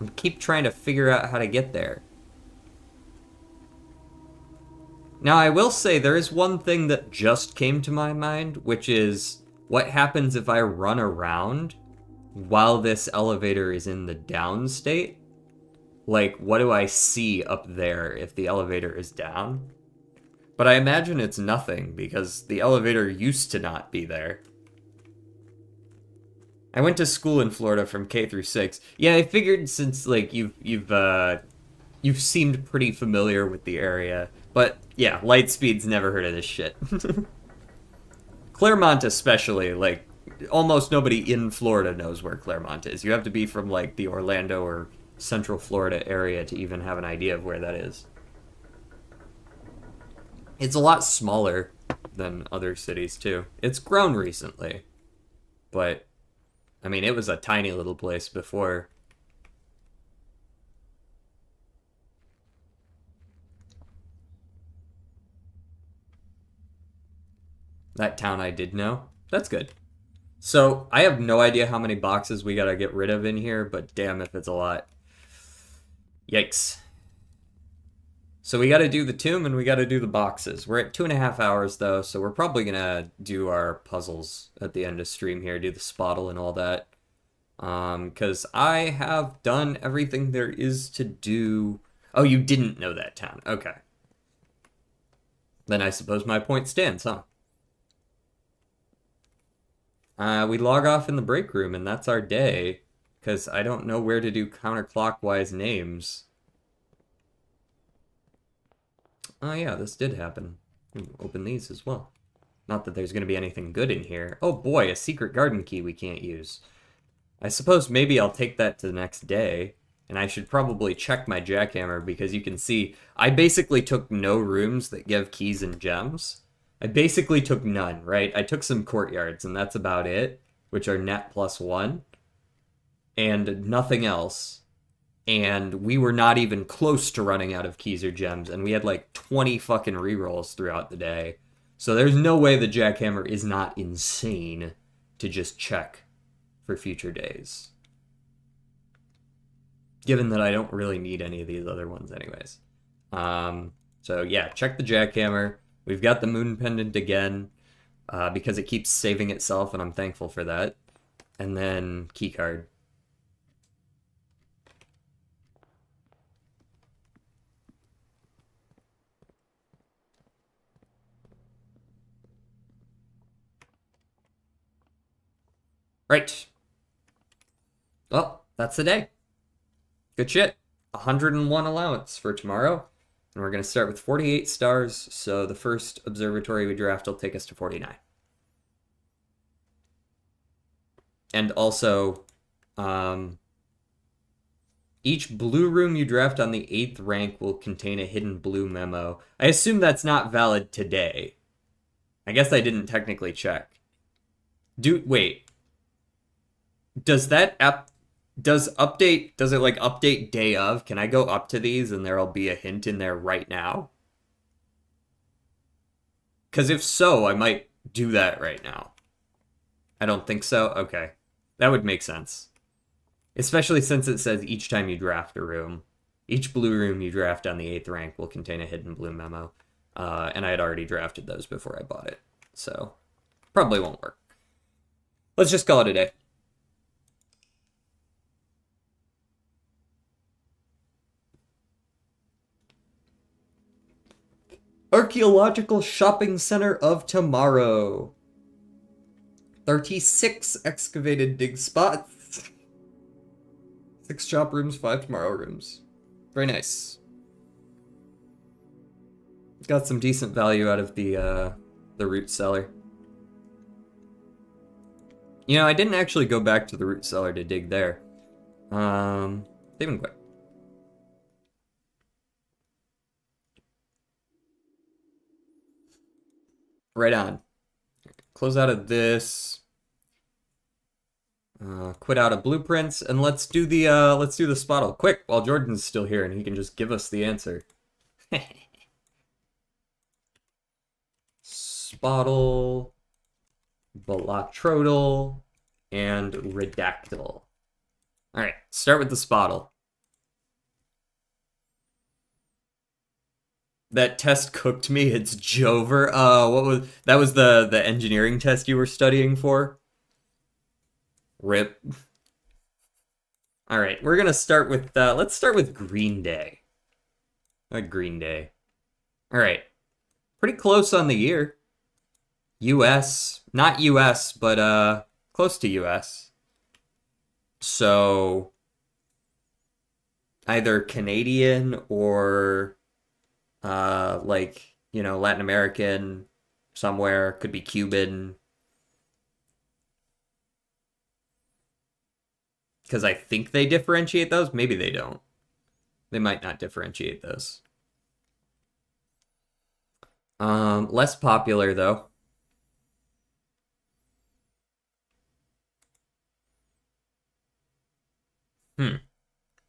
I keep trying to figure out how to get there. Now, I will say there is one thing that just came to my mind, which is what happens if I run around while this elevator is in the down state? Like, what do I see up there if the elevator is down? But I imagine it's nothing, because the elevator used to not be there. I went to school in Florida from K through 6. Yeah, I figured since, like, you've seemed pretty familiar with the area. But, yeah, Lightspeed's never heard of this shit. Claremont especially, like, almost nobody in Florida knows where Claremont is. You have to be from, like, the Orlando or Central Florida area to even have an idea of where that is. It's a lot smaller than other cities, too. It's grown recently. But, I mean, it was a tiny little place before. That town I did know. That's good. So, I have no idea how many boxes we gotta get rid of in here, but damn if it's a lot. Yikes. So we gotta do the tomb and we gotta do the boxes. We're at 2.5 hours though, so we're probably gonna do our puzzles at the end of stream here, do the spottle and all that. Because I have done everything there is to do. Oh, you didn't know that town. Okay. Then I suppose my point stands, huh? We log off in the break room, and that's our day. Because I don't know where to do counterclockwise names. Oh yeah, this did happen. Open these as well. Not that there's going to be anything good in here. Oh boy, a secret garden key we can't use. I suppose maybe I'll take that to the next day. And I should probably check my jackhammer because you can see I basically took no rooms that give keys and gems. I basically took none, right? I took some courtyards and that's about it, which are net +1. And nothing else. And we were not even close to running out of keys or gems, and we had like 20 fucking rerolls throughout the day. So there's no way the jackhammer is not insane to just check for future days. Given that I don't really need any of these other ones anyways. So yeah, check the jackhammer. We've got the moon pendant again, because it keeps saving itself, and I'm thankful for that. And then keycard. Right. Well, that's the day. Good shit. 101 allowance for tomorrow. And we're going to start with 48 stars, so the first observatory we draft will take us to 49. And also, each blue room you draft on the 8th rank will contain a hidden blue memo. I assume that's not valid today. I guess I didn't technically check. Wait. Does that does it like update day of? Can I go up to these and there'll be a hint in there right now? Because if so, I might do that right now. I don't think so? Okay. That would make sense. Especially since it says each time you draft a room, each blue room you draft on the 8th rank will contain a hidden blue memo. And I had already drafted those before I bought it. So, probably won't work. Let's just call it a day. Archaeological Shopping Center of Tomorrow. 36 excavated dig spots. 6 shop rooms, 5 tomorrow rooms. Very nice. Got some decent value out of the root cellar. You know, I didn't actually go back to the root cellar to dig there. Save and quit. Right on. Close out of this. Quit out of blueprints, and let's do the spottle quick while Jordan's still here and he can just give us the answer. Spottle, Balatrodal, and Redactyl. Alright, start with the spottle. That test cooked me. It's Jover. That was the engineering test you were studying for? Rip. All right, we're gonna start with let's start with Green Day. Green Day. All right, pretty close on the year. U.S. Not U.S. but close to U.S. So either Canadian or like, you know, Latin American somewhere, could be Cuban. Because I think they differentiate those. Maybe they don't. They might not differentiate those. Less popular, though.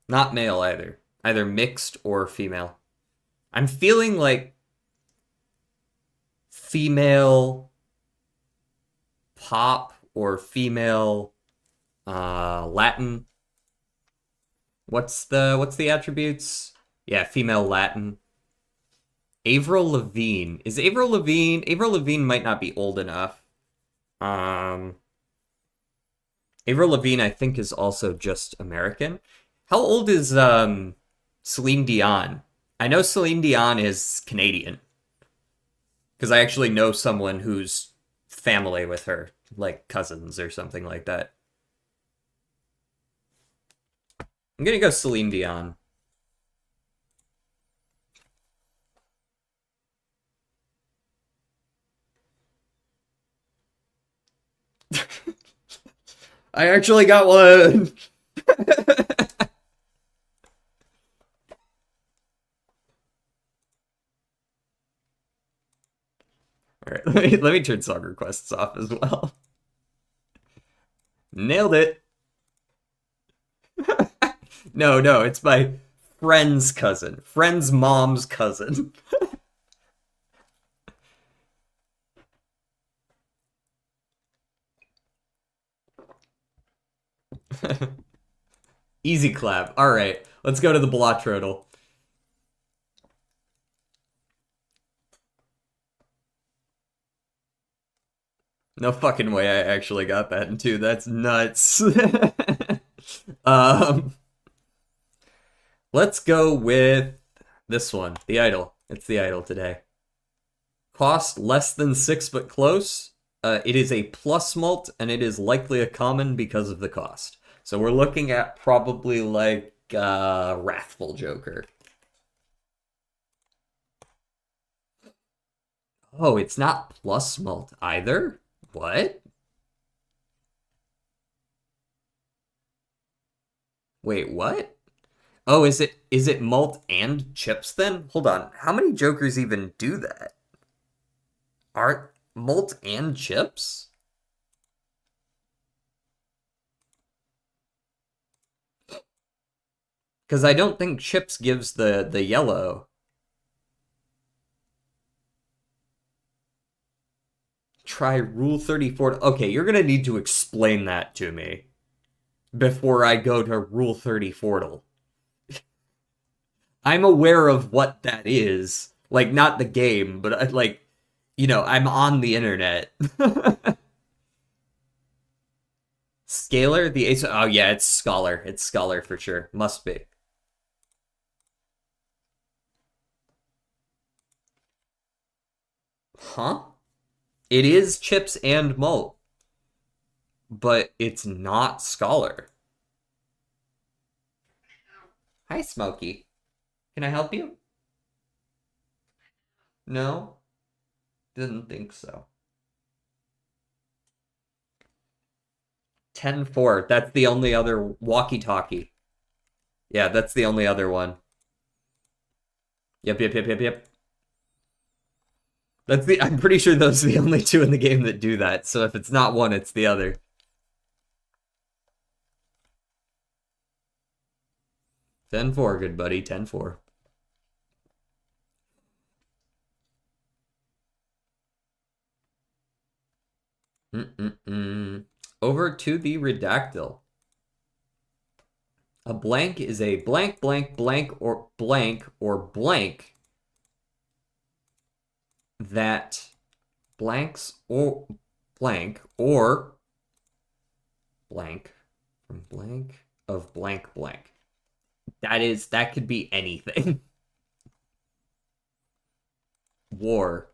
Not male either. Either mixed or female. I'm feeling like female pop or female Latin. What's the attributes? Yeah, female Latin. Avril Lavigne. Is Avril Lavigne? Avril Lavigne might not be old enough. Avril Lavigne, I think, is also just American. How old is Celine Dion? I know Celine Dion is Canadian because I actually know someone who's family with her, like cousins or something like that. I'm gonna go Celine Dion. I actually got one. All right, let me turn song requests off as well. Nailed it. No, no, it's my friend's cousin, friend's mom's cousin. Easy clap. All right, let's go to the Blotrodal. No fucking way I actually got that in two. That's nuts. um, let's go with this one, The Idol. It's The Idol today. Cost less than 6 but close. It is a plus malt and it is likely a common because of the cost. So we're looking at probably like Wrathful Joker. Oh, it's not plus malt either? What? Wait, what? Oh, is it malt and chips then? Hold on. How many Jokers even do that? Are malt and chips? Because I don't think chips gives the yellow. Try Rule 34. Okay, you're gonna need to explain that to me before I go to Rule 34. I'm aware of what that is. Like, not the game, but like, I'm on the internet. Scalar, the ace. Oh, yeah, it's Scholar. It's Scholar for sure. Must be. Huh? It is chips and malt, but it's not Scholar. Hi, Smokey. Can I help you? No? Didn't think so. 10-4. That's the only other walkie-talkie. Yeah, that's the only other one. Yep, yep, yep, yep, yep. I'm pretty sure those are the only two in the game that do that. So if it's not one, it's the other. 10-4, good buddy. 10-4. Over to the Redactyl. A blank is a blank, blank, blank, or blank that blanks or blank or blank from blank of blank blank. That could be anything. War.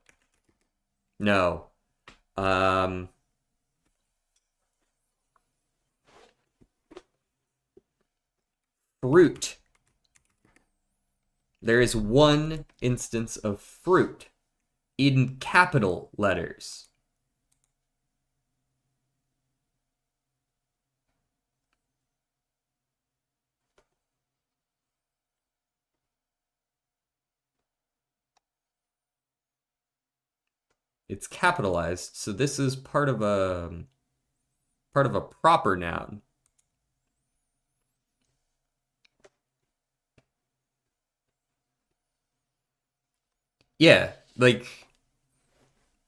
No. Fruit. There is one instance of fruit in capital letters. It's capitalized, so this is part of a proper noun. Yeah, like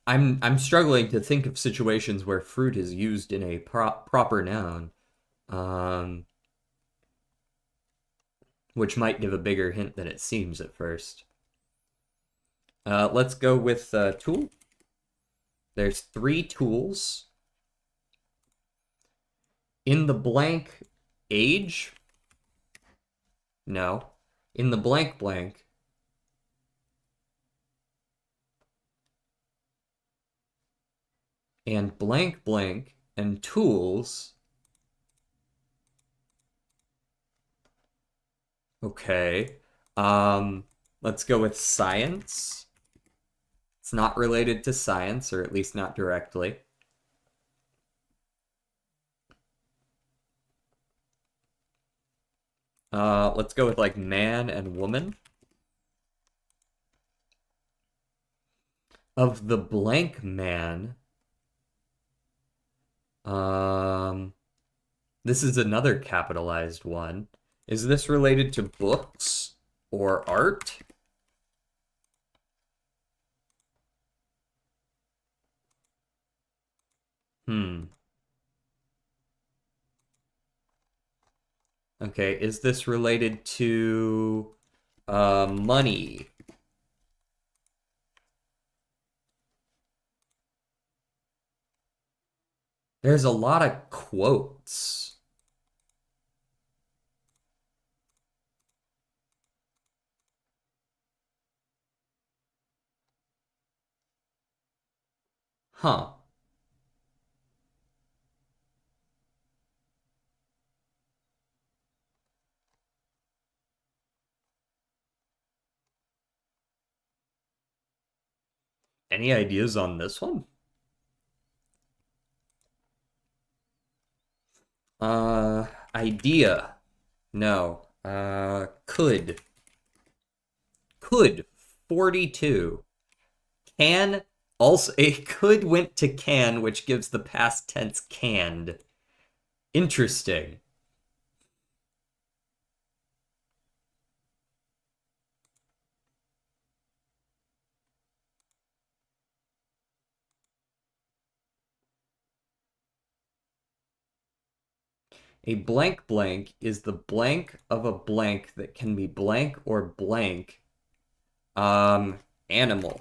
I'm struggling to think of situations where fruit is used in a proper noun, um, which might give a bigger hint than it seems at first. Let's go with tool. There's 3 tools. In the blank age? No. In the blank blank. And blank blank and tools. Okay. Let's go with science. It's not related to science, or at least not directly. Let's go with like man and woman. Of the blank man. This is another capitalized one. Is this related to books or art? Okay, is this related to money? There's a lot of quotes. Huh. Any ideas on this one? Idea. No. Could. Could. 42. Can. Also, a could went to can, which gives the past tense canned. Interesting. A blank blank is the blank of a blank that can be blank or blank. Animal.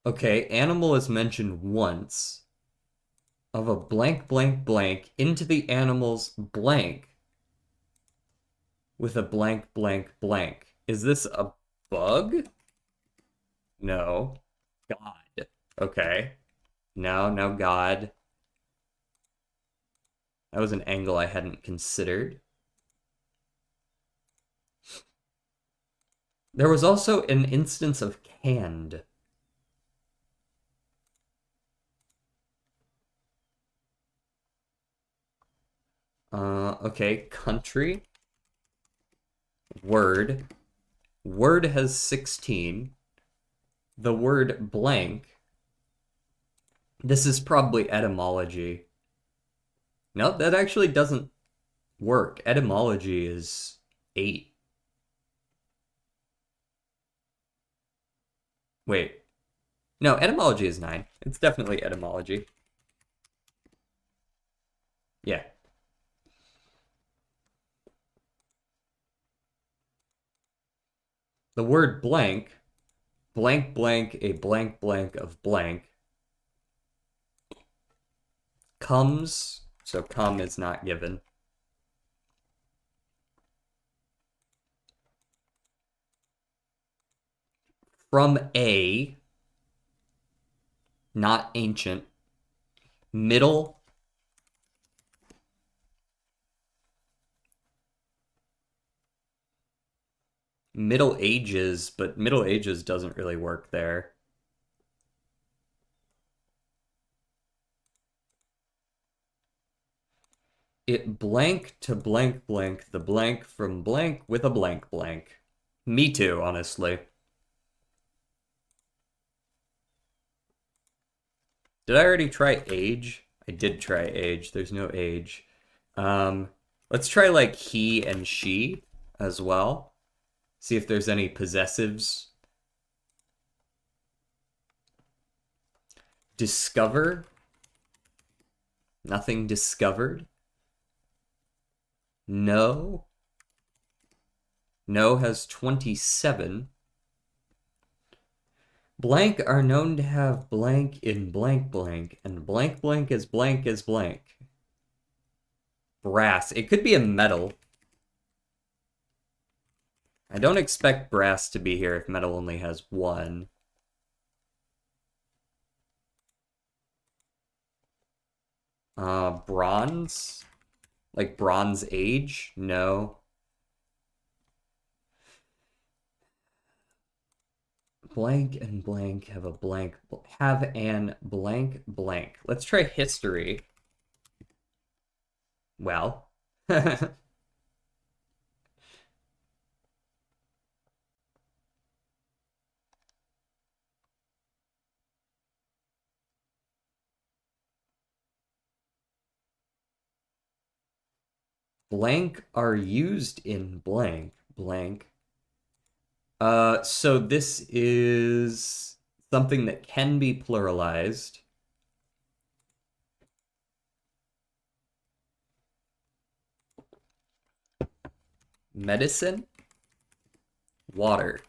Okay, animal is mentioned once. Of a blank blank blank into the animal's blank with a blank blank blank. Is this a bug? No. God. Okay. No, God. That was an angle I hadn't considered. There was also an instance of canned. Okay, country. Word. Word has 16. The word blank. This is probably etymology. No, that actually doesn't work. Etymology is 8. Wait. No, etymology is 9. It's definitely etymology. Yeah. The word blank, blank blank, a blank blank of blank, comes, so come is not given. From a, not ancient, middle, Middle Ages, but Middle Ages doesn't really work there. It blank to blank blank, the blank from blank with a blank blank. Me too, honestly. Did I already try age? I did try age. There's no age. Let's try like he and she as well. See if there's any possessives. Discover. Nothing discovered. No. No has 27. Blank are known to have blank in blank blank, and blank blank is blank is blank. Brass. It could be a metal. I don't expect brass to be here if metal only has one. Bronze? Like Bronze Age? No. Blank and blank have a blank, have an blank blank. Let's try history. Well. Blank are used in blank, blank. So this is something that can be pluralized. Medicine, water.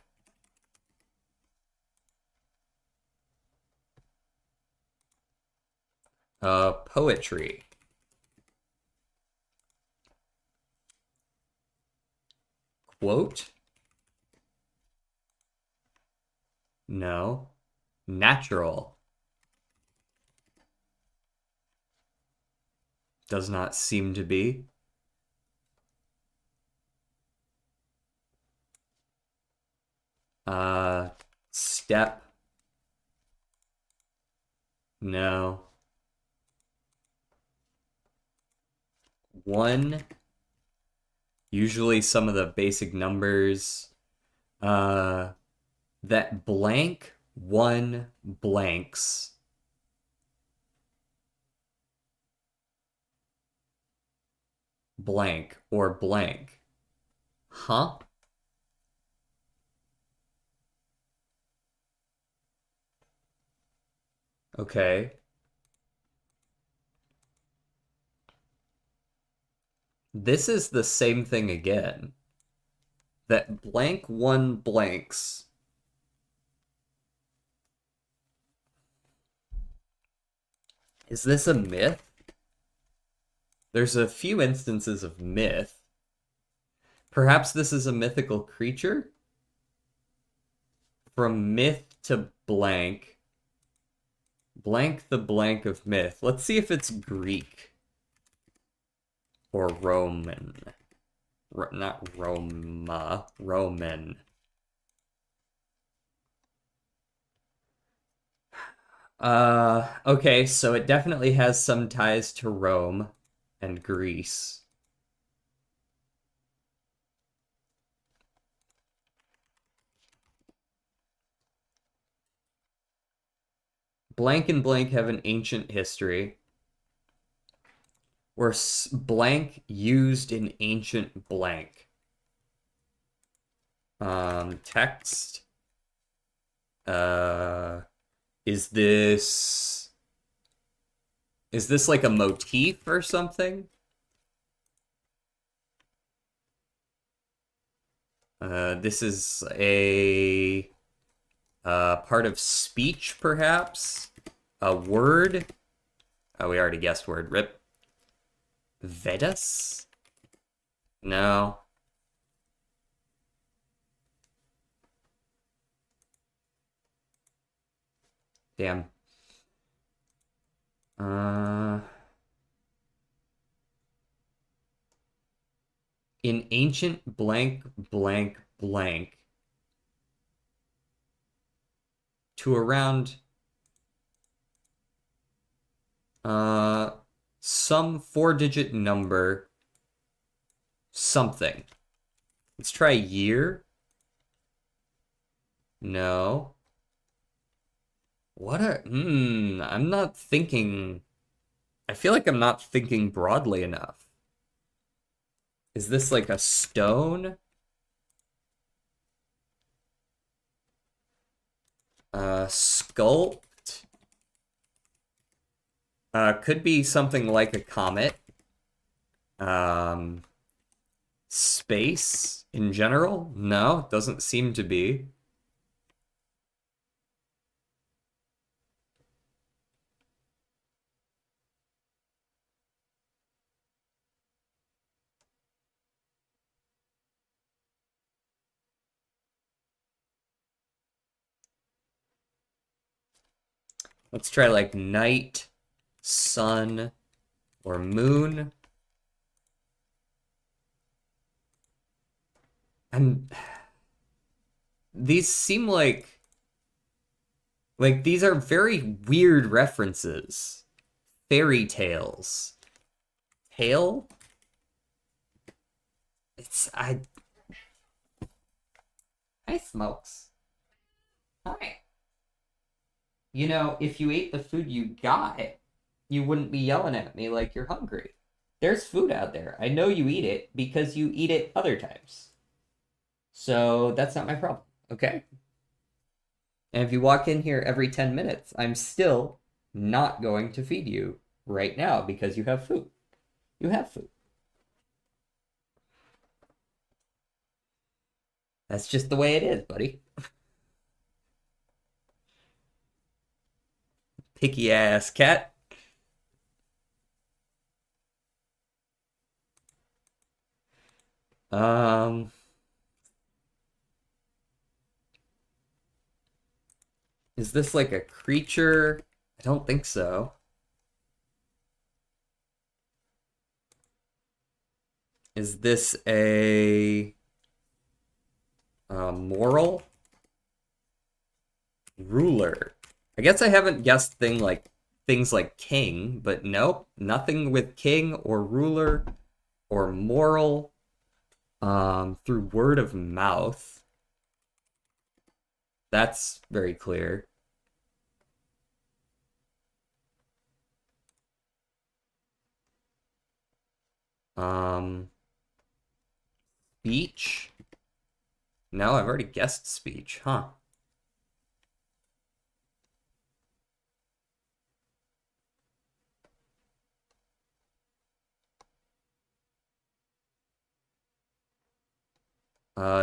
Poetry. Quote? No. Natural. Does not seem to be. Step. No. One. Usually some of the basic numbers. That blank one blanks. Blank or blank. Huh? Okay. This is the same thing again. That blank one blanks. Is this a myth? There's a few instances of myth. Perhaps this is a mythical creature? From myth to blank. Blank the blank of myth. Let's see if it's Greek. Or Roman. Not Roma. Roman. Okay, so it definitely has some ties to Rome and Greece. Blank and blank have an ancient history. Or blank used in ancient blank. Text. Is this like a motif or something? This is a part of speech, perhaps? A word? Oh, we already guessed word. Rip. Vedas? No. Damn. In ancient blank blank blank to around some 4-digit number something. Let's try year. No. I'm not thinking. I feel like I'm not thinking broadly enough. Is this like a stone? Sculpt? Could be something like a comet. Space in general? No, doesn't seem to be. Let's try like night, sun, or moon. And these seem like these are very weird references. Fairy tales. Tail? It's Hi, Smokes. Hi. You know, if you ate the food you got, you wouldn't be yelling at me like you're hungry. There's food out there. I know you eat it because you eat it other times. So that's not my problem, okay? And if you walk in here every 10 minutes, I'm still not going to feed you right now because you have food. You have food. That's just the way it is, buddy. Picky ass cat. Um, is this like a creature? I don't think so. Is this a moral? Ruler. I guess I haven't guessed things like king, but nope, nothing with king or ruler or moral. Through word of mouth. That's very clear. Um, speech? No, I've already guessed speech, huh?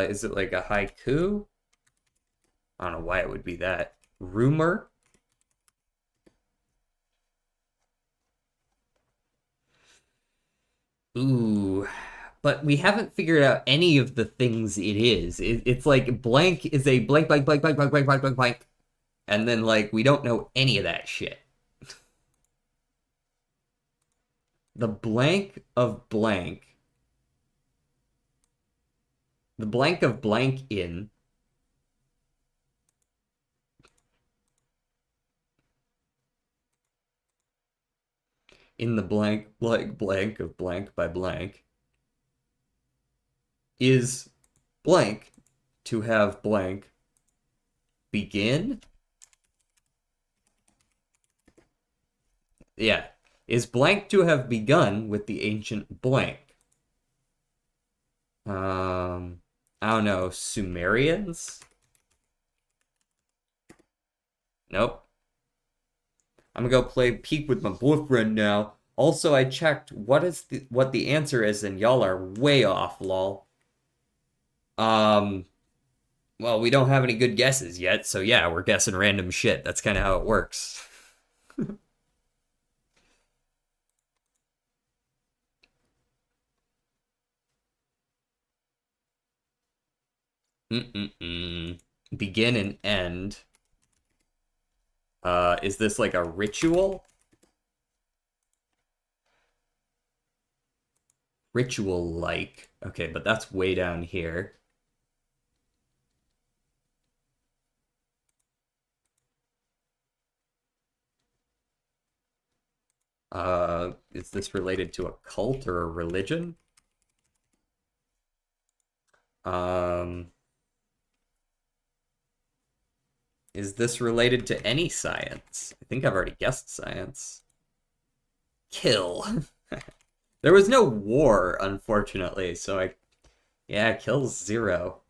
Is it like a haiku? I don't know why it would be that. Rumor? Ooh, but we haven't figured out any of the things it is. It's like blank is a blank, blank, blank, blank, blank, blank, blank, blank, blank. And then, like, we don't know any of that shit. The blank of blank. The blank of blank in the blank, blank, blank of blank by blank is blank to have blank begin? Yeah. Is blank to have begun with the ancient blank? I don't know, Sumerians? Nope. I'm gonna go play Peek with my boyfriend now. Also, I checked what the answer is, and y'all are way off, lol. Um, well, we don't have any good guesses yet, so yeah, we're guessing random shit. That's kind of how it works. Mm-mm-mm. Begin and end. Is this like a ritual? Ritual-like. Okay, but that's way down here. Is this related to a cult or a religion? Um, is this related to any science? I think I've already guessed science. Kill. There was no war, unfortunately, so yeah, kills 0.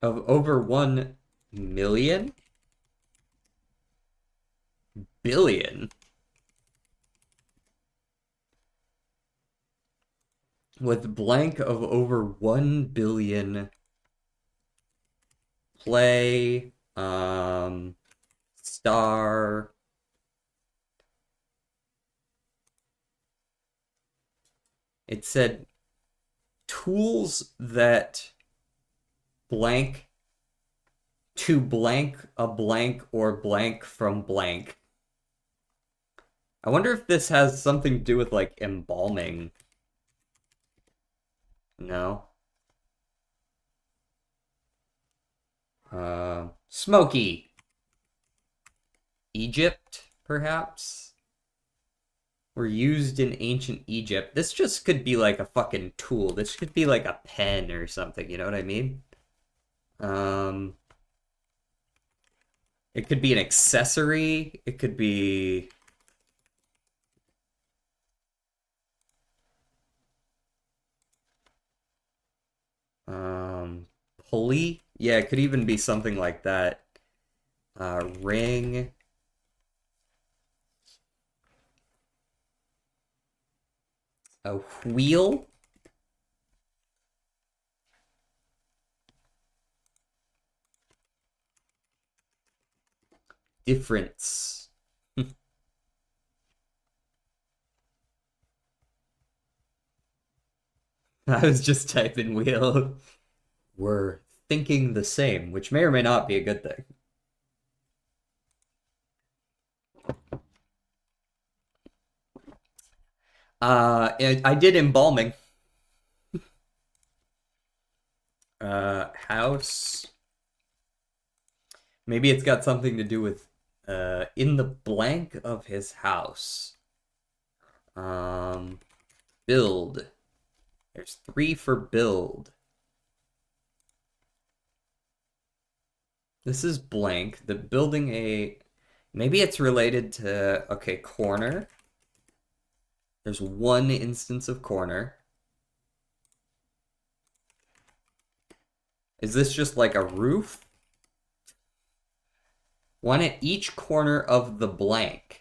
Of over 1 million? Billion? With blank of over 1 billion play, star. It said tools that blank to blank a blank or blank from blank. I wonder if this has something to do with like embalming. No. Smoky. Egypt, perhaps? Were used in ancient Egypt. This just could be like a fucking tool. This could be like a pen or something, you know what I mean? It could be an accessory. It could be... pulley? Yeah, it could even be something like that. Ring. A wheel? Difference. I was just typing wheel. We're thinking the same, which may or may not be a good thing. I did embalming. House. Maybe it's got something to do with in the blank of his house. Build. There's 3 for build. This is blank. The building a... Maybe it's related to... Okay, corner. There's 1 instance of corner. Is this just like a roof? 1 at each corner of the blank.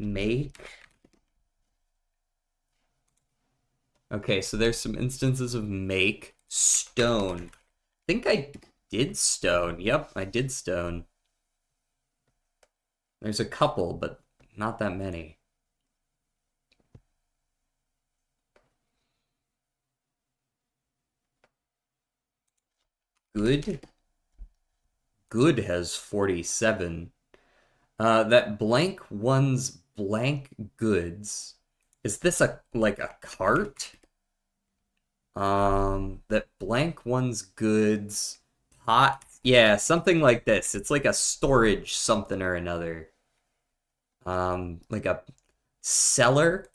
Make. Okay, so there's some instances of make. Stone. I think I did stone. Yep, I did stone. There's a couple, but not that many. Good. Good has 47. That blank one's blank goods. Is this like a cart? That blank one's goods. Pot. Yeah, something like this. It's like a storage something or another. Like a cellar.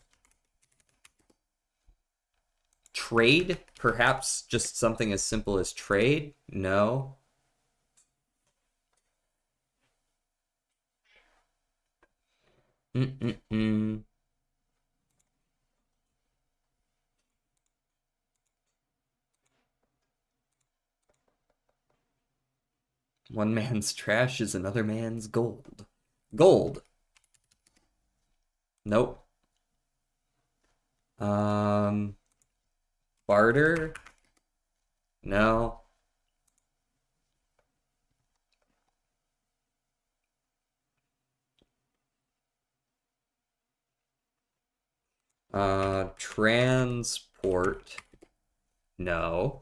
Trade? Perhaps just something as simple as trade? No. One man's trash is another man's gold. Gold. Nope. Barter? No. Transport? No.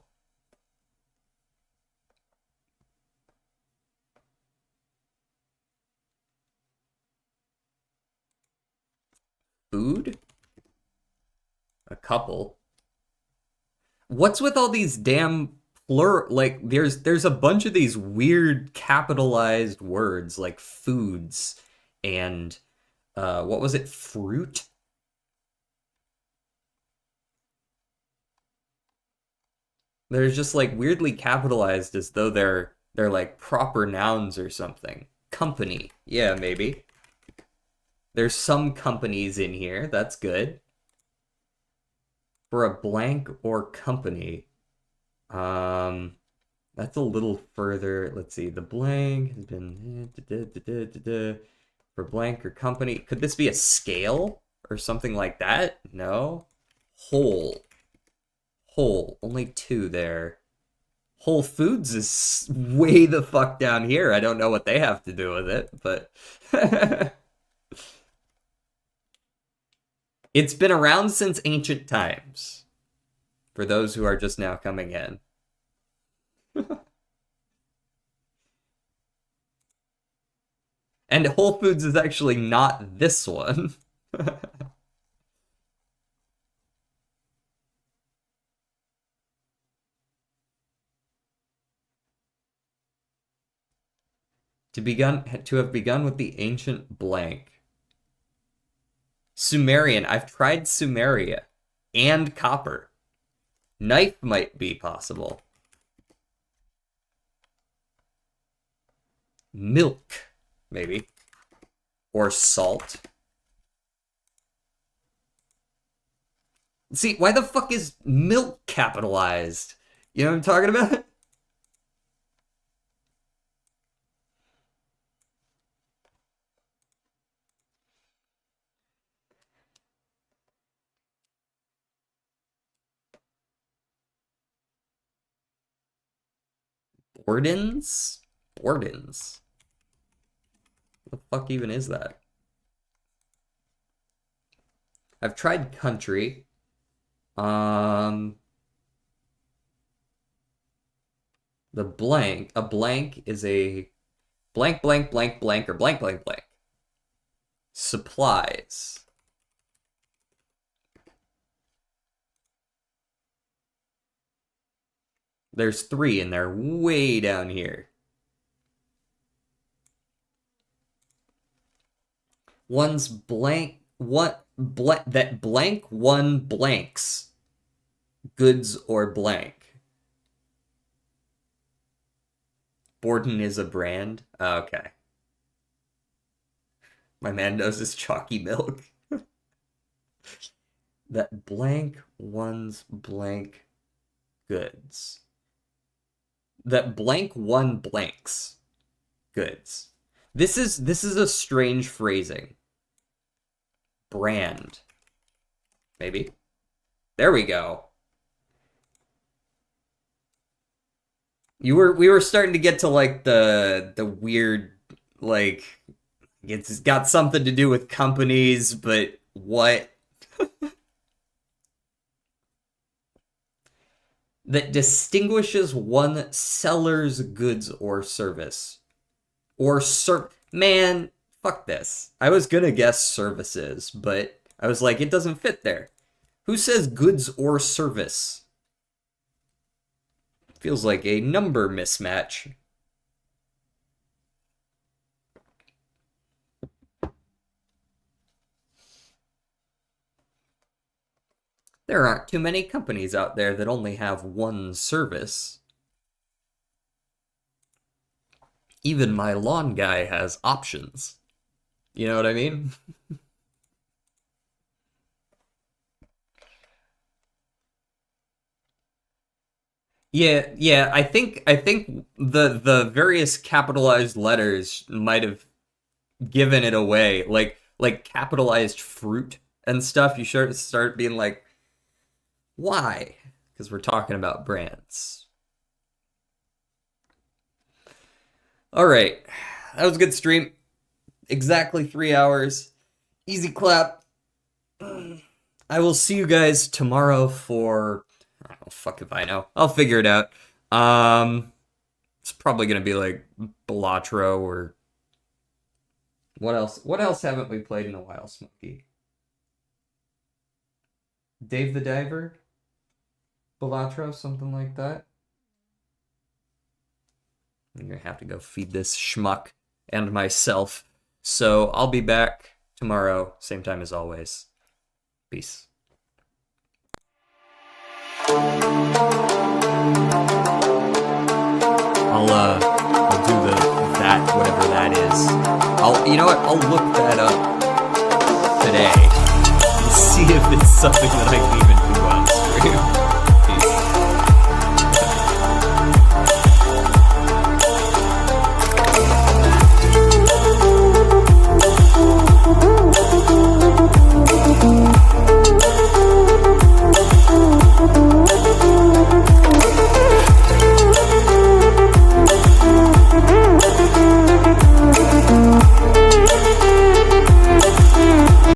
Food? A couple. What's with all these damn like there's a bunch of these weird capitalized words like foods and what was it? Fruit? They're just like weirdly capitalized as though they're like proper nouns or something. Company. Yeah, maybe. There's some companies in here. That's good. For a blank or company. That's a little further. Let's see. The blank has been for blank or company. Could this be a scale or something like that? No. Whole. Whole, only 2 there. Whole Foods is way the fuck down here. I don't know what they have to do with it, but... It's been around since ancient times. For those who are just now coming in. And Whole Foods is actually not this one. To have begun with the ancient blank. Sumerian. I've tried Sumeria and copper. Knife might be possible. Milk, maybe. Or salt. See, why the fuck is milk capitalized? You know what I'm talking about? Bordens? Bordens? What the fuck even is that? I've tried country. The blank. A blank is a blank, blank, blank, blank, or blank, blank, blank. Supplies. There's 3 and they're way down here. One's blank, that blank one blanks. Goods or blank. Borden is a brand? Oh, okay. My man knows his chalky milk. That blank one's blank goods. That blank one blanks goods. This is a strange phrasing. Brand. Maybe. There we go. We were starting to get to like the weird, like, it's got something to do with companies, but what? That distinguishes one seller's goods or service. Or man, fuck this. I was gonna guess services, but I was like, it doesn't fit there. Who says goods or service? Feels like a number mismatch. There aren't too many companies out there that only have one service. Even my lawn guy has options. You know what I mean? Yeah, I think the various capitalized letters might have given it away. Like capitalized fruit and stuff, you should start being like, why? Because we're talking about brands. Alright. That was a good stream. Exactly 3 hours. Easy clap. I will see you guys tomorrow for... Oh, fuck if I know. I'll figure it out. It's probably gonna be like Balatro or... What else? What else haven't we played in a while, Smokey? Dave the Diver? Balatro? Something like that? I'm gonna have to go feed this schmuck and myself. So I'll be back tomorrow, same time as always. Peace. I'll do that, whatever that is. You know what? I'll look that up today and see if it's something that I can even do on stream.